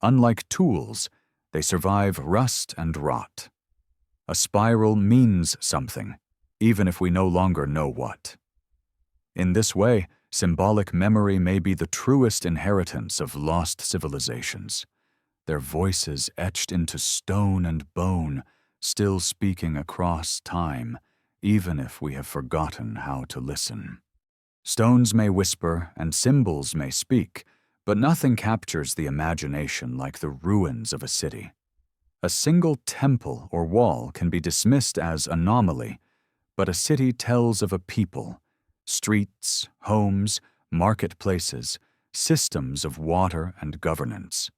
Unlike tools, they survive rust and rot. A spiral means something, even if we no longer know what. In this way, symbolic memory may be the truest inheritance of lost civilizations, their voices etched into stone and bone, still speaking across time, even if we have forgotten how to listen. Stones may whisper and symbols may speak, but nothing captures the imagination like the ruins of a city. A single temple or wall can be dismissed as anomaly, but a city tells of a people, streets, homes, marketplaces, systems of water and governance.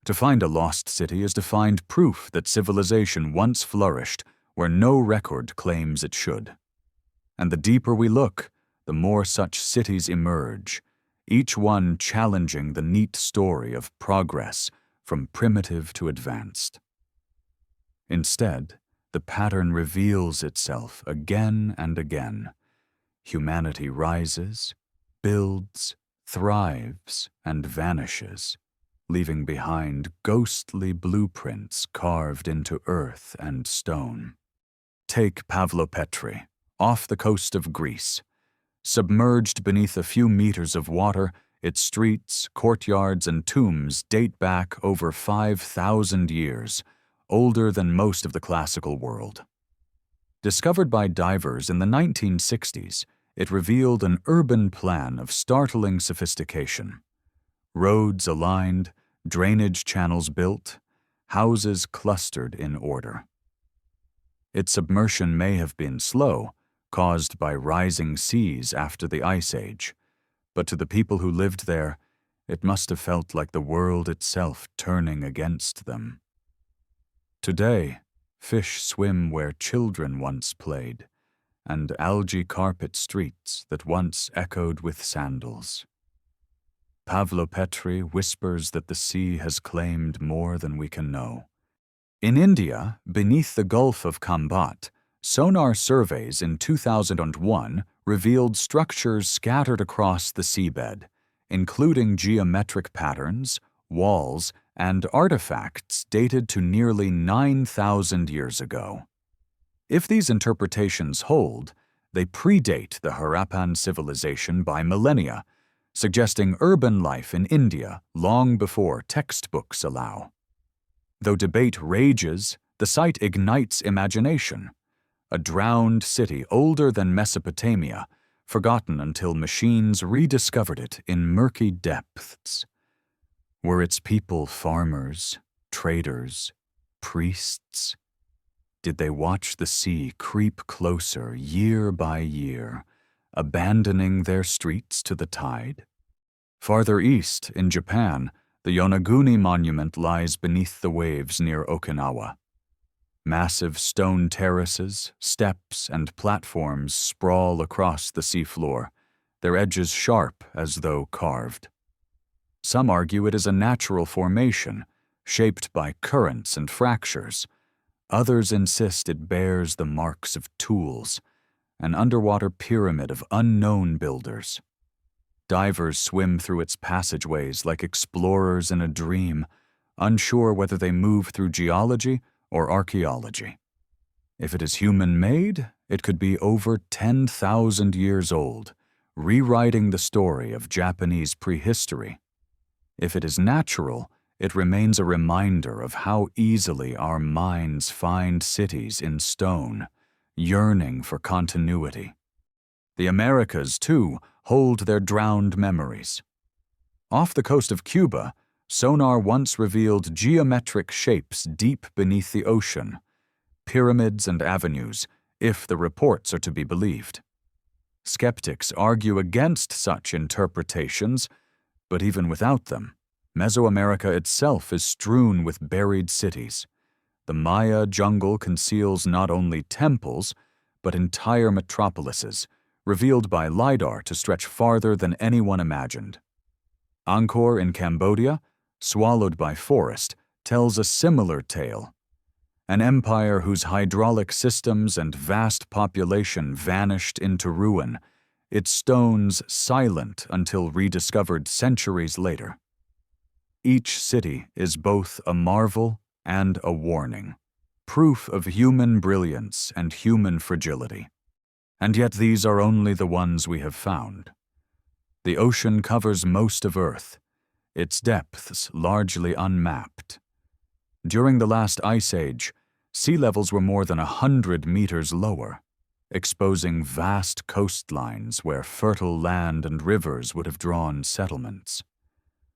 To find a lost city is to find proof that civilization once flourished where no record claims it should. And the deeper we look, the more such cities emerge, each one challenging the neat story of progress from primitive to advanced. Instead, the pattern reveals itself again and again. Humanity rises, builds, thrives, and vanishes, leaving behind ghostly blueprints carved into earth and stone. Take Pavlopetri, off the coast of Greece. Submerged beneath a few meters of water, its streets, courtyards, and tombs date back over 5,000 years, older than most of the classical world. Discovered by divers in the 1960s, it revealed an urban plan of startling sophistication. Roads aligned, drainage channels built, houses clustered in order. Its submersion may have been slow, caused by rising seas after the Ice Age, but to the people who lived there, it must have felt like the world itself turning against them. Today, fish swim where children once played, and algae carpet streets that once echoed with sandals. Pavlopetri whispers that the sea has claimed more than we can know. In India, beneath the Gulf of Kambat, sonar surveys in 2001 revealed structures scattered across the seabed, including geometric patterns, walls, and artifacts dated to nearly 9,000 years ago. If these interpretations hold, they predate the Harappan civilization by millennia, suggesting urban life in India long before textbooks allow. Though debate rages, the site ignites imagination. A drowned city older than Mesopotamia, forgotten until machines rediscovered it in murky depths. Were its people farmers, traders, priests? Did they watch the sea creep closer year by year, abandoning their streets to the tide? Farther east, in Japan, the Yonaguni Monument lies beneath the waves near Okinawa. Massive stone terraces, steps, and platforms sprawl across the seafloor, their edges sharp as though carved. Some argue it is a natural formation, shaped by currents and fractures. Others insist it bears the marks of tools, an underwater pyramid of unknown builders. Divers swim through its passageways like explorers in a dream, unsure whether they move through geology or archaeology. If it is human-made, it could be over 10,000 years old, rewriting the story of Japanese prehistory. If it is natural, it remains a reminder of how easily our minds find cities in stone, yearning for continuity. The Americas, too, hold their drowned memories. Off the coast of Cuba, sonar once revealed geometric shapes deep beneath the ocean, pyramids and avenues, if the reports are to be believed. Skeptics argue against such interpretations, but even without them, Mesoamerica itself is strewn with buried cities. The Maya jungle conceals not only temples, but entire metropolises, revealed by LiDAR to stretch farther than anyone imagined. Angkor in Cambodia, swallowed by forest, tells a similar tale. An empire whose hydraulic systems and vast population vanished into ruin, its stones silent until rediscovered centuries later. Each city is both a marvel and a warning, proof of human brilliance and human fragility. And yet these are only the ones we have found. The ocean covers most of Earth, its depths largely unmapped. During the last ice age, sea levels were more than 100 meters lower, exposing vast coastlines where fertile land and rivers would have drawn settlements.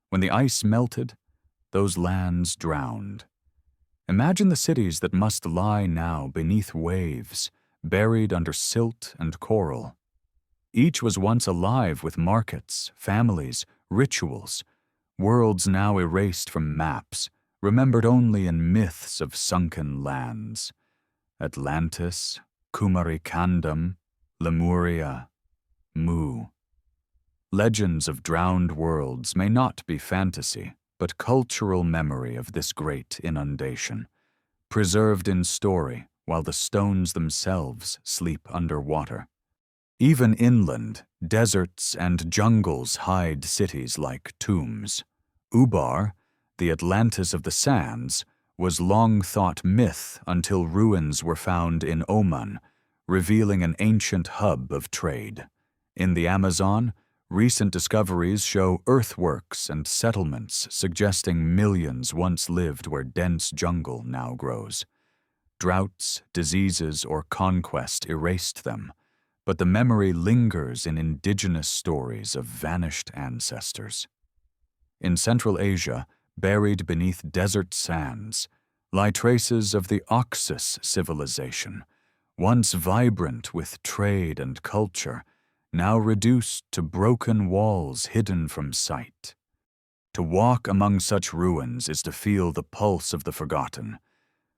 When the ice melted, those lands drowned. Imagine the cities that must lie now beneath waves, buried under silt and coral. Each was once alive with markets, families, rituals, worlds now erased from maps, remembered only in myths of sunken lands. Atlantis, Kumarikandam, Lemuria, Mu. Legends of drowned worlds may not be fantasy, but cultural memory of this great inundation, preserved in story while the stones themselves sleep underwater. Even inland, deserts and jungles hide cities like tombs. Ubar, the Atlantis of the sands, was long thought myth until ruins were found in Oman, revealing an ancient hub of trade. In the Amazon, recent discoveries show earthworks and settlements suggesting millions once lived where dense jungle now grows. Droughts, diseases, or conquest erased them, but the memory lingers in indigenous stories of vanished ancestors. In Central Asia, buried beneath desert sands, lie traces of the Oxus civilization, once vibrant with trade and culture, now reduced to broken walls hidden from sight. To walk among such ruins is to feel the pulse of the forgotten.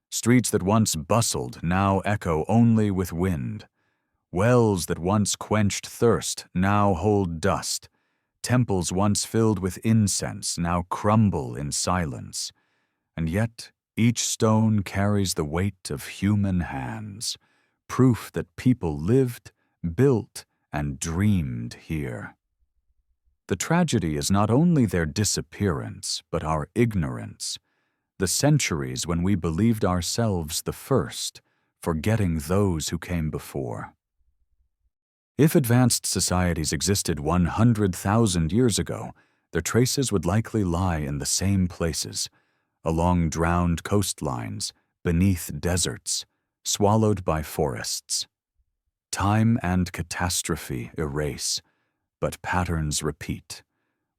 Streets that once bustled now echo only with wind. Wells that once quenched thirst now hold dust. Temples once filled with incense now crumble in silence. And yet each stone carries the weight of human hands, proof that people lived, built, and dreamed here. The tragedy is not only their disappearance, but our ignorance, the centuries when we believed ourselves the first, forgetting those who came before. If advanced societies existed 100,000 years ago, their traces would likely lie in the same places, along drowned coastlines, beneath deserts, swallowed by forests. Time and catastrophe erase, but patterns repeat.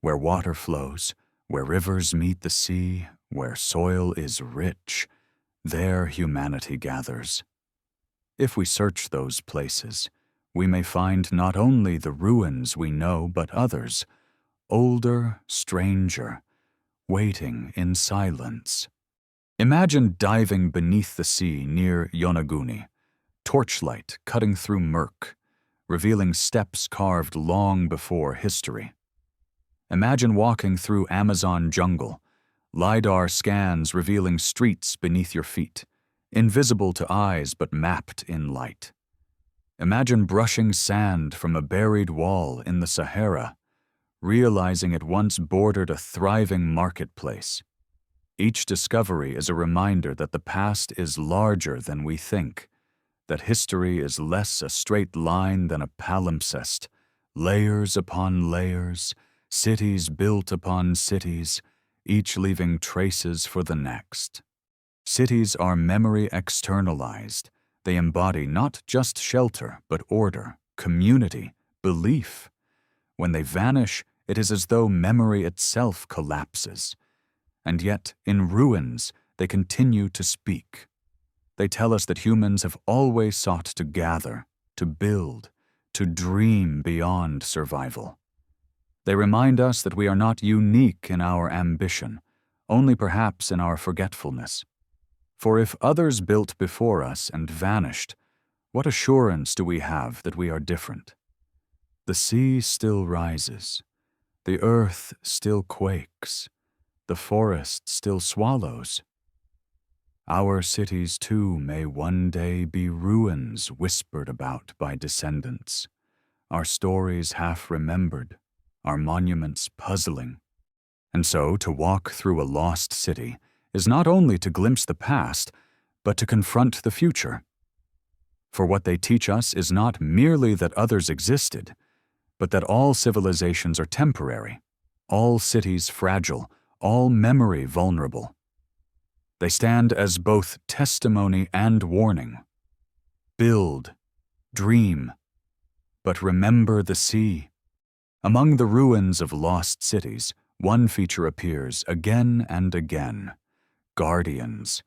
Where water flows, where rivers meet the sea, where soil is rich, there humanity gathers. If we search those places, we may find not only the ruins we know, but others, older, stranger, waiting in silence. Imagine diving beneath the sea near Yonaguni, torchlight cutting through murk, revealing steps carved long before history. Imagine walking through Amazon jungle, LiDAR scans revealing streets beneath your feet, invisible to eyes but mapped in light. Imagine brushing sand from a buried wall in the Sahara, realizing it once bordered a thriving marketplace. Each discovery is a reminder that the past is larger than we think, that history is less a straight line than a palimpsest, layers upon layers, cities built upon cities, each leaving traces for the next. Cities are memory externalized. They embody not just shelter, but order, community, belief. When they vanish, it is as though memory itself collapses. And yet, in ruins, they continue to speak. They tell us that humans have always sought to gather, to build, to dream beyond survival. They remind us that we are not unique in our ambition, only perhaps in our forgetfulness. For if others built before us and vanished, what assurance do we have that we are different? The sea still rises, the earth still quakes, the forest still swallows. Our cities too may one day be ruins whispered about by descendants, our stories half remembered, our monuments puzzling. And so to walk through a lost city is not only to glimpse the past, but to confront the future. For what they teach us is not merely that others existed, but that all civilizations are temporary, all cities fragile, all memory vulnerable. They stand as both testimony and warning. Build, dream, but remember the sea. Among the ruins of lost cities, one feature appears again and again. Guardians.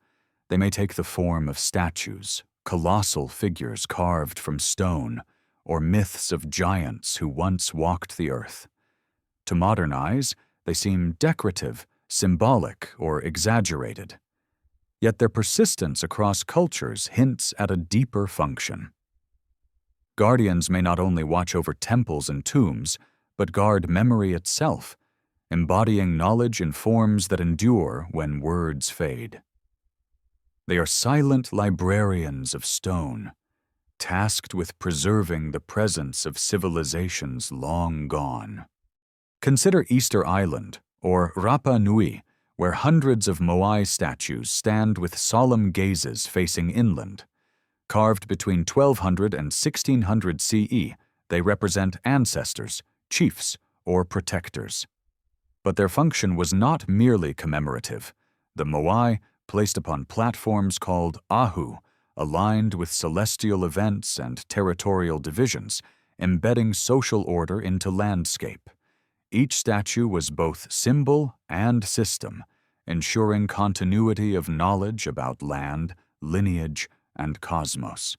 They may take the form of statues, colossal figures carved from stone, or myths of giants who once walked the earth. To modern eyes, they seem decorative, symbolic, or exaggerated. Yet their persistence across cultures hints at a deeper function. Guardians may not only watch over temples and tombs, but guard memory itself, embodying knowledge in forms that endure when words fade. They are silent librarians of stone, tasked with preserving the presence of civilizations long gone. Consider Easter Island, or Rapa Nui, where hundreds of Moai statues stand with solemn gazes facing inland. Carved between 1200 and 1600 CE, they represent ancestors, chiefs, or protectors. But their function was not merely commemorative. The Moai, placed upon platforms called ahu, aligned with celestial events and territorial divisions, embedding social order into landscape. Each statue was both symbol and system, ensuring continuity of knowledge about land, lineage, and cosmos.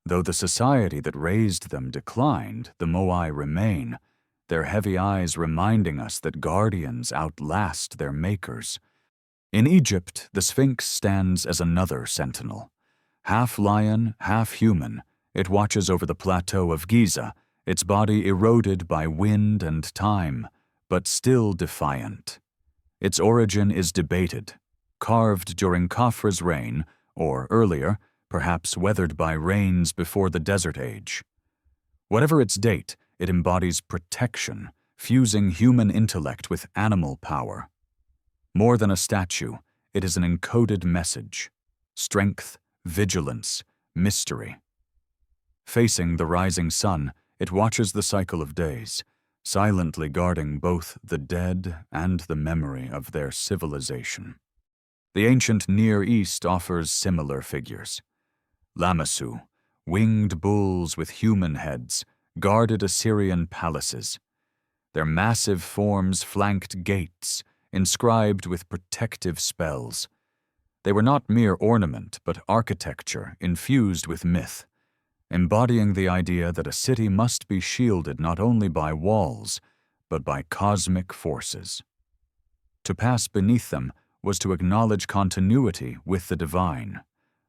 Though the society that raised them declined, the Moai remain, their heavy eyes reminding us that guardians outlast their makers. In Egypt, the Sphinx stands as another sentinel. Half lion, half human, it watches over the plateau of Giza, its body eroded by wind and time, but still defiant. Its origin is debated, carved during Khafra's reign, or earlier, perhaps weathered by rains before the Desert Age. Whatever its date, it embodies protection, fusing human intellect with animal power. More than a statue, it is an encoded message: strength, vigilance, mystery. Facing the rising sun, it watches the cycle of days, silently guarding both the dead and the memory of their civilization. The ancient Near East offers similar figures. Lamassu, winged bulls with human heads, guarded Assyrian palaces. Their massive forms flanked gates, inscribed with protective spells. They were not mere ornament, but architecture infused with myth, embodying the idea that a city must be shielded not only by walls, but by cosmic forces. To pass beneath them was to acknowledge continuity with the divine,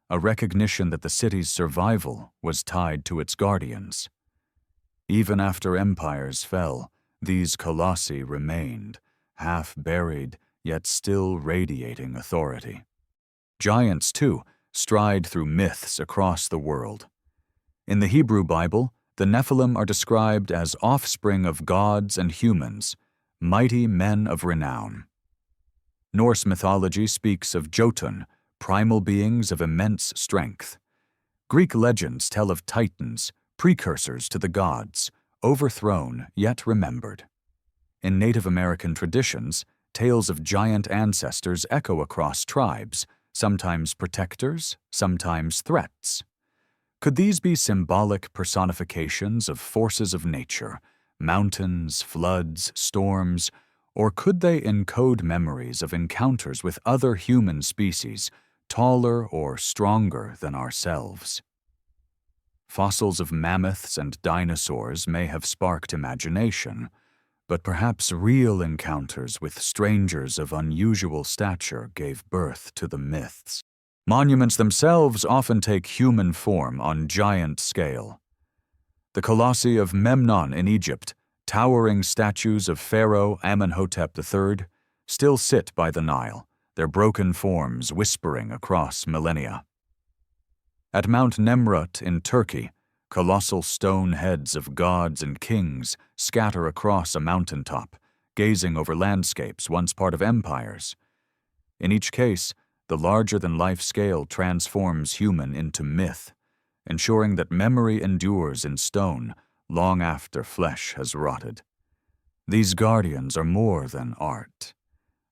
a recognition that the city's survival was tied to its guardians. Even after empires fell, these colossi remained, half-buried, yet still radiating authority. Giants, too, stride through myths across the world. In the Hebrew Bible, the Nephilim are described as offspring of gods and humans, mighty men of renown. Norse mythology speaks of Jotun, primal beings of immense strength. Greek legends tell of titans, precursors to the gods, overthrown yet remembered. In Native American traditions, tales of giant ancestors echo across tribes, sometimes protectors, sometimes threats. Could these be symbolic personifications of forces of nature, mountains, floods, storms, or could they encode memories of encounters with other human species, taller or stronger than ourselves? Fossils of mammoths and dinosaurs may have sparked imagination, but perhaps real encounters with strangers of unusual stature gave birth to the myths. Monuments themselves often take human form on giant scale. The colossi of Memnon in Egypt, towering statues of Pharaoh Amenhotep III, still sit by the Nile, their broken forms whispering across millennia. At Mount Nemrut in Turkey, colossal stone heads of gods and kings scatter across a mountaintop, gazing over landscapes once part of empires. In each case, the larger-than-life scale transforms human into myth, ensuring that memory endures in stone long after flesh has rotted. These guardians are more than art.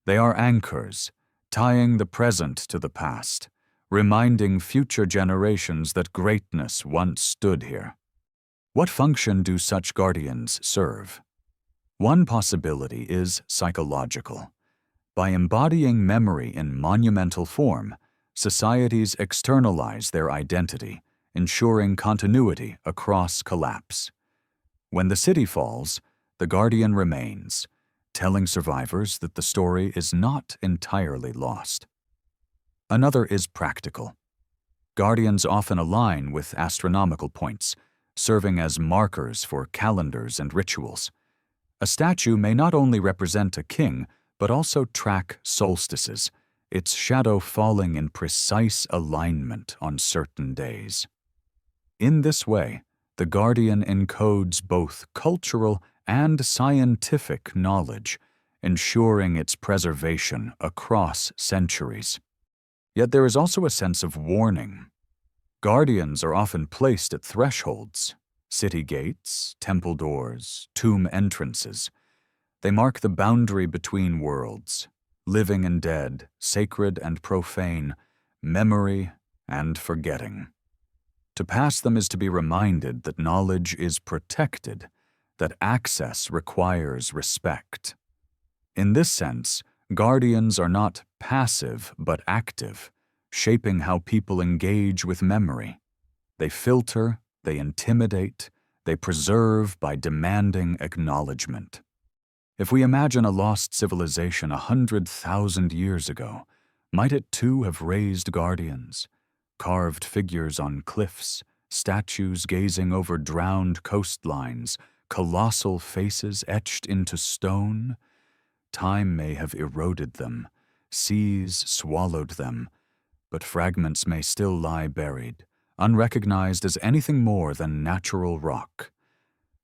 They are anchors, tying the present to the past, reminding future generations that greatness once stood here. What function do such guardians serve? One possibility is psychological. By embodying memory in monumental form, societies externalize their identity, ensuring continuity across collapse. When the city falls, the guardian remains, telling survivors that the story is not entirely lost. Another is practical. Guardians often align with astronomical points, serving as markers for calendars and rituals. A statue may not only represent a king, but also track solstices, its shadow falling in precise alignment on certain days. In this way, the guardian encodes both cultural and scientific knowledge, ensuring its preservation across centuries. Yet there is also a sense of warning. Guardians are often placed at thresholds, city gates, temple doors, tomb entrances. They mark the boundary between worlds, living and dead, sacred and profane, memory and forgetting. To pass them is to be reminded that knowledge is protected, that access requires respect. In this sense, guardians are not passive but active, shaping how people engage with memory. They filter, they intimidate, they preserve by demanding acknowledgement. If we imagine a lost civilization 100,000 years ago, might it too have raised guardians, carved figures on cliffs, statues gazing over drowned coastlines, colossal faces etched into stone? Time may have eroded them, seas swallowed them, but fragments may still lie buried, unrecognized as anything more than natural rock.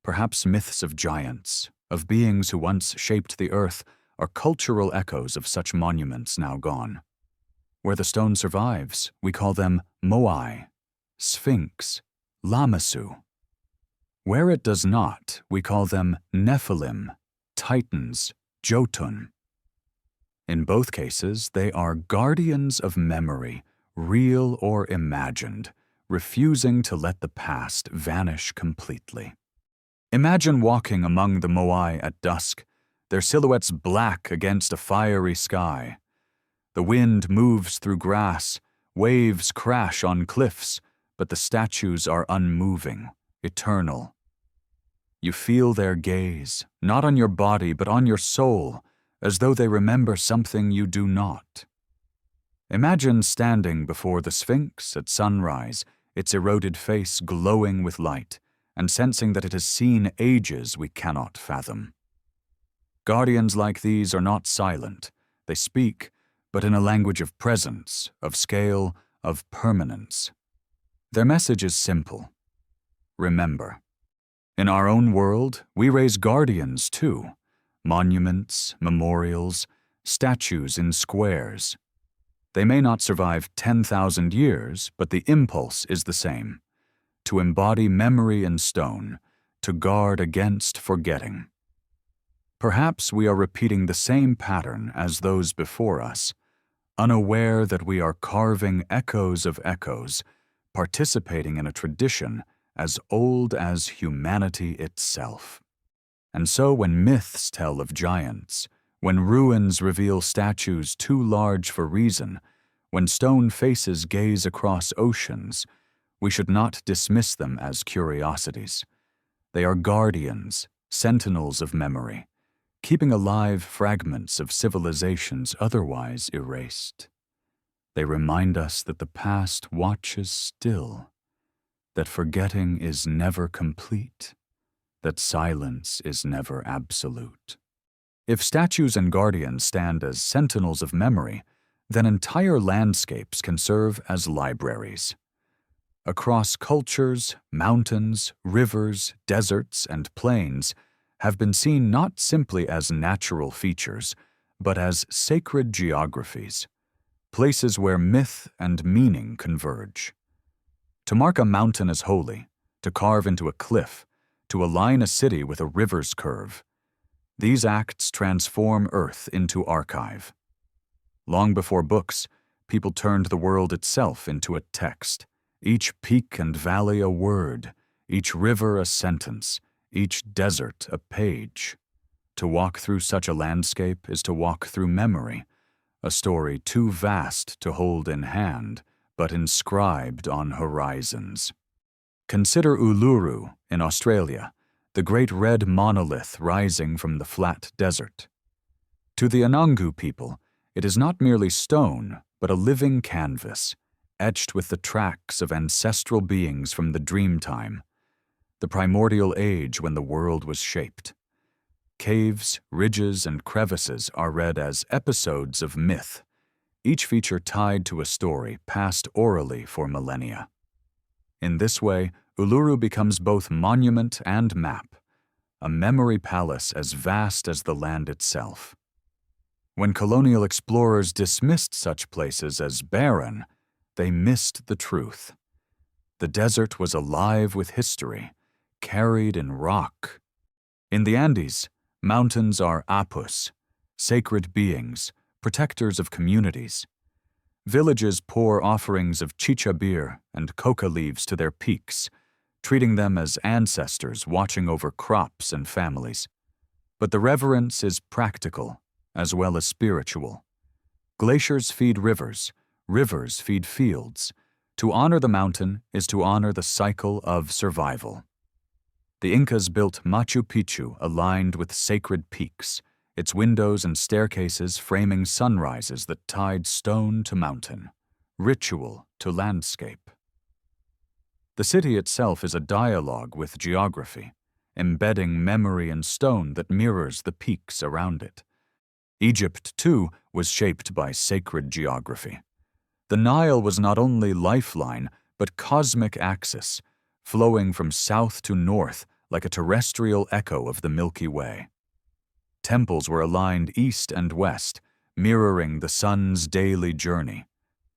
perhaps myths of giants, of beings who once shaped the earth, are cultural echoes of such monuments now gone. Where the stone survives, we call them moai, sphinx, lamassu. Where it does not, we call them Nephilim, Titans, Jotun. In both cases, they are guardians of memory, real or imagined, refusing to let the past vanish completely. Imagine walking among the moai at dusk, their silhouettes black against a fiery sky. The wind moves through grass, waves crash on cliffs, but the statues are unmoving, eternal. You feel their gaze, not on your body but on your soul, as though they remember something you do not. Imagine standing before the Sphinx at sunrise, its eroded face glowing with light, and sensing that it has seen ages we cannot fathom. Guardians like these are not silent. They speak, but in a language of presence, of scale, of permanence. Their message is simple. Remember. In our own world, we raise guardians too. Monuments, memorials, statues in squares. They may not survive 10,000 years, but the impulse is the same. To embody memory in stone, to guard against forgetting. Perhaps we are repeating the same pattern as those before us, unaware that we are carving echoes of echoes, participating in a tradition as old as humanity itself. And so when myths tell of giants, when ruins reveal statues too large for reason, when stone faces gaze across oceans, we should not dismiss them as curiosities. They are guardians, sentinels of memory, keeping alive fragments of civilizations otherwise erased. They remind us that the past watches still, that forgetting is never complete, that silence is never absolute. If statues and guardians stand as sentinels of memory, then entire landscapes can serve as libraries. Across cultures, mountains, rivers, deserts, and plains have been seen not simply as natural features, but as sacred geographies, places where myth and meaning converge. To mark a mountain as holy, to carve into a cliff, to align a city with a river's curve, these acts transform Earth into archive. Long before books, people turned the world itself into a text, each peak and valley a word, each river a sentence, each desert a page. To walk through such a landscape is to walk through memory, a story too vast to hold in hand, but inscribed on horizons. Consider Uluru in Australia, the great red monolith rising from the flat desert. To the Anangu people, it is not merely stone, but a living canvas, etched with the tracks of ancestral beings from the Dreamtime, the primordial age when the world was shaped. Caves, ridges, and crevices are read as episodes of myth, each feature tied to a story passed orally for millennia. In this way, Uluru becomes both monument and map, a memory palace as vast as the land itself. When colonial explorers dismissed such places as barren, they missed the truth. The desert was alive with history, carried in rock. In the Andes, mountains are apus, sacred beings, protectors of communities. Villages pour offerings of chicha beer and coca leaves to their peaks, treating them as ancestors watching over crops and families. But the reverence is practical as well as spiritual. Glaciers feed rivers, rivers feed fields. To honor the mountain is to honor the cycle of survival. The Incas built Machu Picchu aligned with sacred peaks, its windows and staircases framing sunrises that tied stone to mountain, ritual to landscape. The city itself is a dialogue with geography, embedding memory in stone that mirrors the peaks around it. Egypt, too, was shaped by sacred geography. The Nile was not only lifeline, but cosmic axis, flowing from south to north, like a terrestrial echo of the Milky Way. Temples were aligned east and west, mirroring the sun's daily journey.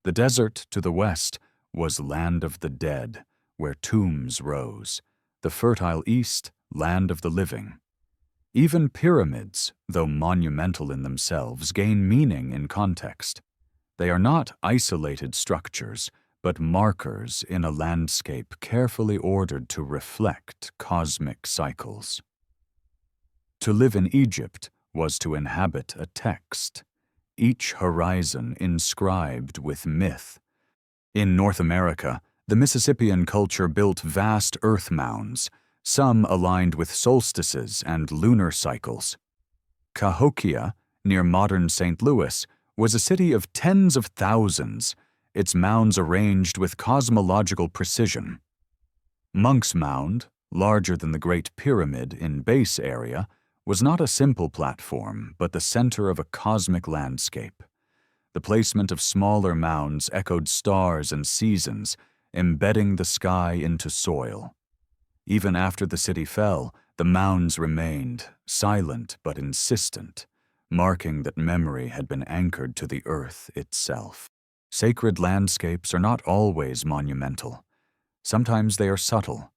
The desert to the west was land of the dead, where tombs rose. The fertile east, land of the living. Even pyramids, though monumental in themselves, gain meaning in context. They are not isolated structures, but markers in a landscape carefully ordered to reflect cosmic cycles. To live in Egypt was to inhabit a text, each horizon inscribed with myth. In North America, the Mississippian culture built vast earth mounds, some aligned with solstices and lunar cycles. Cahokia, near modern St. Louis, was a city of tens of thousands, its mounds arranged with cosmological precision. Monk's Mound, larger than the Great Pyramid in base area, was not a simple platform, but the center of a cosmic landscape. The placement of smaller mounds echoed stars and seasons, embedding the sky into soil. Even after the city fell, the mounds remained, silent but insistent, marking that memory had been anchored to the earth itself. Sacred landscapes are not always monumental. Sometimes they are subtle,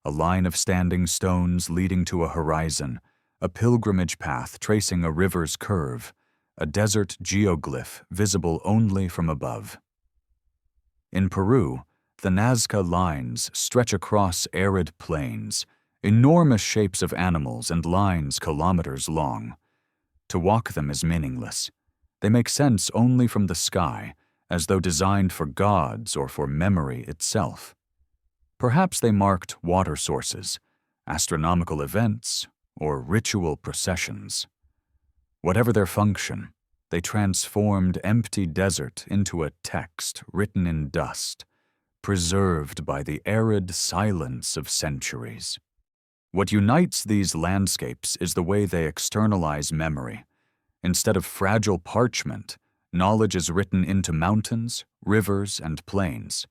a line of standing stones leading to a horizon, a pilgrimage path tracing a river's curve, a desert geoglyph visible only from above. In Peru, the Nazca lines stretch across arid plains, enormous shapes of animals and lines kilometers long. To walk them is meaningless. They make sense only from the sky, as though designed for gods or for memory itself. Perhaps they marked water sources, astronomical events, or ritual processions. Whatever their function, they transformed empty desert into a text written in dust, preserved by the arid silence of centuries. What unites these landscapes is the way they externalize memory. Instead of fragile parchment, knowledge is written into mountains, rivers, and plains.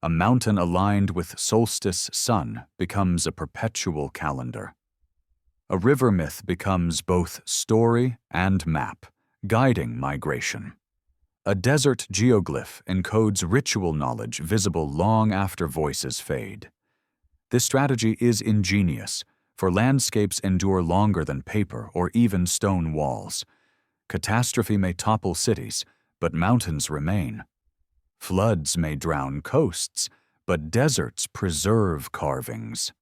A mountain aligned with solstice sun becomes a perpetual calendar. A river myth becomes both story and map, guiding migration. A desert geoglyph encodes ritual knowledge visible long after voices fade. This strategy is ingenious, for landscapes endure longer than paper or even stone walls. Catastrophe may topple cities, but mountains remain. Floods may drown coasts, but deserts preserve carvings.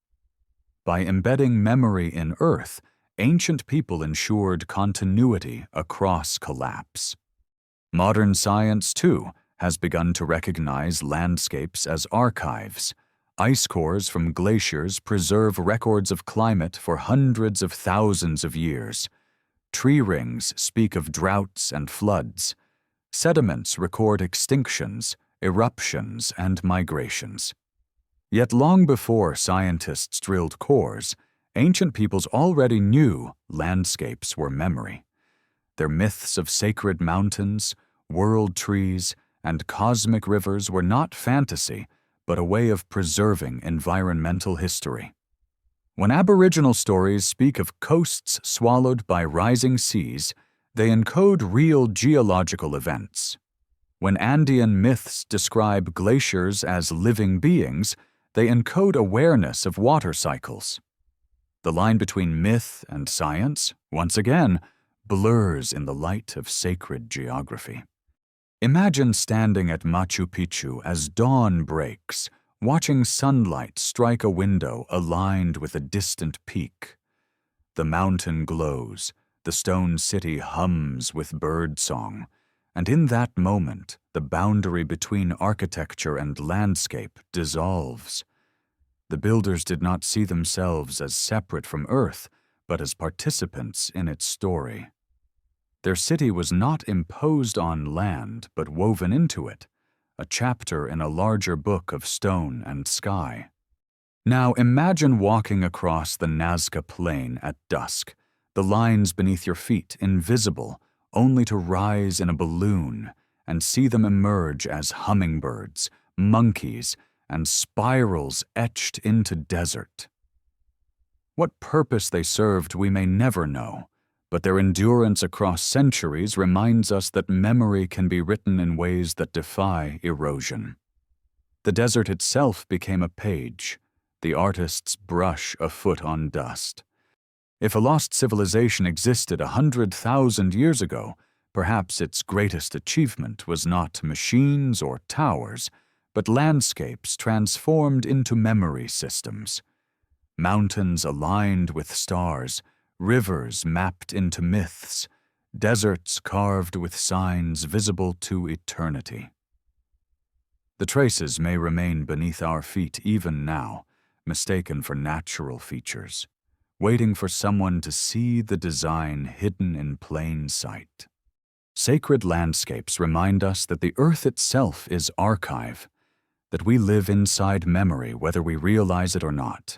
By embedding memory in earth, ancient people ensured continuity across collapse. Modern science, too, has begun to recognize landscapes as archives. Ice cores from glaciers preserve records of climate for hundreds of thousands of years. Tree rings speak of droughts and floods. Sediments record extinctions, eruptions, and migrations. Yet long before scientists drilled cores, ancient peoples already knew landscapes were memory. Their myths of sacred mountains, world trees, and cosmic rivers were not fantasy, but a way of preserving environmental history. When Aboriginal stories speak of coasts swallowed by rising seas, they encode real geological events. When Andean myths describe glaciers as living beings, they encode awareness of water cycles. The line between myth and science, once again, blurs in the light of sacred geography. Imagine standing at Machu Picchu as dawn breaks, watching sunlight strike a window aligned with a distant peak. The mountain glows, the stone city hums with bird song, and in that moment, the boundary between architecture and landscape dissolves. The builders did not see themselves as separate from Earth, but as participants in its story. Their city was not imposed on land, but woven into it, a chapter in a larger book of stone and sky. Now imagine walking across the Nazca Plain at dusk, the lines beneath your feet invisible, only to rise in a balloon and see them emerge as hummingbirds, monkeys, and spirals etched into desert. What purpose they served we may never know, but their endurance across centuries reminds us that memory can be written in ways that defy erosion. The desert itself became a page, the artist's brush a foot on dust. If a lost civilization existed 100,000 years ago, perhaps its greatest achievement was not machines or towers, but landscapes transformed into memory systems. Mountains aligned with stars, rivers mapped into myths, deserts carved with signs visible to eternity. The traces may remain beneath our feet even now, mistaken for natural features, waiting for someone to see the design hidden in plain sight. Sacred landscapes remind us that the earth itself is archive, that we live inside memory whether we realize it or not.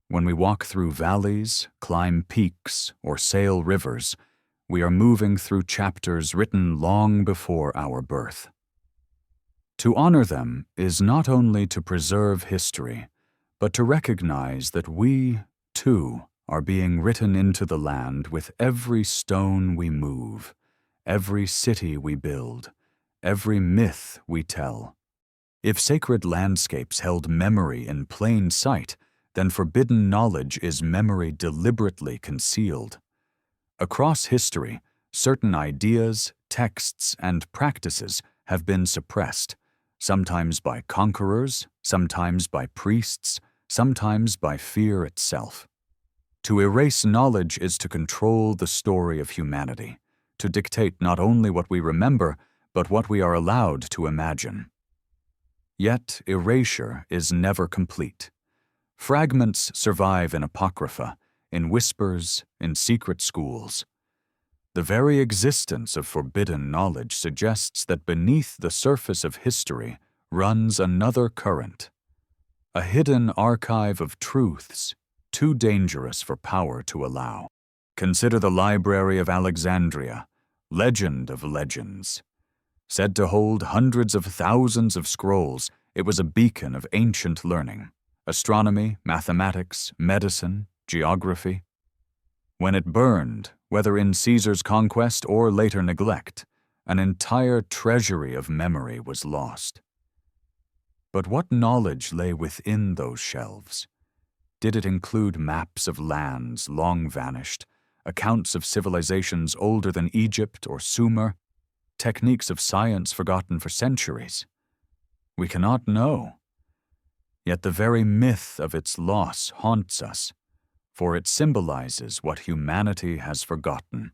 When we walk through valleys, climb peaks, or sail rivers, we are moving through chapters written long before our birth. To honor them is not only to preserve history, but to recognize that we, too, are being written into the land with every stone we move, every city we build, every myth we tell. If sacred landscapes held memory in plain sight, then forbidden knowledge is memory deliberately concealed. Across history, certain ideas, texts, and practices have been suppressed, sometimes by conquerors, sometimes by priests, sometimes by fear itself. To erase knowledge is to control the story of humanity, to dictate not only what we remember, but what we are allowed to imagine. Yet erasure is never complete. Fragments survive in apocrypha, in whispers, in secret schools. The very existence of forbidden knowledge suggests that beneath the surface of history runs another current, a hidden archive of truths too dangerous for power to allow. Consider the Library of Alexandria, legend of legends. Said to hold hundreds of thousands of scrolls, it was a beacon of ancient learning. Astronomy, mathematics, medicine, geography. When it burned, whether in Caesar's conquest or later neglect, an entire treasury of memory was lost. But what knowledge lay within those shelves? Did it include maps of lands long vanished, accounts of civilizations older than Egypt or Sumer, techniques of science forgotten for centuries? We cannot know. Yet the very myth of its loss haunts us, for it symbolizes what humanity has forgotten,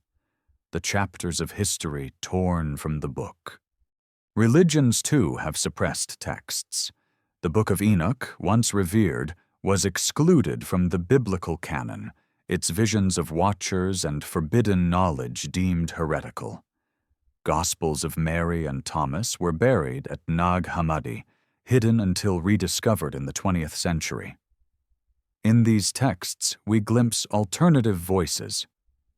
the chapters of history torn from the book. Religions, too, have suppressed texts. The Book of Enoch, once revered, was excluded from the biblical canon, its visions of watchers and forbidden knowledge deemed heretical. Gospels of Mary and Thomas were buried at Nag Hammadi, hidden until rediscovered in the 20th century. In these texts, we glimpse alternative voices,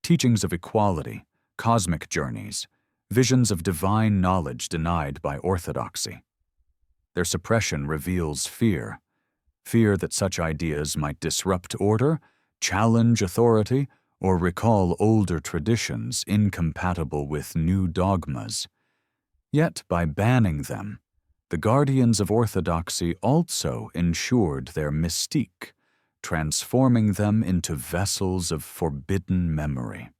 teachings of equality, cosmic journeys, visions of divine knowledge denied by orthodoxy. Their suppression reveals fear that such ideas might disrupt order, challenge authority, or recall older traditions incompatible with new dogmas. Yet by banning them, the guardians of orthodoxy also ensured their mystique, transforming them into vessels of forbidden memory.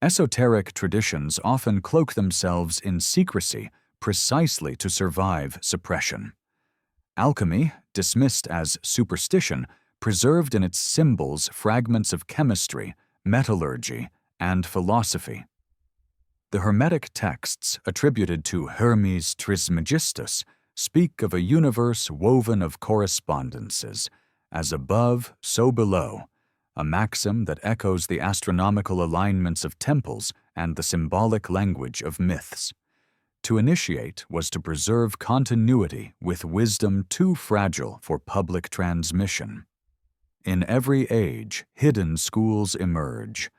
Esoteric traditions often cloak themselves in secrecy precisely to survive suppression. Alchemy, dismissed as superstition, preserved in its symbols fragments of chemistry, metallurgy, and philosophy. The Hermetic texts attributed to Hermes Trismegistus speak of a universe woven of correspondences, as above, so below, a maxim that echoes the astronomical alignments of temples and the symbolic language of myths. To initiate was to preserve continuity with wisdom too fragile for public transmission. In every age, hidden schools emerge: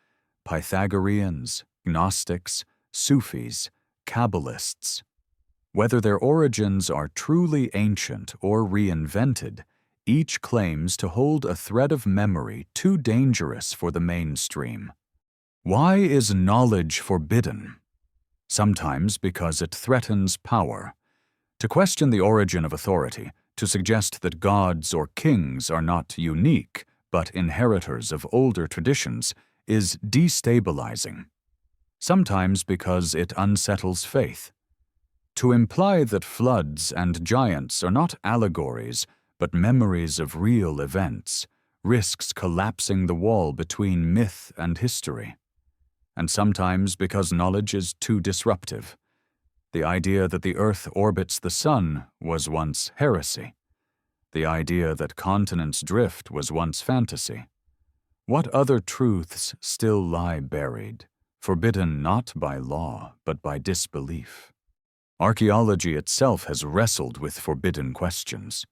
Pythagoreans, Gnostics, Sufis, Kabbalists. Whether their origins are truly ancient or reinvented, Each claims to hold a thread of memory too dangerous for the mainstream. Why is knowledge forbidden? Sometimes because it threatens power. To question the origin of authority, to suggest that gods or kings are not unique, but inheritors of older traditions, is destabilizing. Sometimes because it unsettles faith. To imply that floods and giants are not allegories, but memories of real events, risks collapsing the wall between myth and history. And sometimes because knowledge is too disruptive. The idea that the Earth orbits the Sun was once heresy. The idea that continents drift was once fantasy. What other truths still lie buried, forbidden not by law, but by disbelief? Archaeology itself has wrestled with forbidden questions.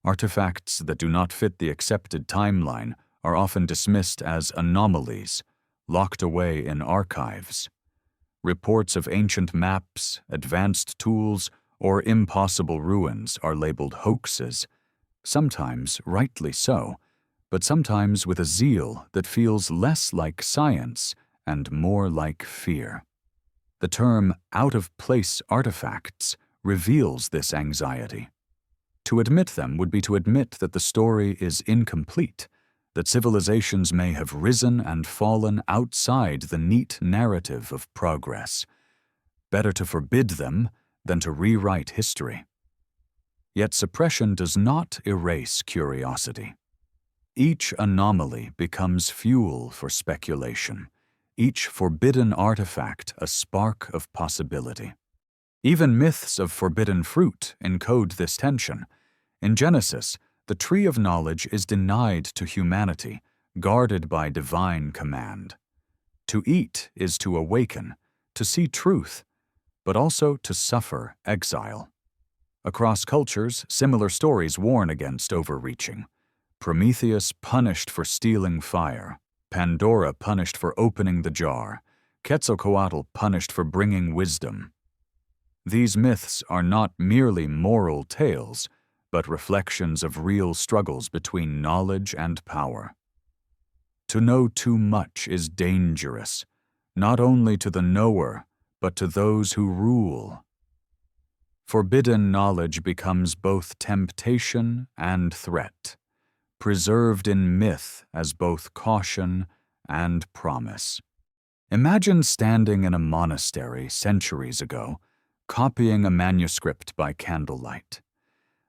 Artifacts that do not fit the accepted timeline are often dismissed as anomalies, locked away in archives. Reports of ancient maps, advanced tools, or impossible ruins are labeled hoaxes, sometimes rightly so, but sometimes with a zeal that feels less like science and more like fear. The term out-of-place artifacts reveals this anxiety. To admit them would be to admit that the story is incomplete, that civilizations may have risen and fallen outside the neat narrative of progress. Better to forbid them than to rewrite history. Yet suppression does not erase curiosity. Each anomaly becomes fuel for speculation, each forbidden artifact a spark of possibility. Even myths of forbidden fruit encode this tension. In Genesis, the tree of knowledge is denied to humanity, guarded by divine command. To eat is to awaken, to see truth, but also to suffer exile. Across cultures, similar stories warn against overreaching. Prometheus punished for stealing fire, Pandora punished for opening the jar, Quetzalcoatl punished for bringing wisdom. These myths are not merely moral tales, but reflections of real struggles between knowledge and power. To know too much is dangerous, not only to the knower, but to those who rule. Forbidden knowledge becomes both temptation and threat, preserved in myth as both caution and promise. Imagine standing in a monastery centuries ago, copying a manuscript by candlelight.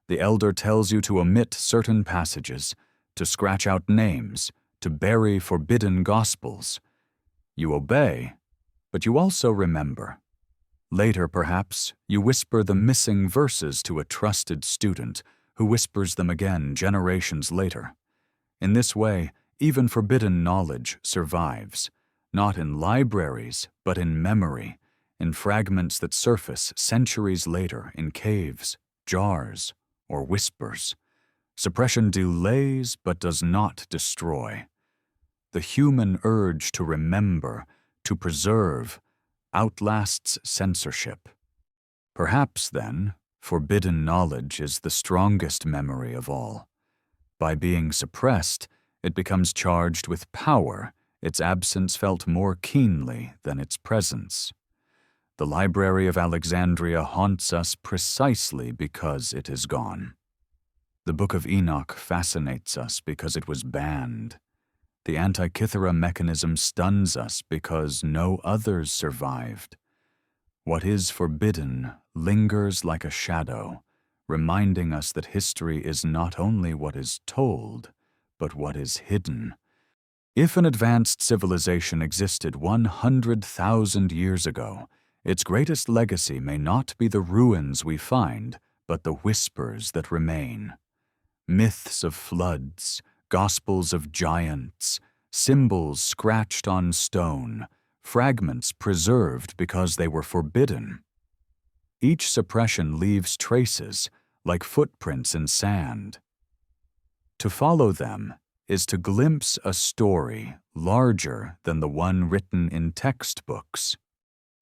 The elder tells you to omit certain passages, to scratch out names, to bury forbidden gospels. You obey, but you also remember. Later, perhaps, you whisper the missing verses to a trusted student, who whispers them again generations later. In this way, even forbidden knowledge survives, not in libraries, but in memory, in fragments that surface centuries later in caves, jars, or whispers. Suppression delays but does not destroy. The human urge to remember, to preserve, outlasts censorship. Perhaps, then, forbidden knowledge is the strongest memory of all. By being suppressed, it becomes charged with power, its absence felt more keenly than its presence. The Library of Alexandria haunts us precisely because it is gone. The Book of Enoch fascinates us because it was banned. The Antikythera mechanism stuns us because no others survived. What is forbidden lingers like a shadow, reminding us that history is not only what is told, but what is hidden. If an advanced civilization existed 100,000 years ago, its greatest legacy may not be the ruins we find, but the whispers that remain. Myths of floods, gospels of giants, symbols scratched on stone, fragments preserved because they were forbidden. Each suppression leaves traces, like footprints in sand. To follow them is to glimpse a story larger than the one written in textbooks.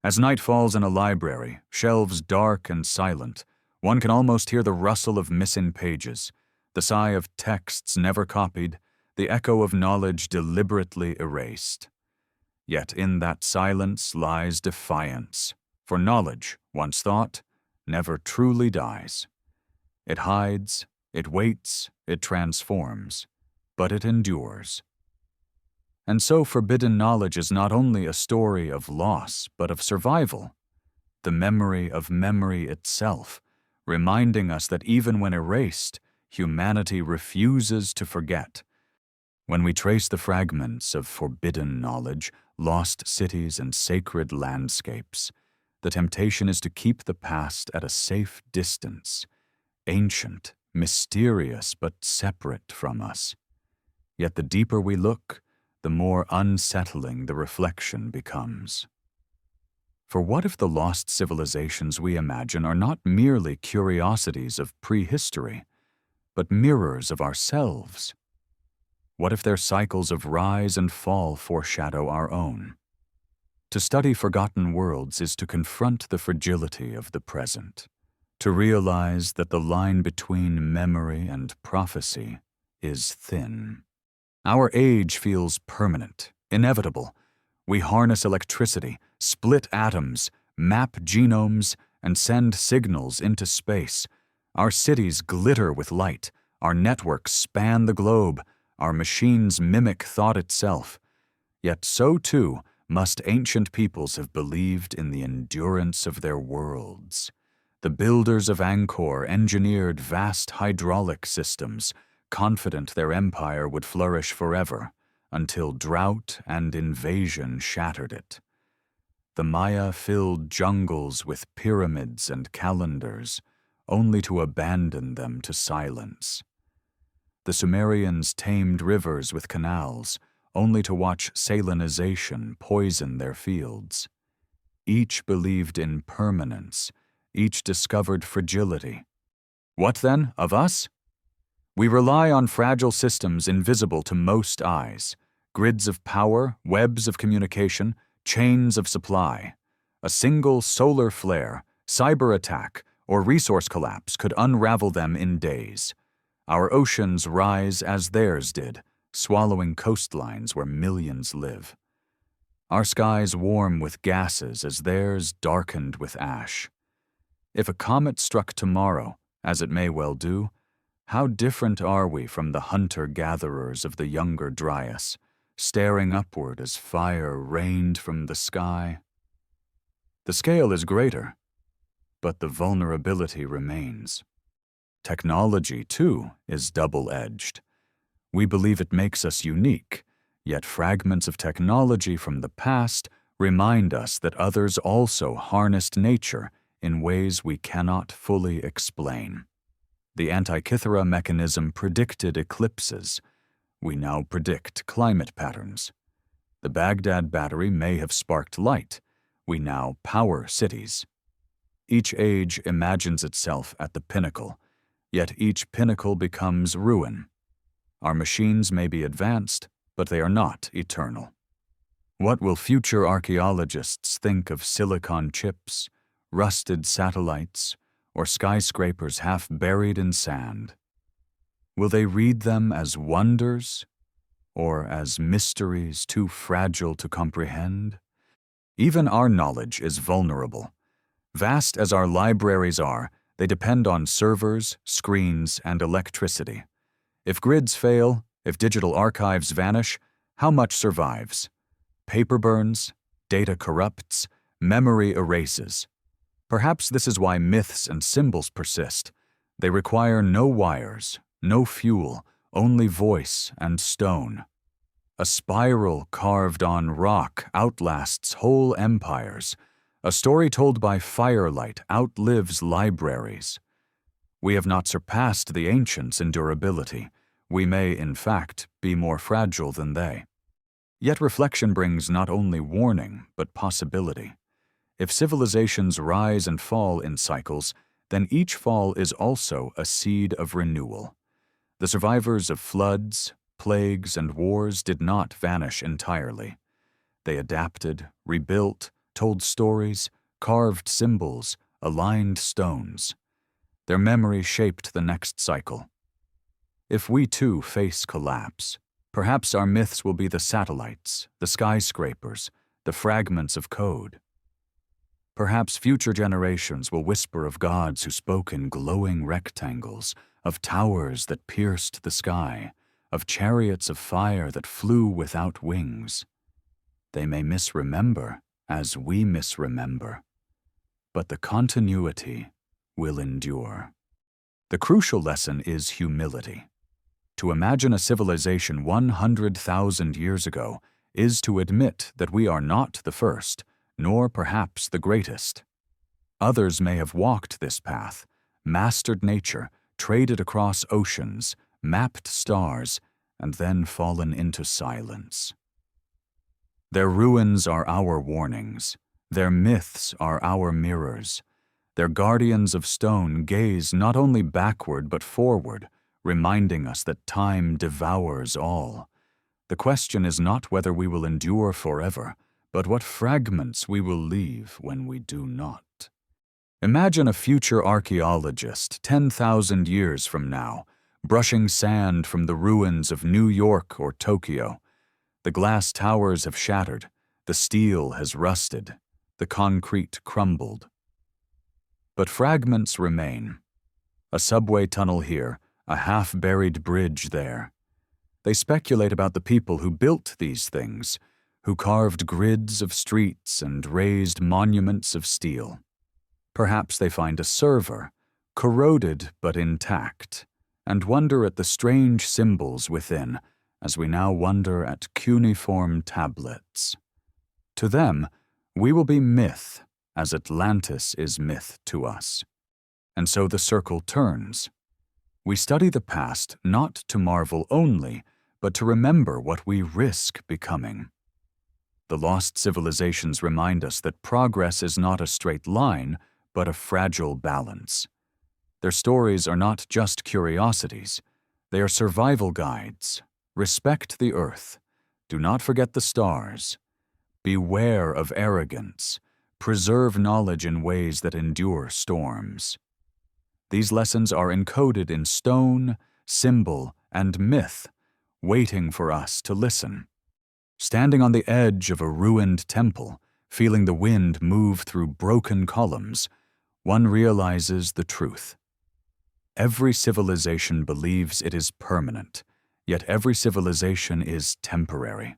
As night falls in a library, shelves dark and silent, one can almost hear the rustle of missing pages, the sigh of texts never copied, the echo of knowledge deliberately erased. Yet in that silence lies defiance, for knowledge, once thought, never truly dies. It hides, it waits, it transforms, but it endures. And so forbidden knowledge is not only a story of loss, but of survival, the memory of memory itself, reminding us that even when erased, humanity refuses to forget. When we trace the fragments of forbidden knowledge, lost cities and sacred landscapes, the temptation is to keep the past at a safe distance, ancient, mysterious, but separate from us. Yet the deeper we look, the more unsettling the reflection becomes. For what if the lost civilizations we imagine are not merely curiosities of prehistory, but mirrors of ourselves? What if their cycles of rise and fall foreshadow our own? To study forgotten worlds is to confront the fragility of the present, to realize that the line between memory and prophecy is thin. Our age feels permanent, inevitable. We harness electricity, split atoms, map genomes, and send signals into space. Our cities glitter with light, our networks span the globe, our machines mimic thought itself. Yet so too must ancient peoples have believed in the endurance of their worlds. The builders of Angkor engineered vast hydraulic systems, confident their empire would flourish forever, until drought and invasion shattered it. The Maya filled jungles with pyramids and calendars, only to abandon them to silence. The Sumerians tamed rivers with canals, only to watch salinization poison their fields. Each believed in permanence, each discovered fragility. What then of us? We rely on fragile systems invisible to most eyes, grids of power, webs of communication, chains of supply. A single solar flare, cyber attack, or resource collapse could unravel them in days. Our oceans rise as theirs did, swallowing coastlines where millions live. Our skies warm with gases as theirs darkened with ash. If a comet struck tomorrow, as it may well do, how different are we from the hunter-gatherers of the younger Dryas, staring upward as fire rained from the sky? The scale is greater, but the vulnerability remains. Technology, too, is double-edged. We believe it makes us unique, yet fragments of technology from the past remind us that others also harnessed nature in ways we cannot fully explain. The Antikythera mechanism predicted eclipses. We now predict climate patterns. The Baghdad battery may have sparked light. We now power cities. Each age imagines itself at the pinnacle, yet each pinnacle becomes ruin. Our machines may be advanced, but they are not eternal. What will future archaeologists think of silicon chips, rusted satellites, or skyscrapers half buried in sand? Will they read them as wonders, or as mysteries too fragile to comprehend? Even our knowledge is vulnerable. Vast as our libraries are, they depend on servers, screens, and electricity. If grids fail, if digital archives vanish, how much survives? Paper burns, data corrupts, memory erases. Perhaps this is why myths and symbols persist. They require no wires, no fuel, only voice and stone. A spiral carved on rock outlasts whole empires. A story told by firelight outlives libraries. We have not surpassed the ancients in durability. We may, in fact, be more fragile than they. Yet reflection brings not only warning, but possibility. If civilizations rise and fall in cycles, then each fall is also a seed of renewal. The survivors of floods, plagues, and wars did not vanish entirely. They adapted, rebuilt, told stories, carved symbols, aligned stones. Their memory shaped the next cycle. If we too face collapse, perhaps our myths will be the satellites, the skyscrapers, the fragments of code. Perhaps future generations will whisper of gods who spoke in glowing rectangles, of towers that pierced the sky, of chariots of fire that flew without wings. They may misremember as we misremember, but the continuity will endure. The crucial lesson is humility. To imagine a civilization 100,000 years ago is to admit that we are not the first, nor perhaps the greatest. Others may have walked this path, mastered nature, traded across oceans, mapped stars, and then fallen into silence. Their ruins are our warnings. Their myths are our mirrors. Their guardians of stone gaze not only backward but forward, reminding us that time devours all. The question is not whether we will endure forever, but what fragments we will leave when we do not. Imagine a future archaeologist 10,000 years from now, brushing sand from the ruins of New York or Tokyo. The glass towers have shattered, the steel has rusted, the concrete crumbled. But fragments remain. A subway tunnel here, a half-buried bridge there. They speculate about the people who built these things, who carved grids of streets and raised monuments of steel. Perhaps they find a server, corroded but intact, and wonder at the strange symbols within, as we now wonder at cuneiform tablets. To them, we will be myth, as Atlantis is myth to us. And so the circle turns. We study the past not to marvel only, but to remember what we risk becoming. The lost civilizations remind us that progress is not a straight line, but a fragile balance. Their stories are not just curiosities, they are survival guides. Respect the earth. Do not forget the stars. Beware of arrogance. Preserve knowledge in ways that endure storms. These lessons are encoded in stone, symbol, and myth, waiting for us to listen. Standing on the edge of a ruined temple, feeling the wind move through broken columns, one realizes the truth. Every civilization believes it is permanent, yet every civilization is temporary.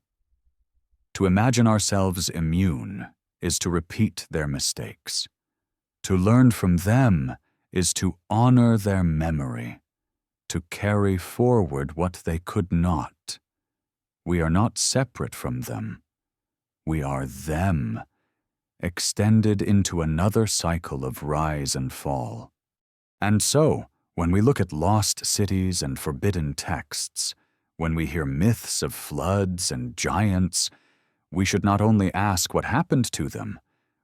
To imagine ourselves immune is to repeat their mistakes. To learn from them is to honor their memory, to carry forward what they could not. We are not separate from them. We are them, extended into another cycle of rise and fall. And so, when we look at lost cities and forbidden texts, when we hear myths of floods and giants, we should not only ask what happened to them,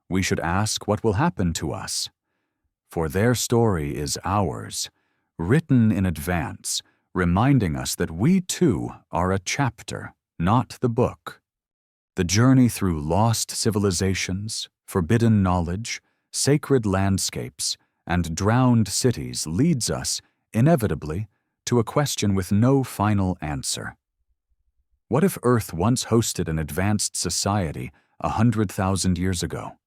we should ask what will happen to us. For their story is ours, written in advance, reminding us that we too are a chapter, not the book. The journey through lost civilizations, forbidden knowledge, sacred landscapes, and drowned cities leads us, inevitably, to a question with no final answer. What if Earth once hosted an advanced society 100,000 years ago?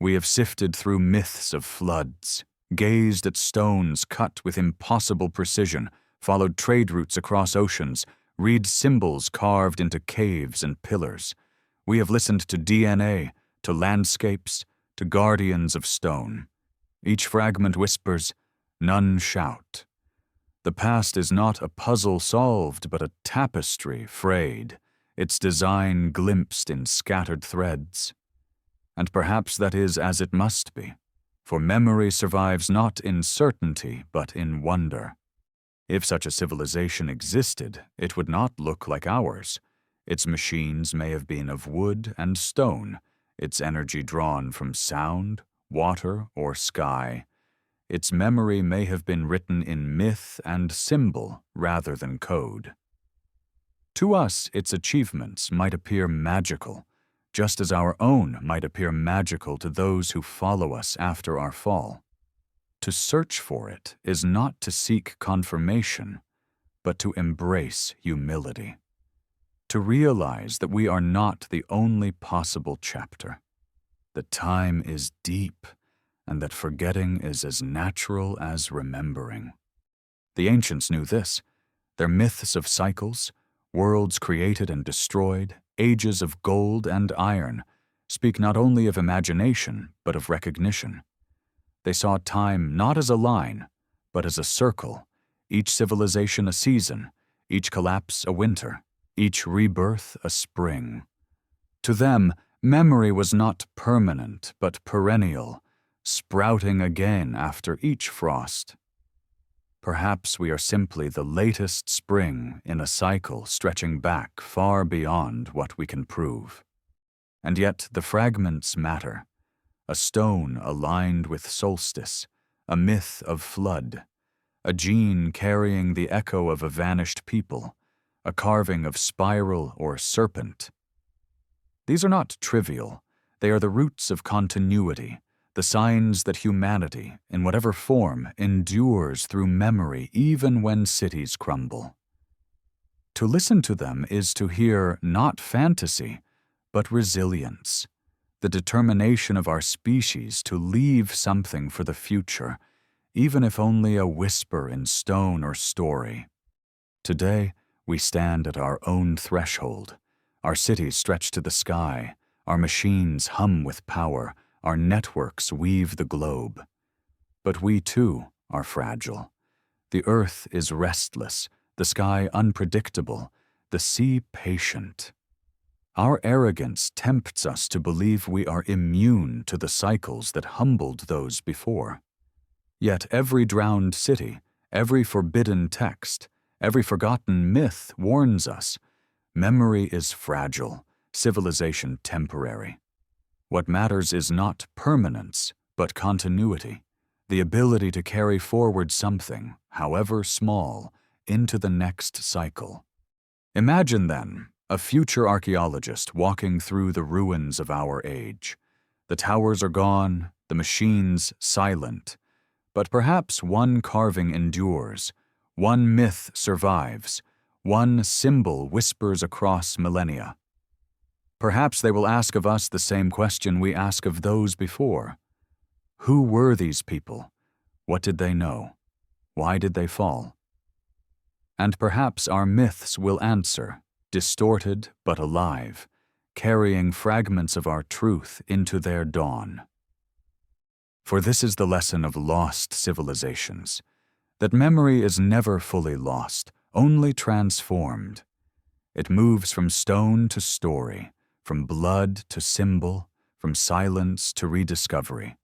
We have sifted through myths of floods, gazed at stones cut with impossible precision, followed trade routes across oceans, read symbols carved into caves and pillars. We have listened to DNA, to landscapes, to guardians of stone. Each fragment whispers, none shout. The past is not a puzzle solved, but a tapestry frayed, its design glimpsed in scattered threads. And perhaps that is as it must be, for memory survives not in certainty, but in wonder. If such a civilization existed, it would not look like ours. Its machines may have been of wood and stone, its energy drawn from sound, water, or sky. Its memory may have been written in myth and symbol rather than code. To us, its achievements might appear magical, just as our own might appear magical to those who follow us after our fall. To search for it is not to seek confirmation, but to embrace humility, to realize that we are not the only possible chapter, that time is deep, and that forgetting is as natural as remembering. The ancients knew this. Their myths of cycles, worlds created and destroyed, ages of gold and iron, speak not only of imagination, but of recognition. They saw time not as a line, but as a circle, each civilization a season, each collapse a winter, each rebirth a spring. To them, memory was not permanent, but perennial, sprouting again after each frost. Perhaps we are simply the latest spring in a cycle stretching back far beyond what we can prove. And yet the fragments matter. A stone aligned with solstice, a myth of flood, a gene carrying the echo of a vanished people, a carving of spiral or serpent. These are not trivial. They are the roots of continuity, the signs that humanity, in whatever form, endures through memory even when cities crumble. To listen to them is to hear not fantasy, but resilience, the determination of our species to leave something for the future, even if only a whisper in stone or story. Today, we stand at our own threshold. Our cities stretch to the sky, our machines hum with power, our networks weave the globe. But we, too, are fragile. The earth is restless, the sky unpredictable, the sea patient. Our arrogance tempts us to believe we are immune to the cycles that humbled those before. Yet every drowned city, every forbidden text, every forgotten myth warns us, memory is fragile, civilization temporary. What matters is not permanence, but continuity, the ability to carry forward something, however small, into the next cycle. Imagine, then, a future archaeologist walking through the ruins of our age. The towers are gone, the machines silent, but perhaps one carving endures, one myth survives, one symbol whispers across millennia. Perhaps they will ask of us the same question we ask of those before. Who were these people? What did they know? Why did they fall? And perhaps our myths will answer, distorted but alive, carrying fragments of our truth into their dawn. For this is the lesson of lost civilizations, that memory is never fully lost, only transformed. It moves from stone to story, from blood to symbol, from silence to rediscovery.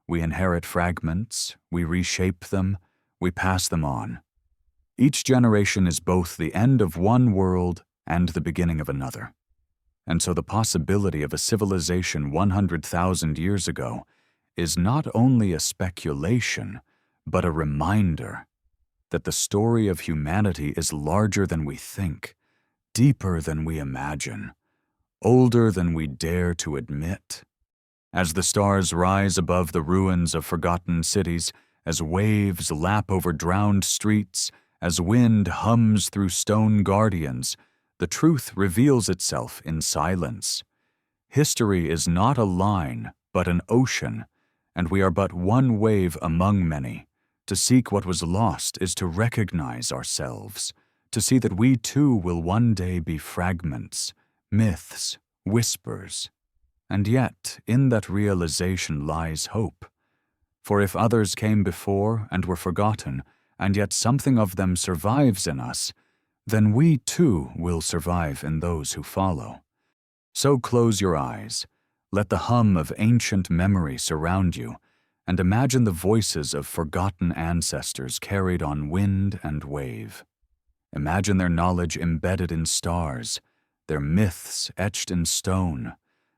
We inherit fragments, we reshape them, we pass them on. Each generation is both the end of one world and the beginning of another. And so the possibility of a civilization 100,000 years ago is not only a speculation, but a reminder that the story of humanity is larger than we think, deeper than we imagine, older than we dare to admit. As the stars rise above the ruins of forgotten cities, as waves lap over drowned streets, as wind hums through stone guardians, the truth reveals itself in silence. History is not a line, but an ocean, and we are but one wave among many. To seek what was lost is to recognize ourselves, to see that we too will one day be fragments, myths, whispers. And yet, in that realization lies hope. For if others came before and were forgotten, and yet something of them survives in us, then we too will survive in those who follow. So close your eyes, let the hum of ancient memory surround you, and imagine the voices of forgotten ancestors carried on wind and wave. Imagine their knowledge embedded in stars, their myths etched in stone,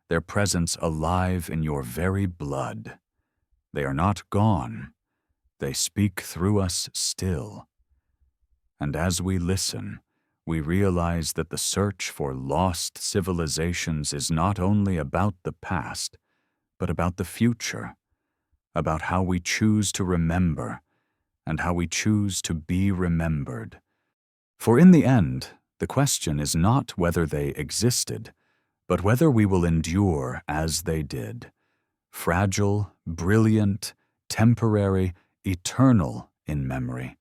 their presence alive in your very blood. They are not gone. They speak through us still. And as we listen, we realize that the search for lost civilizations is not only about the past, but about the future, about how we choose to remember and how we choose to be remembered. For in the end, the question is not whether they existed, but whether we will endure as they did, fragile, brilliant, temporary, eternal in memory.